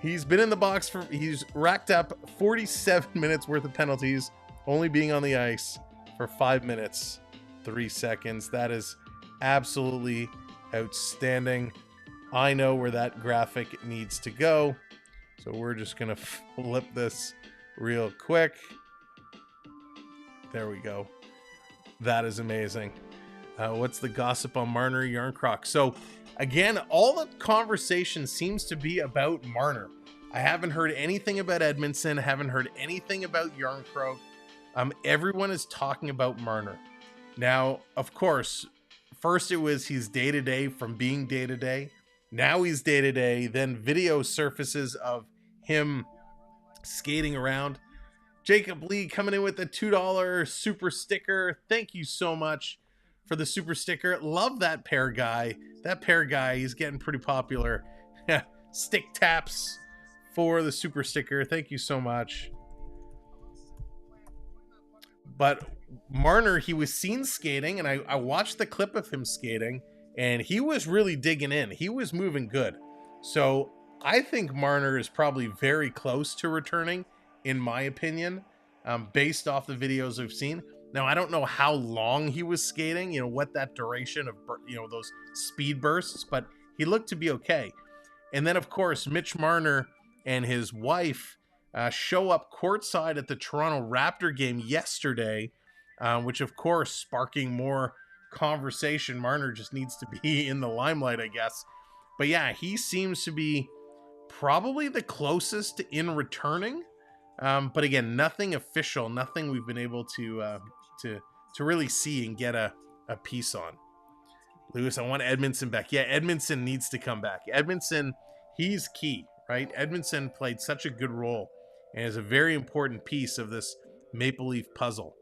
He's been in the box he's racked up 47 minutes worth of penalties, only being on the ice for 5 minutes, 3 seconds. That is absolutely outstanding. I know where that graphic needs to go. So we're just going to flip this real quick. There we go. That is amazing. What's the gossip on Marner Yarncroc? So again, all the conversation seems to be about Marner. I haven't heard anything about Edmondson. I haven't heard anything about Yarncroc. Everyone is talking about Marner. Now, of course, first it was he's day-to-day from being day-to-day. Now he's day-to-day. Then video surfaces of him skating around. Jacob Lee coming in with a $2 super sticker. Thank you so much for the super sticker. Love that pair guy. That pair guy, he's getting pretty popular. Stick taps for the super sticker. Thank you so much. But Marner, he was seen skating, and I watched the clip of him skating, and he was really digging in. He was moving good. So I think Marner is probably very close to returning, in my opinion, based off the videos I've seen. Now, I don't know how long he was skating, what that duration of, those speed bursts, but he looked to be okay. And then, of course, Mitch Marner and his wife show up courtside at the Toronto Raptor game yesterday, which, of course, sparking more conversation. Marner just needs to be in the limelight, I guess. But yeah, he seems to be probably the closest in returning. But again, nothing official, nothing we've been able to really see and get a piece on. Lewis, I want Edmondson back. Yeah, Edmondson needs to come back. Edmondson, he's key, right? Edmondson played such a good role and is a very important piece of this Maple Leaf puzzle.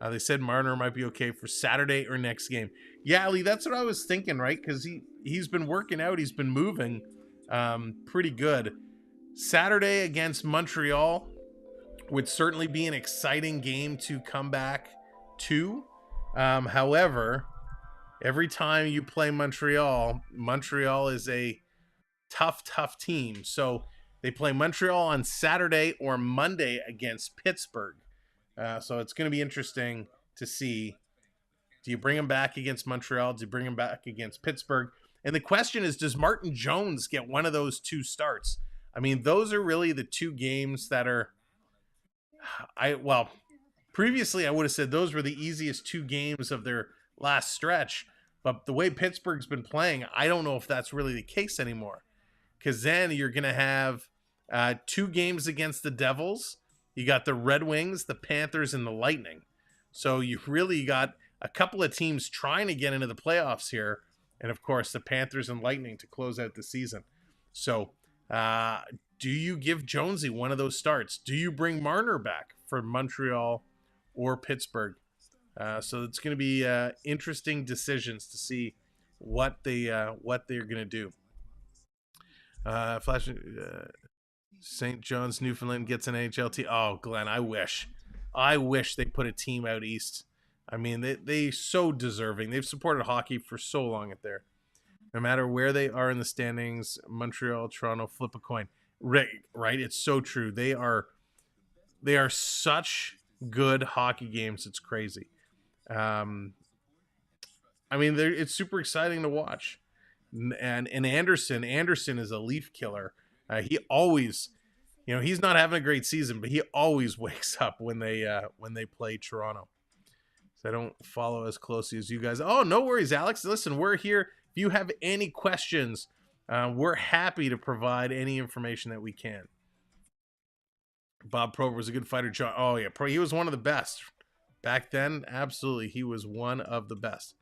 They said Marner might be okay for Saturday or next game. Yeah, Lee, that's what I was thinking, right? Because he's been working out. He's been moving pretty good. Saturday against Montreal would certainly be an exciting game to come back to. However, every time you play Montreal is a tough team. So they play Montreal on Saturday or Monday against Pittsburgh. So it's going to be interesting to see, do you bring him back against Montreal? Do you bring him back against Pittsburgh? And the question is, does Martin Jones get one of those two starts? I mean, those are really the two games that are, previously I would have said those were the easiest two games of their last stretch. But the way Pittsburgh's been playing, I don't know if that's really the case anymore. Because then you're going to have 2 games against the Devils. You got the Red Wings, the Panthers, and the Lightning. So you really got a couple of teams trying to get into the playoffs here. And, of course, the Panthers and Lightning to close out the season. So do you give Jonesy one of those starts? Do you bring Marner back for Montreal or Pittsburgh? So it's going to be interesting decisions to see what they're going to do. St. John's, Newfoundland gets an NHL team. Oh, Glenn, I wish they put a team out east. I mean, they so deserving. They've supported hockey for so long at there. No matter where they are in the standings, Montreal, Toronto, flip a coin. Right? It's so true. They are such good hockey games. It's crazy. I mean, it's super exciting to watch. And Anderson is a Leaf killer. He always, he's not having a great season, but he always wakes up when they play Toronto. So I don't follow as closely as you guys. Oh, no worries, Alex. Listen, we're here. If you have any questions, we're happy to provide any information that we can. Bob Probert was a good fighter. John, oh yeah, he was one of the best back then. Absolutely, he was one of the best.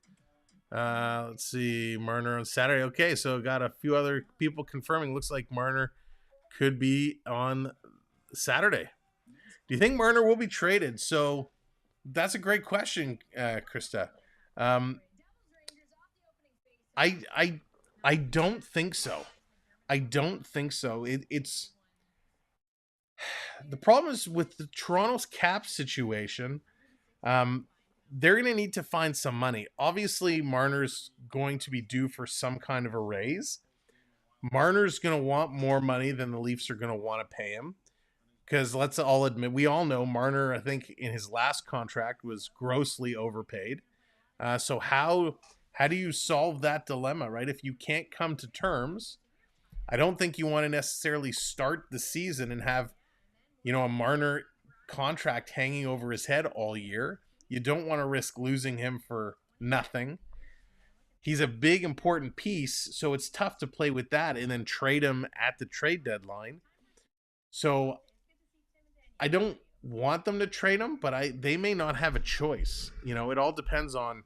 Let's see, Marner on Saturday. Okay, so got a few other people confirming. Looks like Marner could be on Saturday. Do you think Marner will be traded? So that's a great question, Krista. I don't think so. I don't think so. It's the problem is with the Toronto's cap situation. They're going to need to find some money. Obviously, Marner's going to be due for some kind of a raise. Marner's going to want more money than the Leafs are going to want to pay him. Because let's all admit, we all know Marner, I think, in his last contract was grossly overpaid. So how do you solve that dilemma, right? If you can't come to terms, I don't think you want to necessarily start the season and have, a Marner contract hanging over his head all year. You don't want to risk losing him for nothing. He's a big, important piece, so it's tough to play with that and then trade him at the trade deadline. So I don't want them to trade him, but they may not have a choice. It all depends on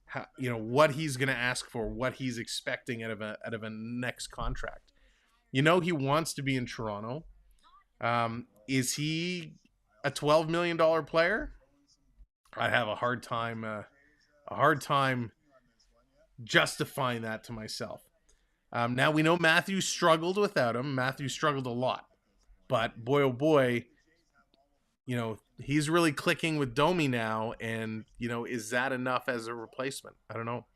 how, what he's going to ask for, what he's expecting out of a next contract. He wants to be in Toronto. Is he a $12 million player? I have a hard time justifying that to myself. Now we know Matthew struggled without him. Matthew struggled a lot, but boy, oh boy, he's really clicking with Domi now. And, is that enough as a replacement? I don't know.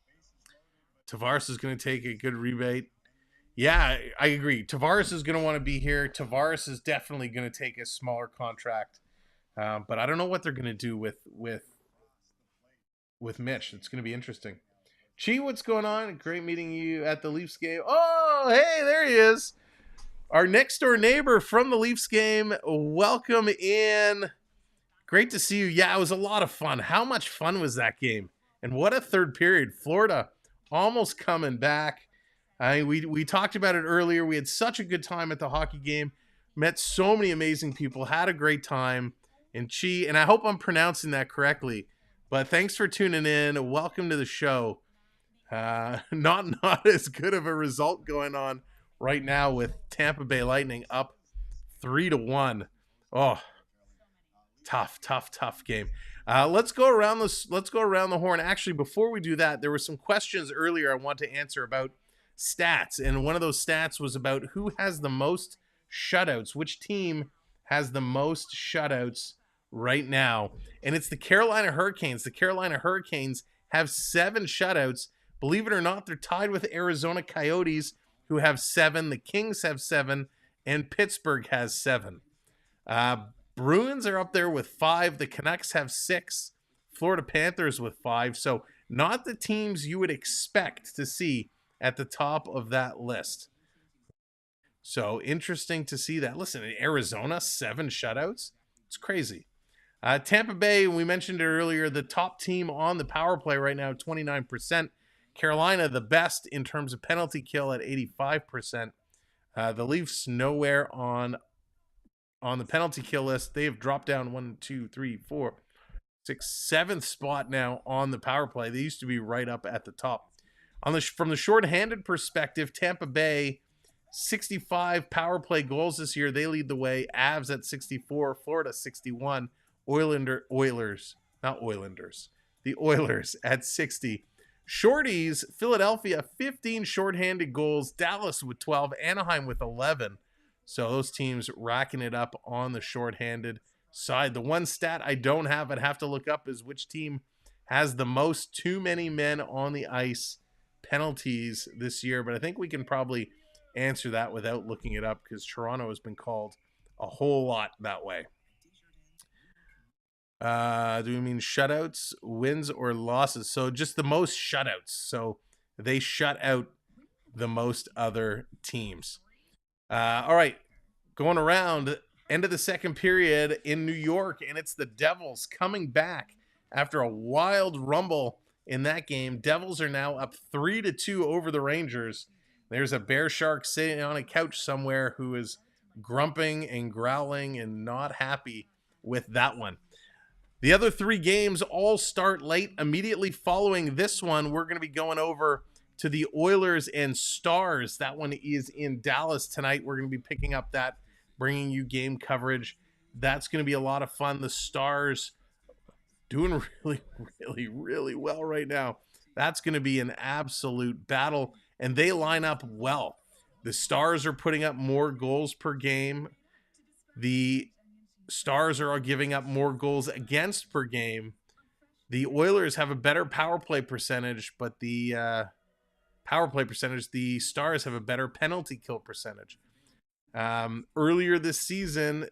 Tavares is going to take a good rebate. Yeah, I agree. Tavares is going to want to be here. Tavares is definitely going to take a smaller contract. But I don't know what they're going to do with Mitch. It's going to be interesting. Chi, what's going on? Great meeting you at the Leafs game. Oh, hey, there he is. Our next door neighbor from the Leafs game. Welcome in. Great to see you. Yeah, it was a lot of fun. How much fun was that game? And what a third period. Florida almost coming back. We talked about it earlier. We had such a good time at the hockey game. Met so many amazing people. Had a great time. And Chi, and I hope I'm pronouncing that correctly, but thanks for tuning in. Welcome to the show. Not as good of a result going on right now with Tampa Bay Lightning up 3-1. Oh, tough game. Let's go around the horn. Actually, before we do that, there were some questions earlier I want to answer about stats, and one of those stats was about who has the most shutouts. Which team has the most shutouts right now? And it's the Carolina Hurricanes. The Carolina Hurricanes have 7 shutouts. Believe it or not, they're tied with Arizona Coyotes, who have 7. The Kings have 7, and Pittsburgh has 7. Bruins are up there with 5. The Canucks have 6. Florida Panthers with 5. So not the teams you would expect to see at the top of that list. So interesting to see that. Listen, Arizona, 7 shutouts. It's crazy. Tampa Bay, we mentioned it earlier, the top team on the power play right now, 29%. Carolina, the best in terms of penalty kill at 85%. The Leafs nowhere on the penalty kill list. They have dropped down 1, 2, 3, 4, 6, 7th spot now on the power play. They used to be right up at the top. From the shorthanded perspective, Tampa Bay, 65 power play goals this year. They lead the way. Avs at 64, Florida 61, the Oilers at 60. Shorties, Philadelphia, 15 shorthanded goals. Dallas with 12, Anaheim with 11. So those teams racking it up on the shorthanded. side. The one stat I don't have, I'd have to look up, is which team has the most too many men on the ice penalties this year, but I think we can probably answer that without looking it up because Toronto has been called a whole lot that way. Do we mean shutouts, wins, or losses? So just the most shutouts. So they shut out the most other teams. All right, going around, end of the second period in New York, and it's the Devils coming back after a wild rumble in that game. Devils are now up 3-2 over the Rangers. There's a bear shark sitting on a couch somewhere who is grumping and growling and not happy with that one. The other three games all start late. Immediately following this one, we're going to be going over to the Oilers and Stars. That one is in Dallas tonight. We're going to be picking up that, bringing you game coverage. That's going to be a lot of fun. The Stars doing really well right now. That's going to be an absolute battle, and they line up well. The Stars are putting up more goals per game. The Stars are giving up more goals against per game. The Oilers have a better power play percentage, but the the Stars have a better penalty kill percentage. Earlier this season,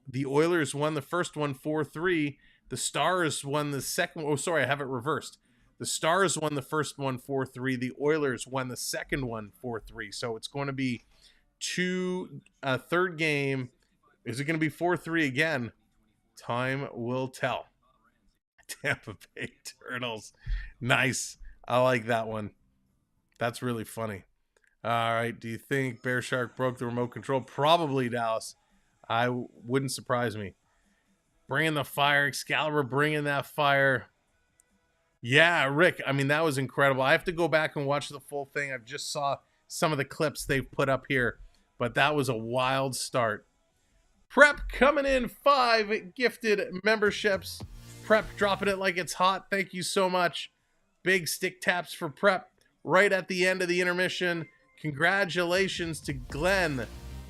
the Oilers won the first one 4-3. The Stars won the second. Oh, sorry, I have it reversed. The Stars won the first one 4-3. The Oilers won the second one 4-3. So it's going to be third game. Is it going to be 4-3 again? Time will tell. Tampa Bay Turtles. Nice. I like that one. That's really funny. All right. Do you think Bear Shark broke the remote control? Probably, Dallas. Wouldn't surprise me. Bringing the fire. Excalibur bringing that fire. Yeah, Rick. I mean, that was incredible. I have to go back and watch the full thing. I've just saw some of the clips they've put up here, but that was a wild start. Prep coming in 5 gifted memberships. Prep dropping it like it's hot. Thank you so much. Big stick taps for Prep right at the end of the intermission. Congratulations to Glenn,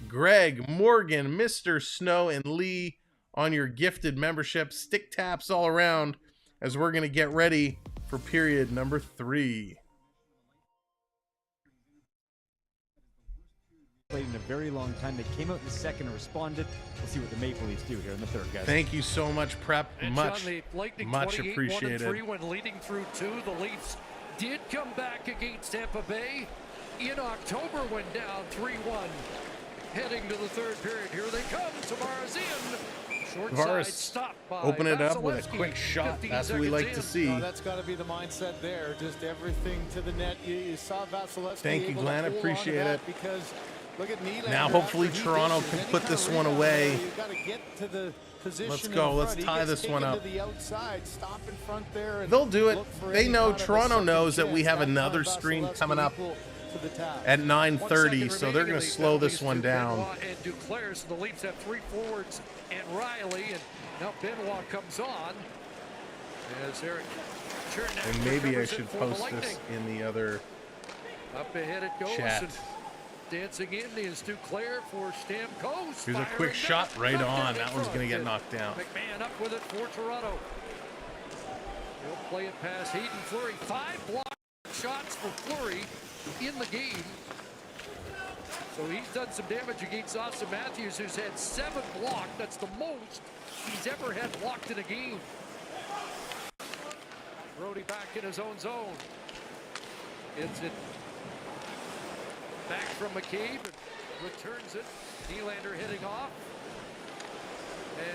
Greg, Morgan, Mr. Snow, and Lee on your gifted membership. Stick taps all around as we're going to get ready for period number 3. Played in a very long time. They came out in the second and responded. We'll see what the Maple Leafs do here in the third, guys. Thank you so much, Prep. And much John, appreciated. 1-3 when leading through 2. The Leafs did come back against Tampa Bay in October, went down 3-1. Heading to the third period. Here they come. Tavares in. Short side stop by open it up with a Vasilevsky. quick shot. That's what we like to see. No, that's got to be the mindset there. Just everything to the net. You saw Vasilevsky. Thank you, Glenn. Appreciate it. Because look at Nylander. Now hopefully Toronto can put this one away. You got to get to the position. Let's go. Let's tie this one up. To the outside, stop in front there. They'll do it. They know, Toronto knows that we have another stream coming up at 9:30, so they're going to slow this one down. And Duclair, so the Leafs have 3 forwards and Riley, and now Benoit comes on as Eric Chernak. And maybe I should post this in the other up ahead it goes. chat. And dancing in is Duclair for Stamkos. Here's a quick shot right on. That one's going to get knocked down. McMahon up with it for Toronto. He'll play it past Heaton. Fleury, 5 block shots for Fleury in the game. So he's done some damage against Austin Matthews, who's had 7 blocked. That's the most he's ever had blocked in a game. Brody back in his own zone. It's it back from McCabe and returns it. Nylander heading off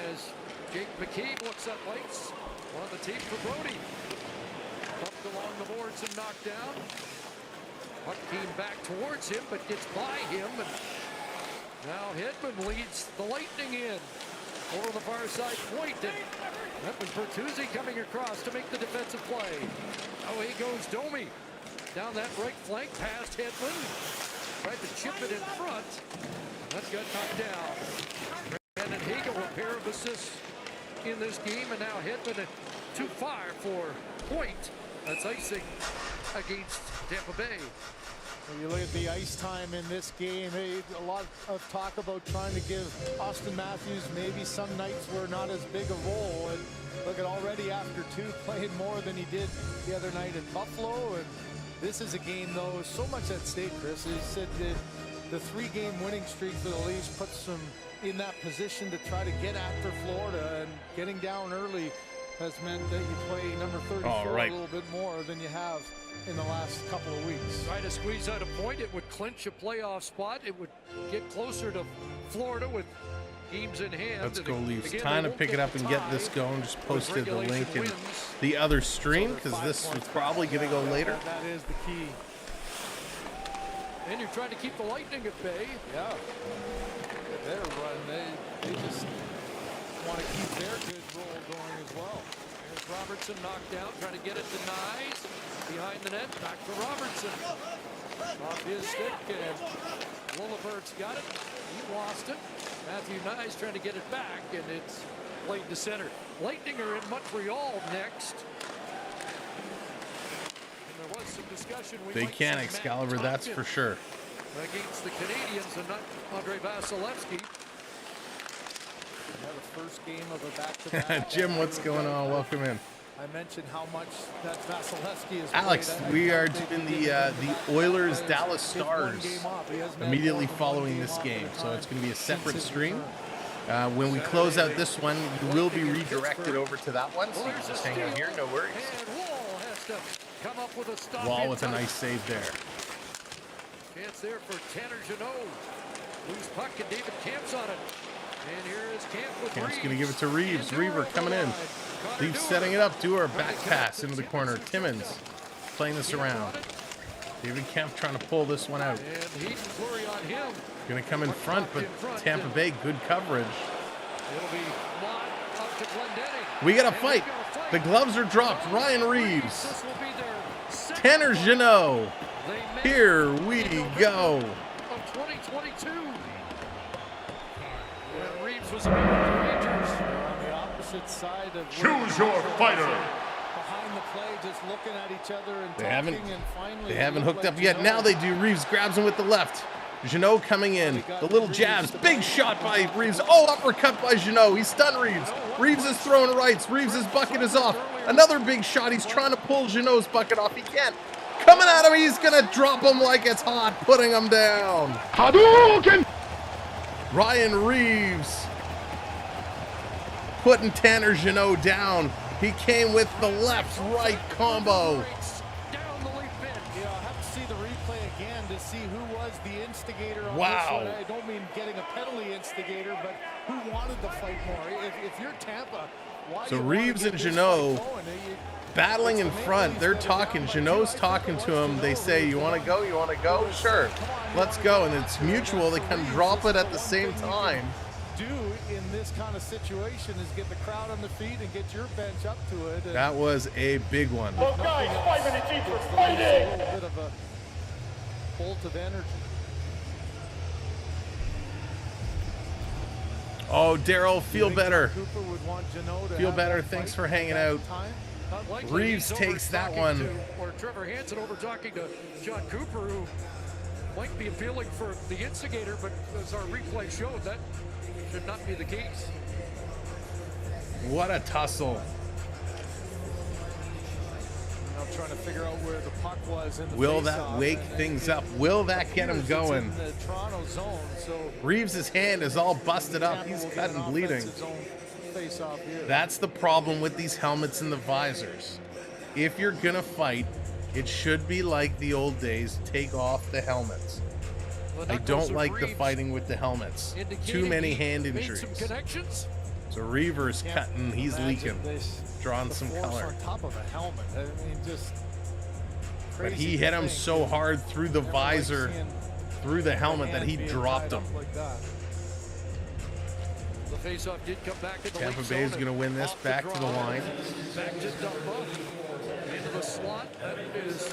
as Jake McCabe looks up lights on the tape for Brody. Bumped along the boards and knocked down. Puck came back towards him, but gets by him. And now Hedman leads the Lightning in over the far side point. And that was Bertuzzi coming across to make the defensive play. Oh, he goes Domi down that right flank past Hedman. Tried to chip it in front. That got knocked down. Brandon Hagel, a pair of assists in this game, and now Hedman too far for point. That's icing against Tampa Bay. You look at the ice time in this game, a lot of talk about trying to give Austin Matthews maybe some nights were not as big a role. And look at already after 2 playing more than he did the other night in Buffalo. And this is a game, though, so much at stake, Chris. He said that the 3-game winning streak for the Leafs puts them in that position to try to get after Florida, and getting down early has meant that you play number 34 a little bit more than you have in the last couple of weeks. Try to squeeze out a point. It would clinch a playoff spot. It would get closer to Florida with games in hand. Let's go Leafs. Time to pick it up and get this going. Just posted the link in the other stream because this was probably going to go later. That is the key. And you're trying to keep the Lightning at bay. Yeah. Their run, they just want to keep their good roll going as well. Here's Robertson knocked down, trying to get it to Nyes. Behind the net, back to Robertson. Off his stick, and Lillebert's got it. He lost it. Matthew Nyes trying to get it back, and it's played to center. Lightning are in Montreal next. And there was some discussion. They can, Excalibur, that's for sure. Against the Canadians and not Andre Vasilevsky. The first game of a back-to-back. Jim, what's going on? Welcome in. I mentioned how much that Vasilevsky is. Alex, we are in the Oilers Dallas Stars immediately following this game, so it's going to be a separate stream. When we close out this one, you will be redirected over to that one, so you can just hang out here, no worries. Wall with a nice save there. Chance there for Tanner Jeannot. Loose puck and David Camp's on it. And here is Camp with Camp's Reeves. going to give it to Reeves. Reaver coming in. Leafs setting it up. Dewar back pass into the corner. Timmins playing this around. David Kemp trying to pull this one out. And heat and flurry on him. Going to come in front, but Tampa Bay, good coverage. It'll be Mott up to Glendening. We got a fight. The gloves are dropped. Ryan Reeves. Tanner Jeannot. Here we go. Of 2022. And Reeves was about the Rangers. On the opposite side of Choose your fighter. Behind the play, just looking at each other and talking, and finally They haven't hooked up yet. Now they do. Reeves grabs him with the left. Jeannot coming in. The little jabs. Big shot by Reeves. Oh, uppercut by Jeannot. He stunned Reeves. Reeves is throwing rights. Reeves' bucket is off. Another big shot. He's trying to pull Jeannot's bucket off. He can't. Coming at him. He's going to drop him like it's hot. Putting him down. Hadouken! Ryan Reeves putting Tanner Jeannot down. He came with the left-right combo. To see who was the instigator on wow. this one. I don't mean getting a penalty instigator, but who wanted the fight more. If you're Tampa, why so Reeves and Jeannot battling in front. They're talking. Jeannot's talking to him. They say, you want to go? You want to go? Sure. Let's go. And it's mutual. They can drop it at the same time. Do in this kind of situation is get the crowd on the feet and get your bench up to it. That was a big one. Well, guys, 5 minutes each for A fighting. little bit of a bolt of energy. Oh, Daryl, feel better. Cooper would want Jeannot to Feel have better. that Thanks fight for hanging at out. that time. Reeves takes that one. Or Trevor Hansen over talking to John Cooper, who might be appealing for the instigator, but as our replay showed, that should not be the case. What a tussle. Now trying to figure out where the puck was in the Will that face-off, wake and things it up? Will that get him appears it's going? in the Toronto zone, so Reeves' hand is all busted up. He's cut and bleeding. Face-off here. That's the problem with these helmets and the visors. If you're going to fight, it should be like the old days. Take off the helmets. I don't like the fighting with the helmets. Too many hand injuries. So Reaver's cutting. He's leaking. Drawing some color. On top of a helmet. I mean, just but he hit him so hard through the visor, through the helmet, that he dropped him. Like that. The face-off did come back in the Tampa Bay is going to win this. Back to the line. Back to Dumbo. Into the slot. That is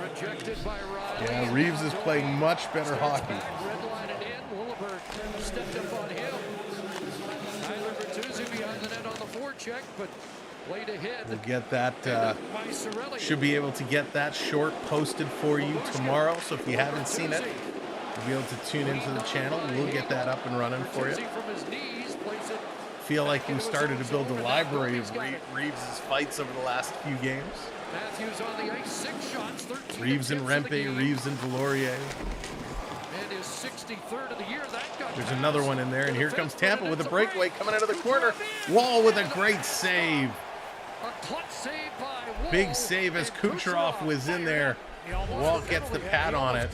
rejected by Riley. Yeah, Reeves is playing much better hockey. Red line it in. Lilleberg stepped up on him. Tyler Bertuzzi behind the net on the forecheck, but Played ahead. We'll get that, should be able to get that short posted for you tomorrow. So if you haven't seen it, you'll be able to tune into the channel. We'll get that up and running for you. Feel like we started to build a library of Reeves' fights over the last few games. Matthews on the ice, 6 shots, 13 Reeves and Rempe, Reeves and Delorier. And his 63rd of the year. There's another one in there, and here comes Tampa with a breakaway coming out of the corner. Wall with a great save. A clutch save by Wall. Big save as Kucherov was in there. Wall gets the pad on it.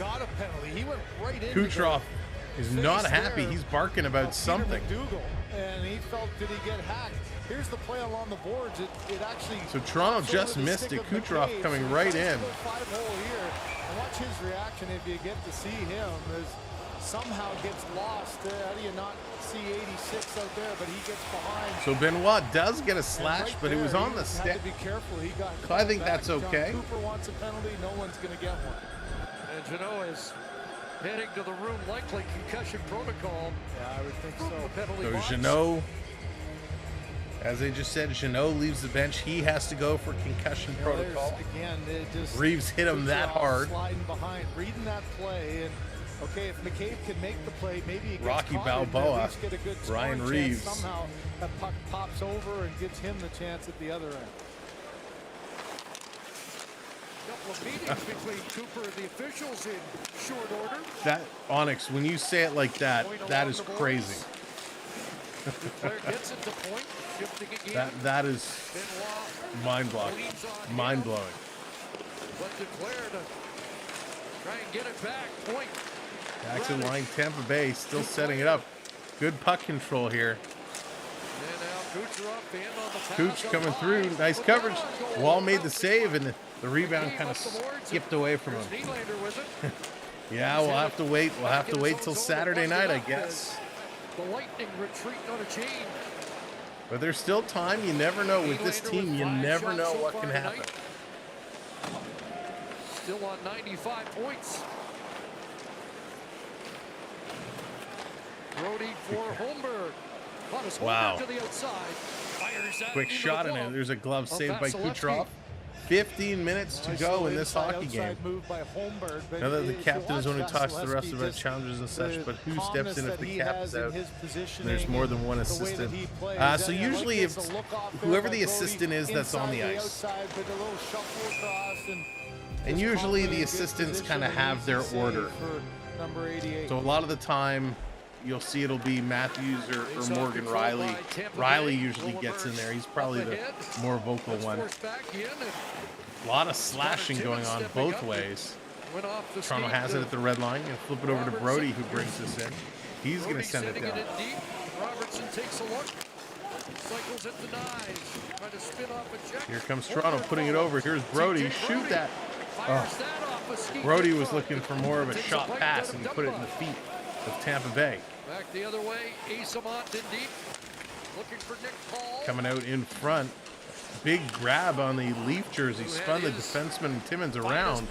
Kucherov is not happy. He's barking about something. And he felt, did he get hacked? Here's the play along the boards. It actually. So Toronto just missed it. Kucherov coming right in. 5-hole here. And watch his reaction if you get to see him. As somehow gets lost. How do you not see 86 out there? But he gets behind. So Benoit does get a slash, but it was on the stick. Had to be careful. He got. So I think that's okay. John Cooper wants a penalty. No one's going to get one. And Jeannot is heading to the room, likely concussion protocol. Yeah, I would think so. So Jeannot, as they just said, Jeannot leaves the bench. He has to go for concussion protocol. Again, Reeves hit him that hard. Sliding behind, reading that play, and okay, if McCabe can make the play, maybe he gets Rocky caught, Balboa, at least get a good Ryan chance. Reeves. Somehow that puck pops over and gives him the chance at the other end. Couple of meetings between Cooper and the officials in short order. That Onyx, when you say it like that, that is crazy. Duclair gets it to point, shifting again. That is mind-blowing. Mind-blowing. But Duclair to try and get it back. Point. Jackson line, Tampa Bay still setting it up. Good puck control here. And now Kucherov in on the pass. Cooch coming through. Nice coverage. Wall made the save, and the rebound kind of skipped away from him. Yeah, we'll have to wait. We'll have to wait till Saturday night, I guess. The Lightning retreat on a chain. But there's still time. You never know with this team. You never know what can happen. Still on 95 points. Brody for Holmberg. Wow. To the outside. Quick shot in it. There's a glove saved by Kucherov. 15 minutes to go in this hockey game. Now that the captain is the one who talks to the refs about challenges and such, but who steps in if the cap is out? There's more than one assistant. So usually if whoever the assistant is that's on the ice. And usually the assistants kind of have their order. So a lot of the time you'll see it'll be Matthews or Morgan Riley. Riley usually gets in there. He's probably the more vocal one. A lot of slashing going on both ways. Toronto has it at the red line. And flip it over to Brody, who brings this in. He's going to send it down. Robertson takes a look. Cycles it, denies. Trying to spin off a check. Here comes Toronto putting it over. Here's Brody. Shoot that. Oh. Brody was looking for more of a shot pass, and he put it in the feet of Tampa Bay. Back the other way. Ecamm in deep. Looking for Nick Paul. Coming out in front. Big grab on the Leaf jersey. Spun the defenseman Timmins around.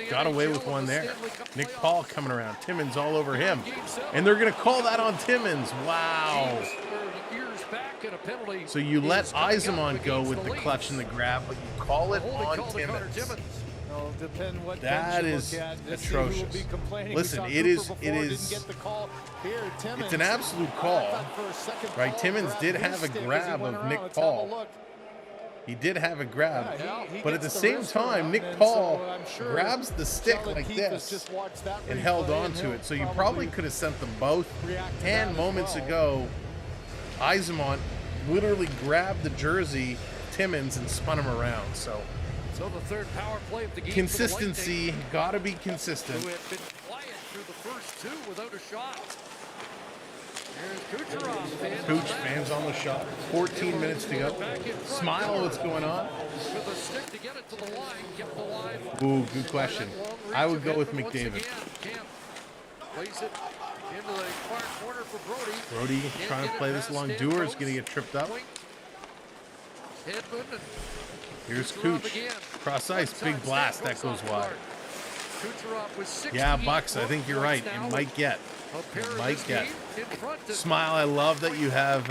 Got away with one there. Nick Paul coming around. Timmins all over him. And they're going to call that on Timmins. Wow. So you let Eisman go with the clutch and the grab, but you call it on Timmins. That is atrocious. Listen, it's an absolute call, right? Timmins did have a grab of Nick Paul. He did have a grab, but at the same time, Nick Paul grabs the stick like this and held on to it. So you probably could have sent them both. And moments ago, Eisman literally grabbed the jersey, Timmins, and spun him around. So the third power play of the game. Consistency, gotta be consistent. Who had been quiet through the first two without a shot. Here's Kucherov. Cooch fans on the shot. 14 minutes to go. Smile, what's going on? With a stick to get it to the line, kept the line. Ooh, good question. I would go with McDavid. Plays it into the far corner for Brody. Brody trying to play this long. Dewar's going to get tripped up. Here's Cooch. Cross ice, big blast. That goes wide. Yeah, Bucs, I think you're right. It might get. It might get. Smile, I love that you have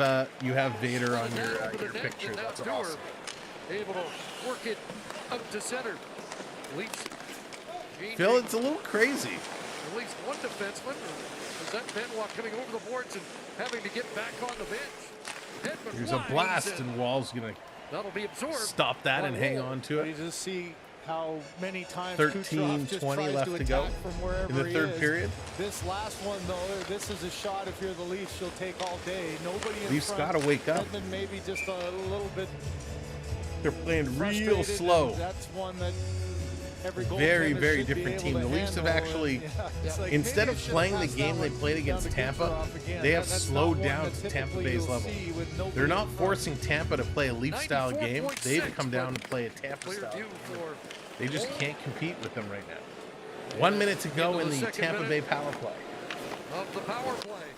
Vader on your picture. That's awesome. able to work it up to center. Leafs. Phil, it's a little crazy. At least one defenseman. Is that Benoit coming over the boards and having to get back on the bench? Hedman Here's a blast, and Wall's going that'll be absorbed. to stop that and hang on to You it. just see how many times 13-20 left to go in the third period. This last one, though, this is a shot. If you're the Leafs, you'll take all day. Nobody in Leafs front. got to wake up. Hedman maybe just a little bit. They're playing real frustrated, slow. and that's one that every Very, goaltender very should be different able team. to The Leafs have handle, actually, and, it's like instead maybe of should playing the pass game that they one played against down to Tampa, Kucherov again. they have That's slowed not one down that to Tampa typically Bay's you'll level. see with nobody They're not in front. forcing Tampa to play a Leaf-style game. They've come down to play a Clear Tampa-style view game. for They just can't compete with them right now. 1 minute to go in the Tampa Bay power play. of the power play.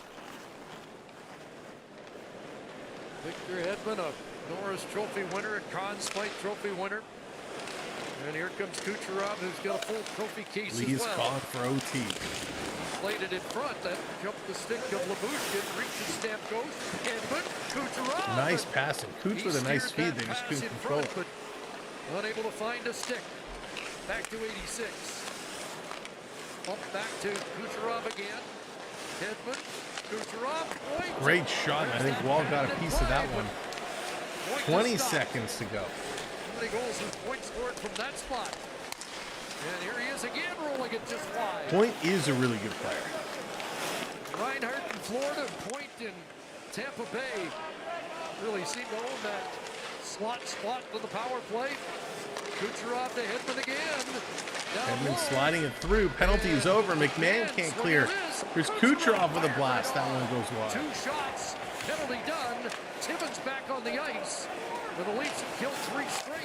Victor Hedman, a Norris Trophy winner, a Conn Smythe Trophy winner. And here comes Kucherov, who's got a full trophy case Lee's as well. calling for OT. Played it in front. That jumped the stick of Labushkin. Reaches Stamkos. And good Kucherov. Nice passing. Cooch with a nice feed. They just couldn't control it. But unable to find a stick. Back to 86. Up back to Kucherov again. Hedman. Kucherov. Point. Great shot. I think Wall got a piece of that one. 20 seconds to go. How many goals has Point scored from that spot? And here he is again, rolling it just wide. Point is a really good player. Reinhardt in Florida, Point in Tampa Bay really seem to own that slot spot for the power play. Kucherov to Hedman again. Hedman sliding it through. Penalty is over. McMahon can't clear. There's Kucherov with a blast. That one goes wide. 2 shots. Penalty done. Timmins back on the ice. And the Leafs have killed 3 straight.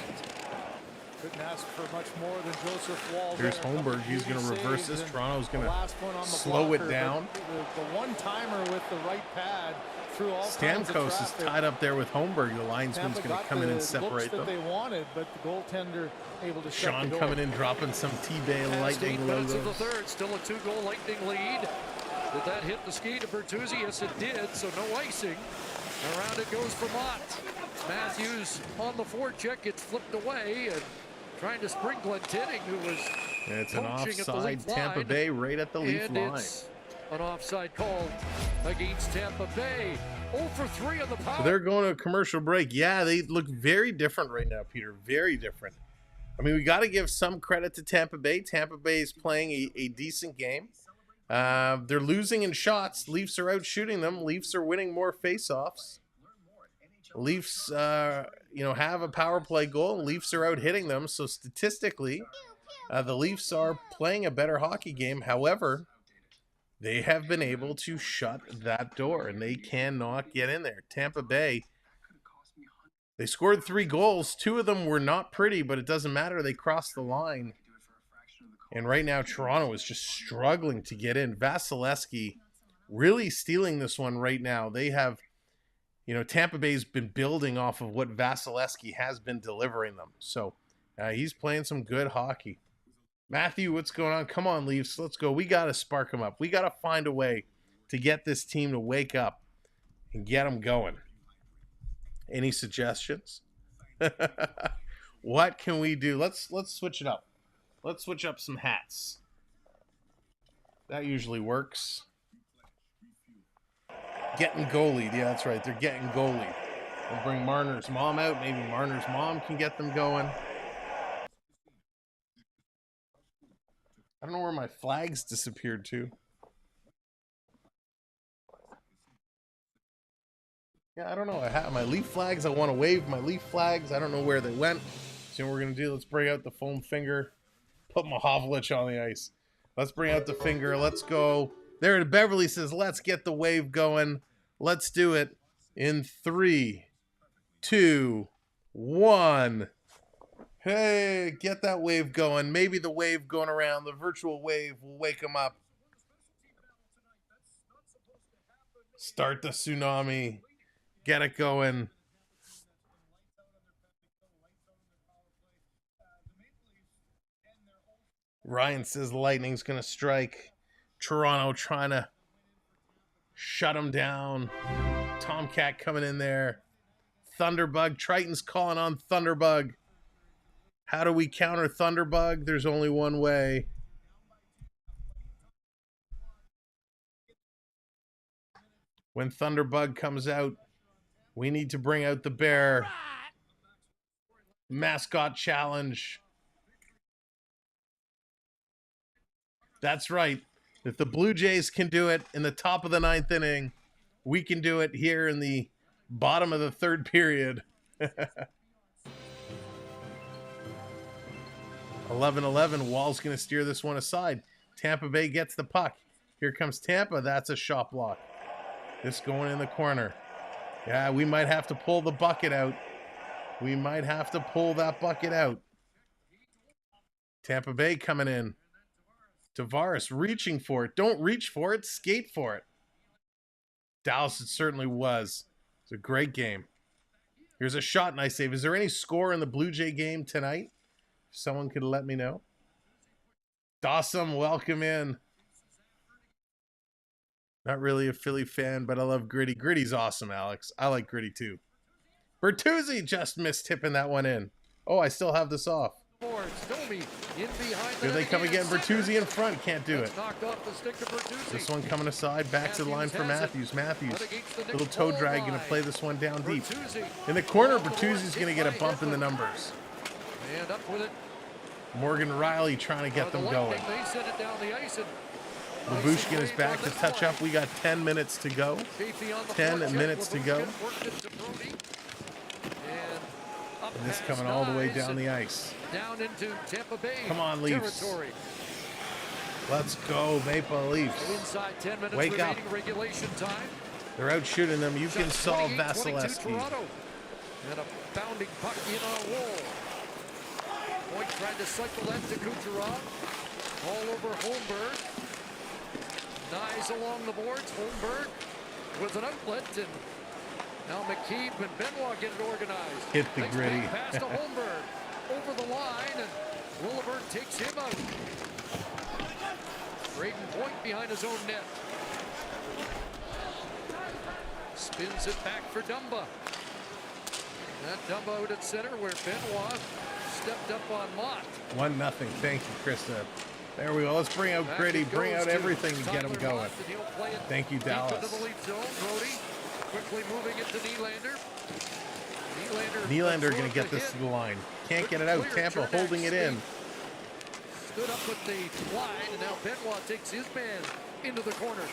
Couldn't ask for much more than Joseph Wall. Here's Holmberg. He's going to reverse this. Toronto's going to slow it down. The one-timer with the right pad through all kinds of Stamkos is traffic. tied up there with Holmberg. The linesman's Tampa going to got come in the and separate looks that them. they wanted, but the goaltender able to shut Sean the door. coming in, dropping some T-Bay Past 8 Lightning minutes of logos. the third, still a 2-goal Lightning lead. Did that hit the skate of Bertuzzi? Yes, it did, so no icing. Around it goes for Mott. Matthews on the forecheck, gets flipped away and trying to spring Glentinning, who was It's an poaching at the offside. Leaf Tampa line. Bay right at the Leaf And line. it's an offside call against Tampa Bay. 0 for 3 on the power. So they're going to a commercial break. Yeah, they look very different right now, Peter. Very different. I mean, we got to give some credit to Tampa Bay. Tampa Bay is playing a decent game. They're losing in shots. Leafs are out shooting them. Leafs are winning more faceoffs. Leafs, have a power play goal. Leafs are out hitting them. So statistically, the Leafs are playing a better hockey game. However, they have been able to shut that door, and they cannot get in there. Tampa Bay, they scored 3 goals. 2 of them were not pretty, but it doesn't matter. They crossed the line. And right now, Toronto is just struggling to get in. Vasilevsky really stealing this one right now. They have, Tampa Bay's been building off of what Vasilevsky has been delivering them. So he's playing some good hockey. Matthew, what's going on? Come on, Leafs. Let's go. We got to spark them up. We got to find a way to get this team to wake up and get them going. Any suggestions? What can we do? Let's switch it up. Let's switch up some hats. That usually works. Getting goalied. Yeah, that's right. They're getting goalied. We'll bring Marner's mom out. Maybe Marner's mom can get them going. I don't know where my flags disappeared to. Yeah, I don't know. I have my Leaf flags. I want to wave my Leaf flags. I don't know where they went. So what we're going to do, let's bring out the foam finger. Put Mahovlich on the ice. Let's bring out the finger. Let's go. There, Beverly says, let's get the wave going. Let's do it in 3, 2, 1. Hey, get that wave going. Maybe the wave going around, the virtual wave will wake them up. Start the tsunami. Get it going. Ryan says the Lightning's going to strike. Toronto trying to shut them down. Tomcat coming in there. Thunderbug. Triton's calling on Thunderbug. How do we counter Thunderbug? There's only one way. When Thunderbug comes out, we need to bring out the bear. Mascot challenge. That's right. If the Blue Jays can do it in the top of the 9th inning, we can do it here in the bottom of the 3rd period. 11-11. Wall's going to steer this one aside. Tampa Bay gets the puck. Here comes Tampa. That's a shot block. This going in the corner. Yeah, we might have to pull the bucket out. We might have to pull that bucket out. Tampa Bay coming in. Tavares reaching for it. Don't reach for it. Skate for it. Dallas, it certainly was. It's a great game. Here's a shot, nice save. Is there any score in the Blue Jay game tonight? Someone could let me know. Dawson, welcome in. Not really a Philly fan, but I love Gritty. Gritty's awesome, Alex. I like Gritty too. Bertuzzi just missed tipping that one in. Oh, I still have this off. Here they come again. Bertuzzi in front. Can't do it. This one coming aside. Back to the line for Matthews. Matthews. Little toe drag. Going to play this one down deep. In the corner, Bertuzzi's going to get a bump in the numbers. Morgan Riley trying to get them going. Labushkin is back to touch up. We got 10 minutes to go. 10 minutes to go. And this coming all the way down the ice. Down into Tampa Bay. Come on, Leafs. Territory. Let's go, Maple Leafs. Inside 10 minutes Wake up. Regulation time. They're out shooting them. You can solve Vasilevsky. And a bounding puck in on a wall. Point tried to cycle that to Kucherov. All over Holmberg. Nice along the boards. Holmberg with an outlet, and now McKeeb and Benoit get it organized. Hit the Gritty. Pass to Holmberg. Over the line, and Willibird takes him out. Braden Point behind his own net. Spins it back for Dumba. That Dumba out at center where Benoit stepped up on Mott. 1-0. Thank you, Krista. There we go. Let's bring out Gritty. Bring out everything to get him going. Thank you, Dallas. Into the lead zone. Brody quickly moving it to Nylander. Nylander going to get this to the line. Can't get it out. Tampa holding it in. Stood up with the line, and now Benoit takes his man into the corner.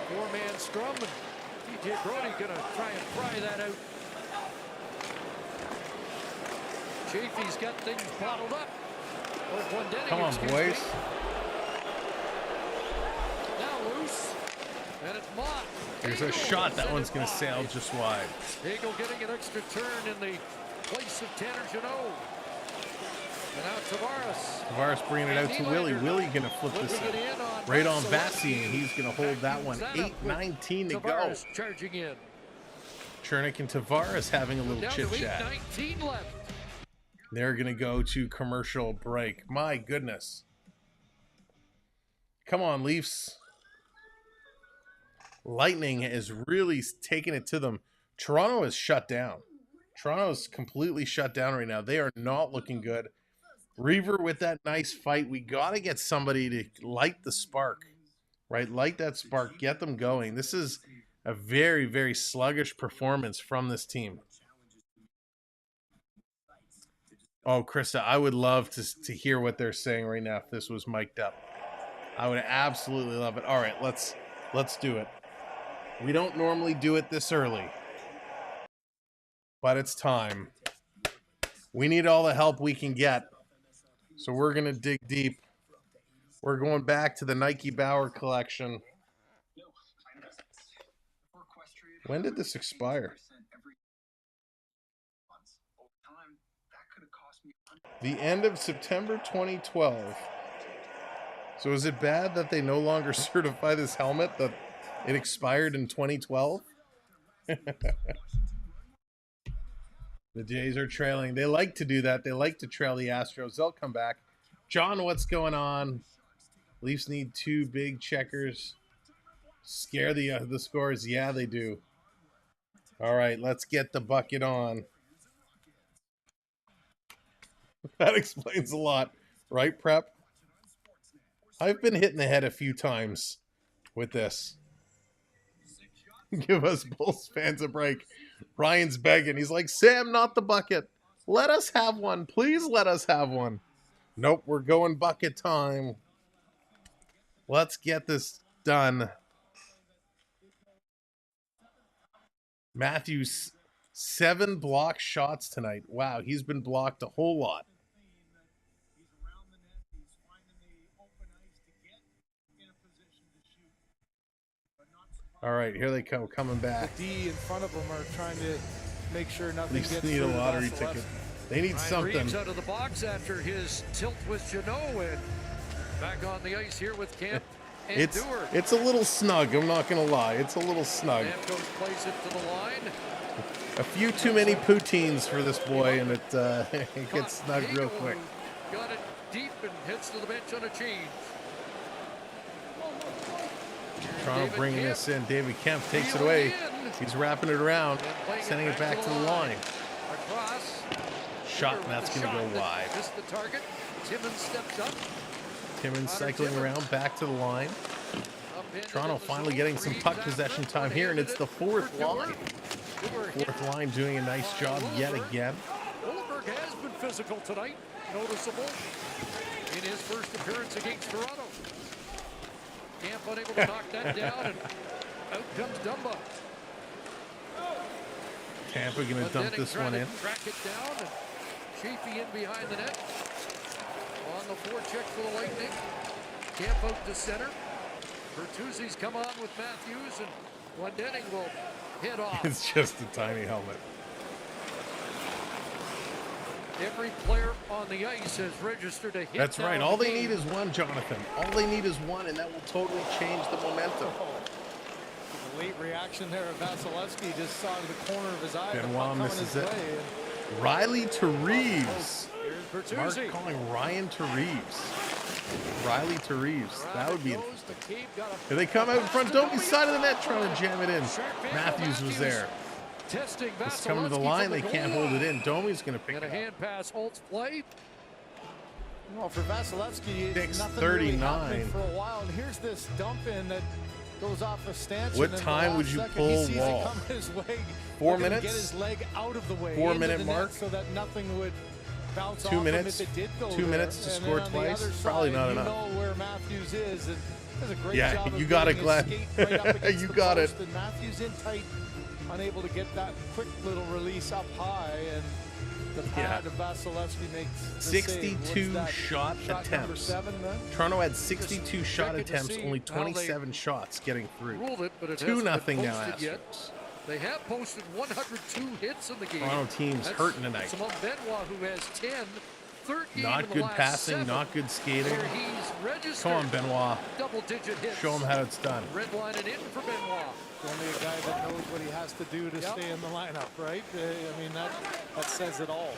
Four-man scrum, and TJ Brody going to try and pry that out. Chafee's got things bottled up. Come on, boys. Now loose. And it's Mott. There's a shot. That one's going to sail just wide. Hagel getting an extra turn in the place of Tanner Jeannot. And now Tavares. Tavares bringing it out to Willie. Willie going to flip this right on Bassy, and he's going to hold that one. 8:19 to go. Charging in. Chernik and Tavares having a little chit-chat. 8:19 left. They're going to go to commercial break. My goodness. Come on, Leafs. Lightning is really taking it to them. Toronto is shut down. Toronto is completely shut down right now. They are not looking good. Reaver with that nice fight. We got to get somebody to light the spark, right? Light that spark. Get them going. This is a very, very sluggish performance from this team. Oh, Krista, I would love to hear what they're saying right now if this was mic'd up. I would absolutely love it. All right, let's do it. We don't normally do it this early, but it's time. We need all the help we can get, so we're going to dig deep. We're going back to the Nike Bauer collection. When did this expire? The end of September 2012. So is it bad that they no longer certify this helmet, that it expired in 2012? The Jays are trailing. They like to do that. They like to trail the Astros. They'll come back. John, what's going on? Leafs need 2 big checkers. Scare the scores. Yeah, they do. All right, let's get the bucket on. That explains a lot, right, Prep? I've been hit in the head a few times with this. Give us Bulls fans a break. Ryan's begging. He's like, Sam, not the bucket. Let us have one. Please let us have one. Nope, we're going bucket time. Let's get this done. Matthews, 7 block shots tonight. Wow, he's been blocked a whole lot. All right, here they come, coming back. The D in front of them are trying to make sure nothing They gets need a through lottery the ticket. They need Ryan something. Reeves out of the box after his tilt with Jeannot, and back on the ice here with Camp and Dewar. It's a little snug, I'm not going to lie. It's a little snug. Stamkos plays it to the line. A few too many poutines for this boy, and it gets snug real quick. Got it deep and heads to the bench on a change. Toronto bringing this in. David Kemp takes it away. He's wrapping it around, sending it back to the line. Across. Shot, and that's going to go wide. Missed the target. Timmins steps up. Timmins cycling around back to the line. Toronto finally getting some puck possession time here, and it's the fourth line. Fourth line doing a nice job yet again. Oldenburg has been physical tonight. Noticeable in his first appearance against Toronto. Camp unable to knock that down, and out comes Dumba. Tampa going to dump this one in. Track it down, and Chafee in behind the net. On the forecheck for the Lightning. Camp out to center. Bertuzzi's come on with Matthews, and Glendening will head off. It's just a tiny helmet. Every player on the ice has registered a hit. That's right. All they need is one, Jonathan. All they need is one, and that will totally change the momentum. The late reaction there of Vasilevsky just saw the corner of his eye. Benoit misses it. Riley to Reeves. Mark calling Ryan to Reeves. Riley to Reeves. That would be it. Here they come out in front. Domi's side of the net trying to jam it in. Matthews was there. It's coming to the line. They can't hold it in. Domi's going to pick it a up. hand pass. Holtz play. Well, for Vasilevsky, nothing 6:39 really happening for a while. And here's this dump in that goes off a stanchion. What time would you pull Wall? 4 minutes? Get his leg out of the way. 4 minute mark? So that nothing would bounce 2 off minutes? him if it did go 2 minutes to there. score And then on the twice? other Probably side, not enough. You know where Matthews is. And does a great Yeah, job of you got it, getting his Glenn. skate right up against You the got it. post, and Matthews in tight, unable to get that quick little release up high, and the pad of Vasilevsky makes the 62 save. shot Number attempts. 7, then? Toronto had 62 shot Check it to attempts, see only how 27 shots getting through. Ruled it, but it 2-0 hasn't been now, posted yet. Astros. They have posted 102 hits in the game. Toronto team's That's hurting tonight. Samwelb Benoit, who has 10, 13 Not in the good last passing, 7, not good skating. where he's registered Come on, Benoit. double-digit hits. Show him how it's done. Red line and in for Benoit. Only a guy that knows what he has to do to stay in the lineup, right? I mean, that says it all.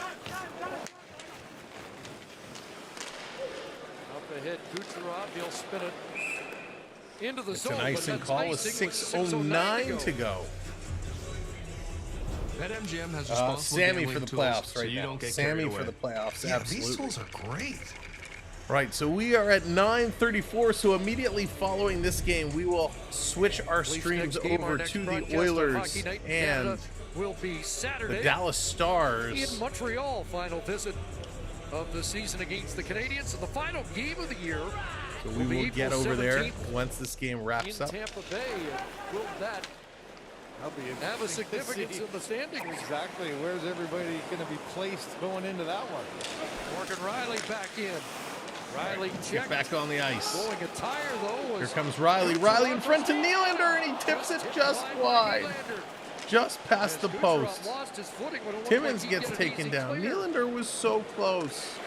Up ahead, Kucherov, he'll spin it into the It's zone. an but icing that's call with icing 6:09 to go. BetMGM has responsible Sammy gambling for the tools, playoffs so right you now. don't get Sammy carried for away. the playoffs, Yeah, absolutely. these tools are great. Right, so we are at 9:34, so immediately following this game, we will switch our streams over to the Oilers and will be Saturday. the Dallas Stars. In Montreal, final visit of the season against the Canadiens, and the final game of the year. So we will get over there once this game wraps in up. Tampa Bay. Will that have a significance in the standings? Exactly. Where's everybody going to be placed going into that one? Morgan Riley back in. Riley Get checked. back on the ice. Blowing a tire, though. Here comes Riley. Riley in front to Nylander, and he tips it just wide. Just past the post. Timmins gets taken down. Nylander was so close.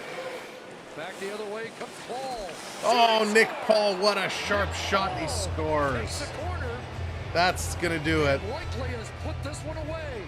Back the other way comes Paul. Oh, Nick Paul, what a sharp shot. He scores. That's going to do it. Blakely has put this one away.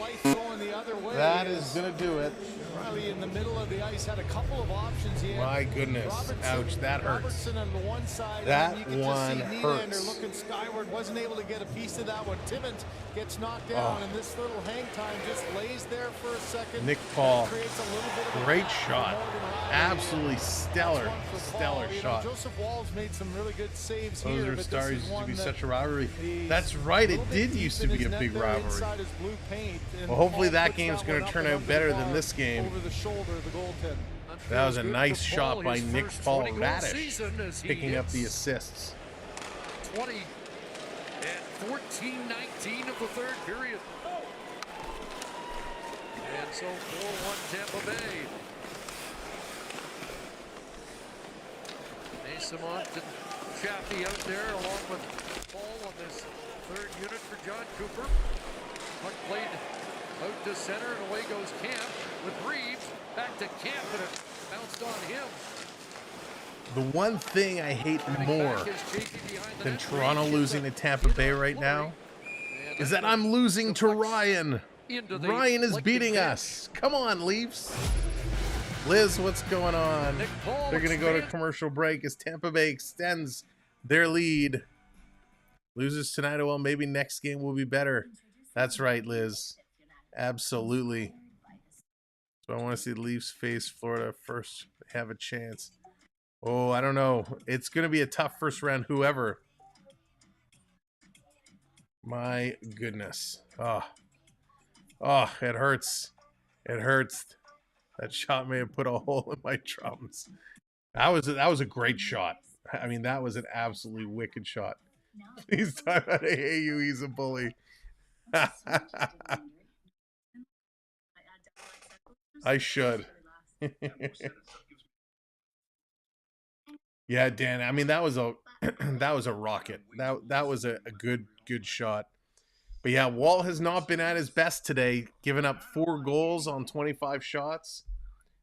Life going the other way. That is going to do it. Riley in the middle of the ice had a couple of options. He had My goodness. Robertson, Ouch, that hurts. Robertson on the one side. That and you one can just see hurts. Nylander looking skyward, wasn't able to get a piece of that one. Timmins gets knocked down, and this little hang time just lays there for a second. Nick Paul, Creates a little bit of a great gap for shot. Morgan Riley. Absolutely stellar, That's one for stellar Paul. You know, shot. Joseph Wall's made some really good saves Those here, are but stars this used is to one be that such a rivalry. he's That's right, a it little did bit used deep to in be a his big net there rivalry. inside his blue paint, and Well, hopefully Paul that puts game's that going one to up turn and out better under than bar this game. over the shoulder of the goaltender. That was a Good nice for shot Paul, by his Nick first Paul 20-goal Radish, season as he picking up the hits assists. 20 and 14-19 of the third period. And so 4-1 Tampa Bay. Nasamont and Chappie out there along with Paul on this third unit for John Cooper. Puck played out to center and away goes Camp with Reeves. Back to Camp and it bounced on him. The one thing I hate more than Toronto losing to Tampa Bay right now is that I'm losing to Ryan. Ryan is beating us. Come on, Leafs. Liz, what's going on? They're going to go to commercial break as Tampa Bay extends their lead. Loses tonight, well, maybe next game will be better. That's right, Liz. Absolutely. So I want to see the Leafs face Florida first. They have a chance. Oh, I don't know. It's going to be a tough first round, whoever. My goodness. Oh, it hurts. It hurts. That shot may have put a hole in my drums. That was a great shot. I mean, that was an absolutely wicked shot. Please time out AAU. He's a bully. I should. Yeah, Dan. I mean, that was a that was a rocket. That was a good shot. But yeah, Wall has not been at his best today, giving up 4 goals on 25 shots.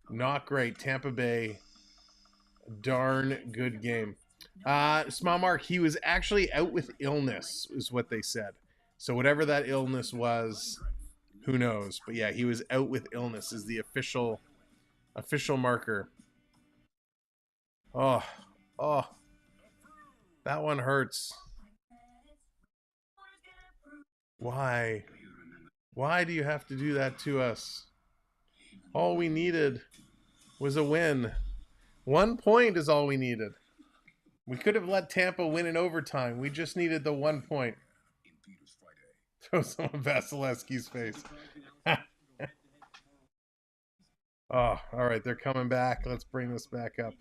Not great. Tampa Bay, darn good game. Small Mark, he was actually out with illness, is what they said. So whatever that illness was, who knows? But yeah, he was out with illness is the official marker. Oh, that one hurts. Why? Why do you have to do that to us? All we needed was a win. 1 point is all we needed. We could have let Tampa win in overtime. We just needed the 1 point. Throw some on Vasilevsky's face. Oh, all right. They're coming back. Let's bring this back up.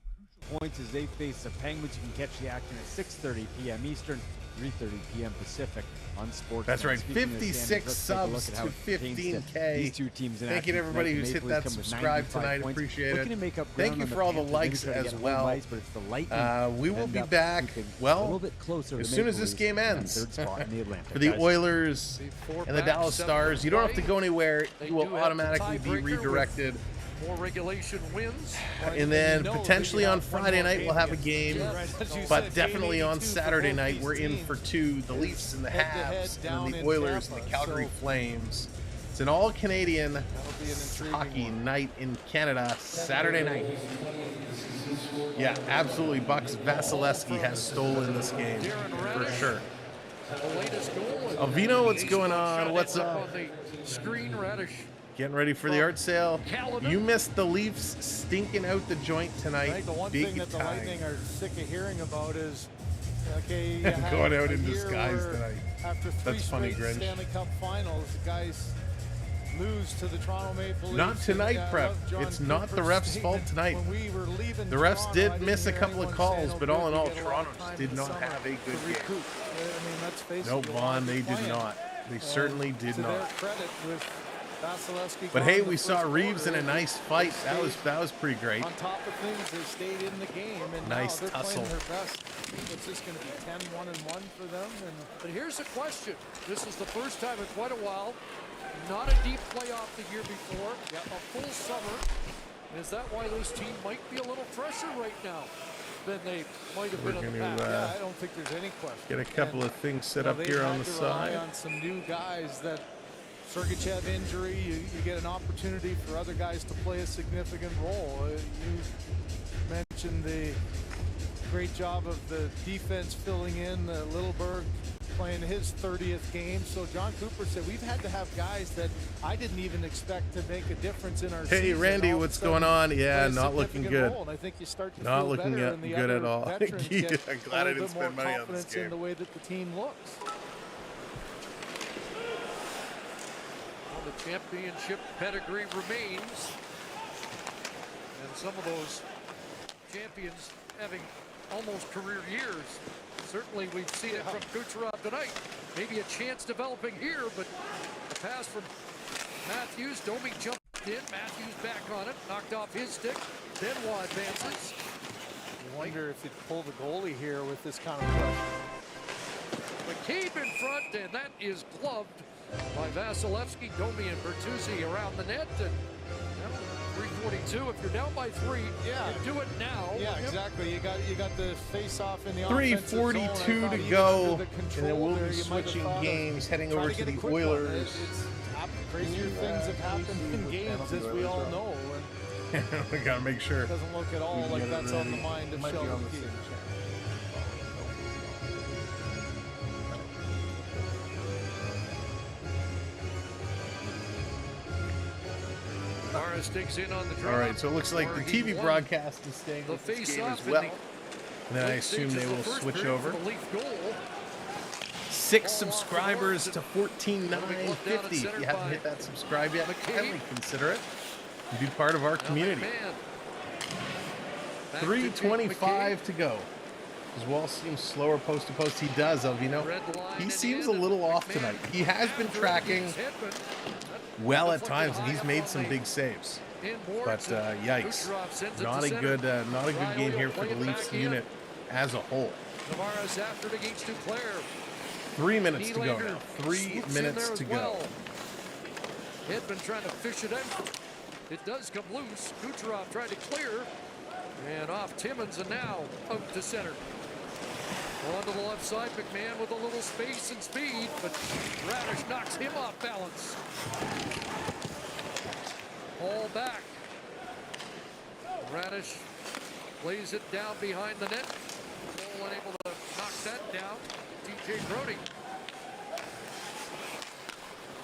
Points as they face the Penguins. You can catch the action at 6:30 p.m. Eastern, 3:30 p.m. Pacific on Sports. That's right. 56 subs to 15K. These two teams in Thank you to everybody who's hit that subscribe tonight. Appreciate it. Thank you for all the likes as well. But it's the Lightning. We will be back, well, as soon as this game ends. For the Oilers and the Dallas Stars, you don't have to go anywhere. You will automatically be redirected. More regulation wins. And then potentially on Friday night we'll have a game, but definitely on Saturday night we're in for 2, the Leafs and the Habs, and then the Oilers and the Calgary Flames. It's an all-Canadian hockey night in Canada, Saturday night. Yeah, absolutely. Bucs Vasilevsky has stolen this game, for sure. Alvino, what's going on? What's up? Screen Radish. Getting ready for the art sale. You missed the Leafs stinking out the joint tonight. I think the one Big thing that the time. Lightning are sick of hearing about is, okay, going out in disguise tonight. After 3 That's funny, straight Grinch. Stanley Cup Finals, the guys lose to the Toronto Maple Leafs. Not tonight, And, Prep. John It's not the Cooper's refs' statement fault tonight. when we were leaving The refs Toronto, I did didn't miss a hear couple of anyone calls, saying, but "Oh, all in good, all, we get a lot Toronto of time did in not summer have a good to game. recoup." I mean, let's face No, it, you Vaughn, wanted they to did play not. They certainly did to their not. credit with Vasilevsky But gone hey, the we saw first Reeves in quarter, a nice fight. That was pretty great. on top of things, they stayed in the game, and Nice now they're tussle. playing their best. It's just going to be 10-1-1 for them. But here's the question. This is the first time in quite a while. Not a deep playoff the year before. A full summer. Is that why this team might be a little fresher right now than they might have been in the gonna, past? Yeah, I don't think there's any question. Get a couple of things set And, up here on the they've had to rely side. on some new guys that Sergachev injury, you get an opportunity for other guys to play a significant role. You mentioned the great job of the defense filling in, Littleberg playing his 30th game. So John Cooper said we've had to have guys that I didn't even expect to make a difference in our season. Hey, Randy, what's going on? Yeah, not looking good. And I think you start to not feel looking better, and the good other at all. veterans Yeah, get I'm glad a I little didn't bit more spend money on this confidence game. in the way that the team looks. Well, the championship pedigree remains, and some of those champions having almost career years. Certainly we've seen it from Kucherov tonight. Maybe a chance developing here, but a pass from Matthews. Domi jumped in. Matthews back on it. Knocked off his stick. Benoit advances. You wonder if he'd pull the goalie here with this kind of pressure. McCabe in front, and that is gloved by Vasilevsky. Domi and Bertuzzi around the net. And 3:42. If you're down by 3, yeah, you do it now. Yeah, exactly. You got the face-off in the 3:42 to go, and then we'll be switching games, heading over to the Oilers. Crazier things have happened in games, as we all know. We gotta make sure. It doesn't look at all like that's on the mind of Sheldon Keefe. Morris digs in on the draw. All right, so it looks like the TV broadcast is staying with this game as well. And then I assume they will switch over. 6 subscribers to 14,950. If you haven't hit that subscribe yet, kindly consider it and be part of our community. 3:25 to go. His wall seems slower post to post. He does, he seems a little off tonight. He has been tracking well at times, and he's made some big saves. But yikes, not a good game here for the Leafs unit as a whole. 3 minutes to go now. 3 minutes to go. Hedman trying to fish it out. It does come loose. Kucherov tried to clear, and off Timmins, and now out to center. On to the left side, McMahon with a little space and speed, but Radish knocks him off balance. All back. Radish lays it down behind the net. Cole unable to knock that down. TJ Brody.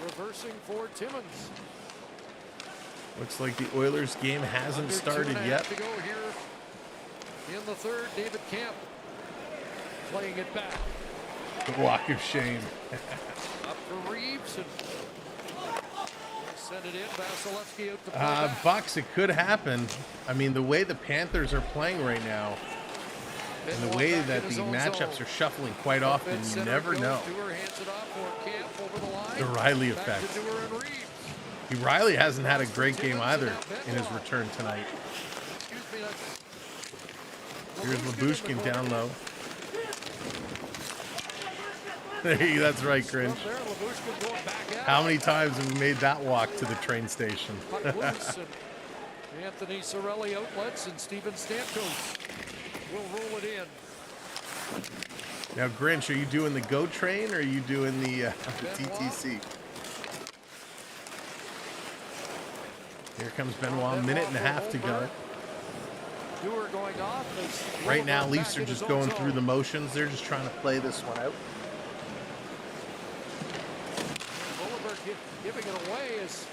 Reversing for Timmins. Looks like the Oilers game hasn't started yet. To go here in the third. David Camp playing it back. The walk of shame. Up for Reeves, and send it in. Vasilevsky out to play Bucs, it could happen. I mean, the way the Panthers are playing right now, and the way that the matchups are shuffling quite often, you never know. The Riley effect. Riley hasn't had a great game either in his return tonight. Here's Labushkin down low. That's right, Grinch. How many times have we made that walk to the train station? Anthony Cirelli outlets, and Steven Stamkos will roll it in. Now, Grinch, are you doing the GO train or are you doing the TTC? Here comes Benoit, a minute and a half to go. Right now, Leafs are just going through the motions. They're just trying to play this one out. Giving it away as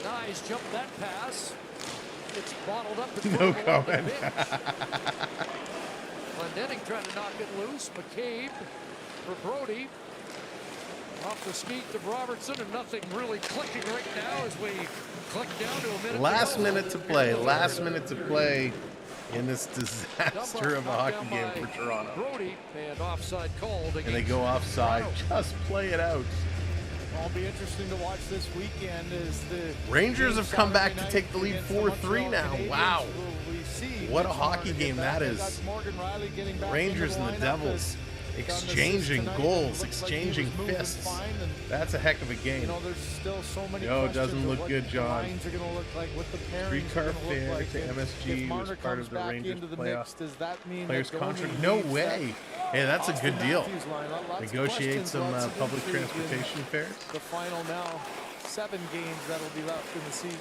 Nyes jumped that pass. It's bottled up. No comment. Glendening trying to knock it loose. McCabe for Brody. Off the sneak to Robertson, and nothing really clicking right now as we click down to a minute. Last minute to play. Last minute to play in this disaster of a hockey game for Toronto. Brody, and offside called. And they go offside. Just play it out. It'll be interesting to watch this weekend as the Rangers have come back to take the lead 4-3 now. Wow. What a hockey game that is. Rangers and the Devils exchanging goals, exchanging fists. That's a heck of a game. Yo, it doesn't look good, John. 3-car fare to MSG was part of the Rangers playoff players contract. No way. Hey, that's a good deal. Negotiate some public transportation fares. The final now 7 games that'll be left in the season.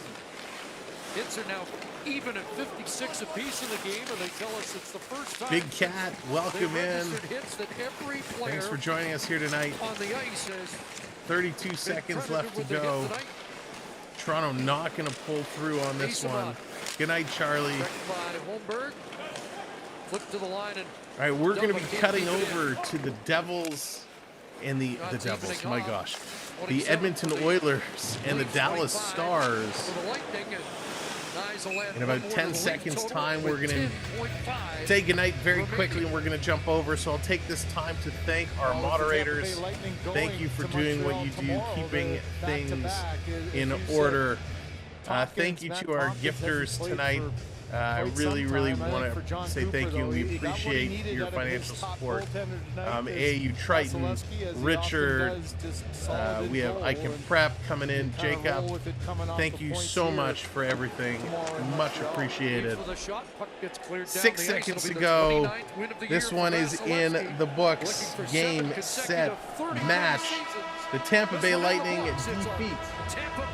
Hits are now even at 56 apiece in the game, and they tell us it's the first time. Big Cat, welcome in. Hits that every player Thanks for joining us here tonight. on the ice has 32 seconds left to go. Toronto not going to pull through on this one. Good night, Charlie. Flip to the line and all right, we're going to be cutting over to the Devils and the Devils. My gosh, the Edmonton Oilers and the Dallas Stars. In about 10 seconds time, we're going to say goodnight very quickly, and we're going to jump over. So I'll take this time to thank our moderators. Thank you for doing what you do, keeping things in order. Thank you to our gifters tonight. I really want to say thank you. We appreciate your financial support. AAU Triton, Richard, we have Ecamm Prep coming in, Jacob. Thank you so much for everything. Much appreciated. 6 seconds to go. This one is in the books. Game, set, match. The Tampa Bay Lightning defeat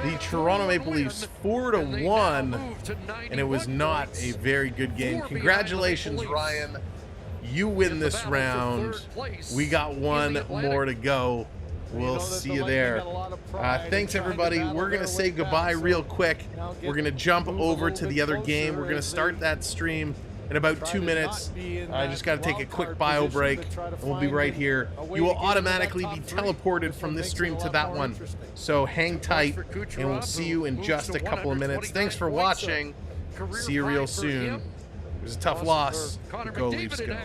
the Toronto Maple Leafs 4-1, and it was not a very good game. Congratulations, Ryan. You win this round. We got one more to go. We'll see you there. Thanks, everybody. We're going to say goodbye real quick. We're going to jump over to the other game. We're going to start that stream in about 2 minutes. I just got to take a quick bio break, and we'll be right here. You will automatically be teleported from this stream to that one. So hang tight, and we'll see you in just a couple of minutes. Thanks for watching. See you real soon. It was a tough loss. Go Leafs go.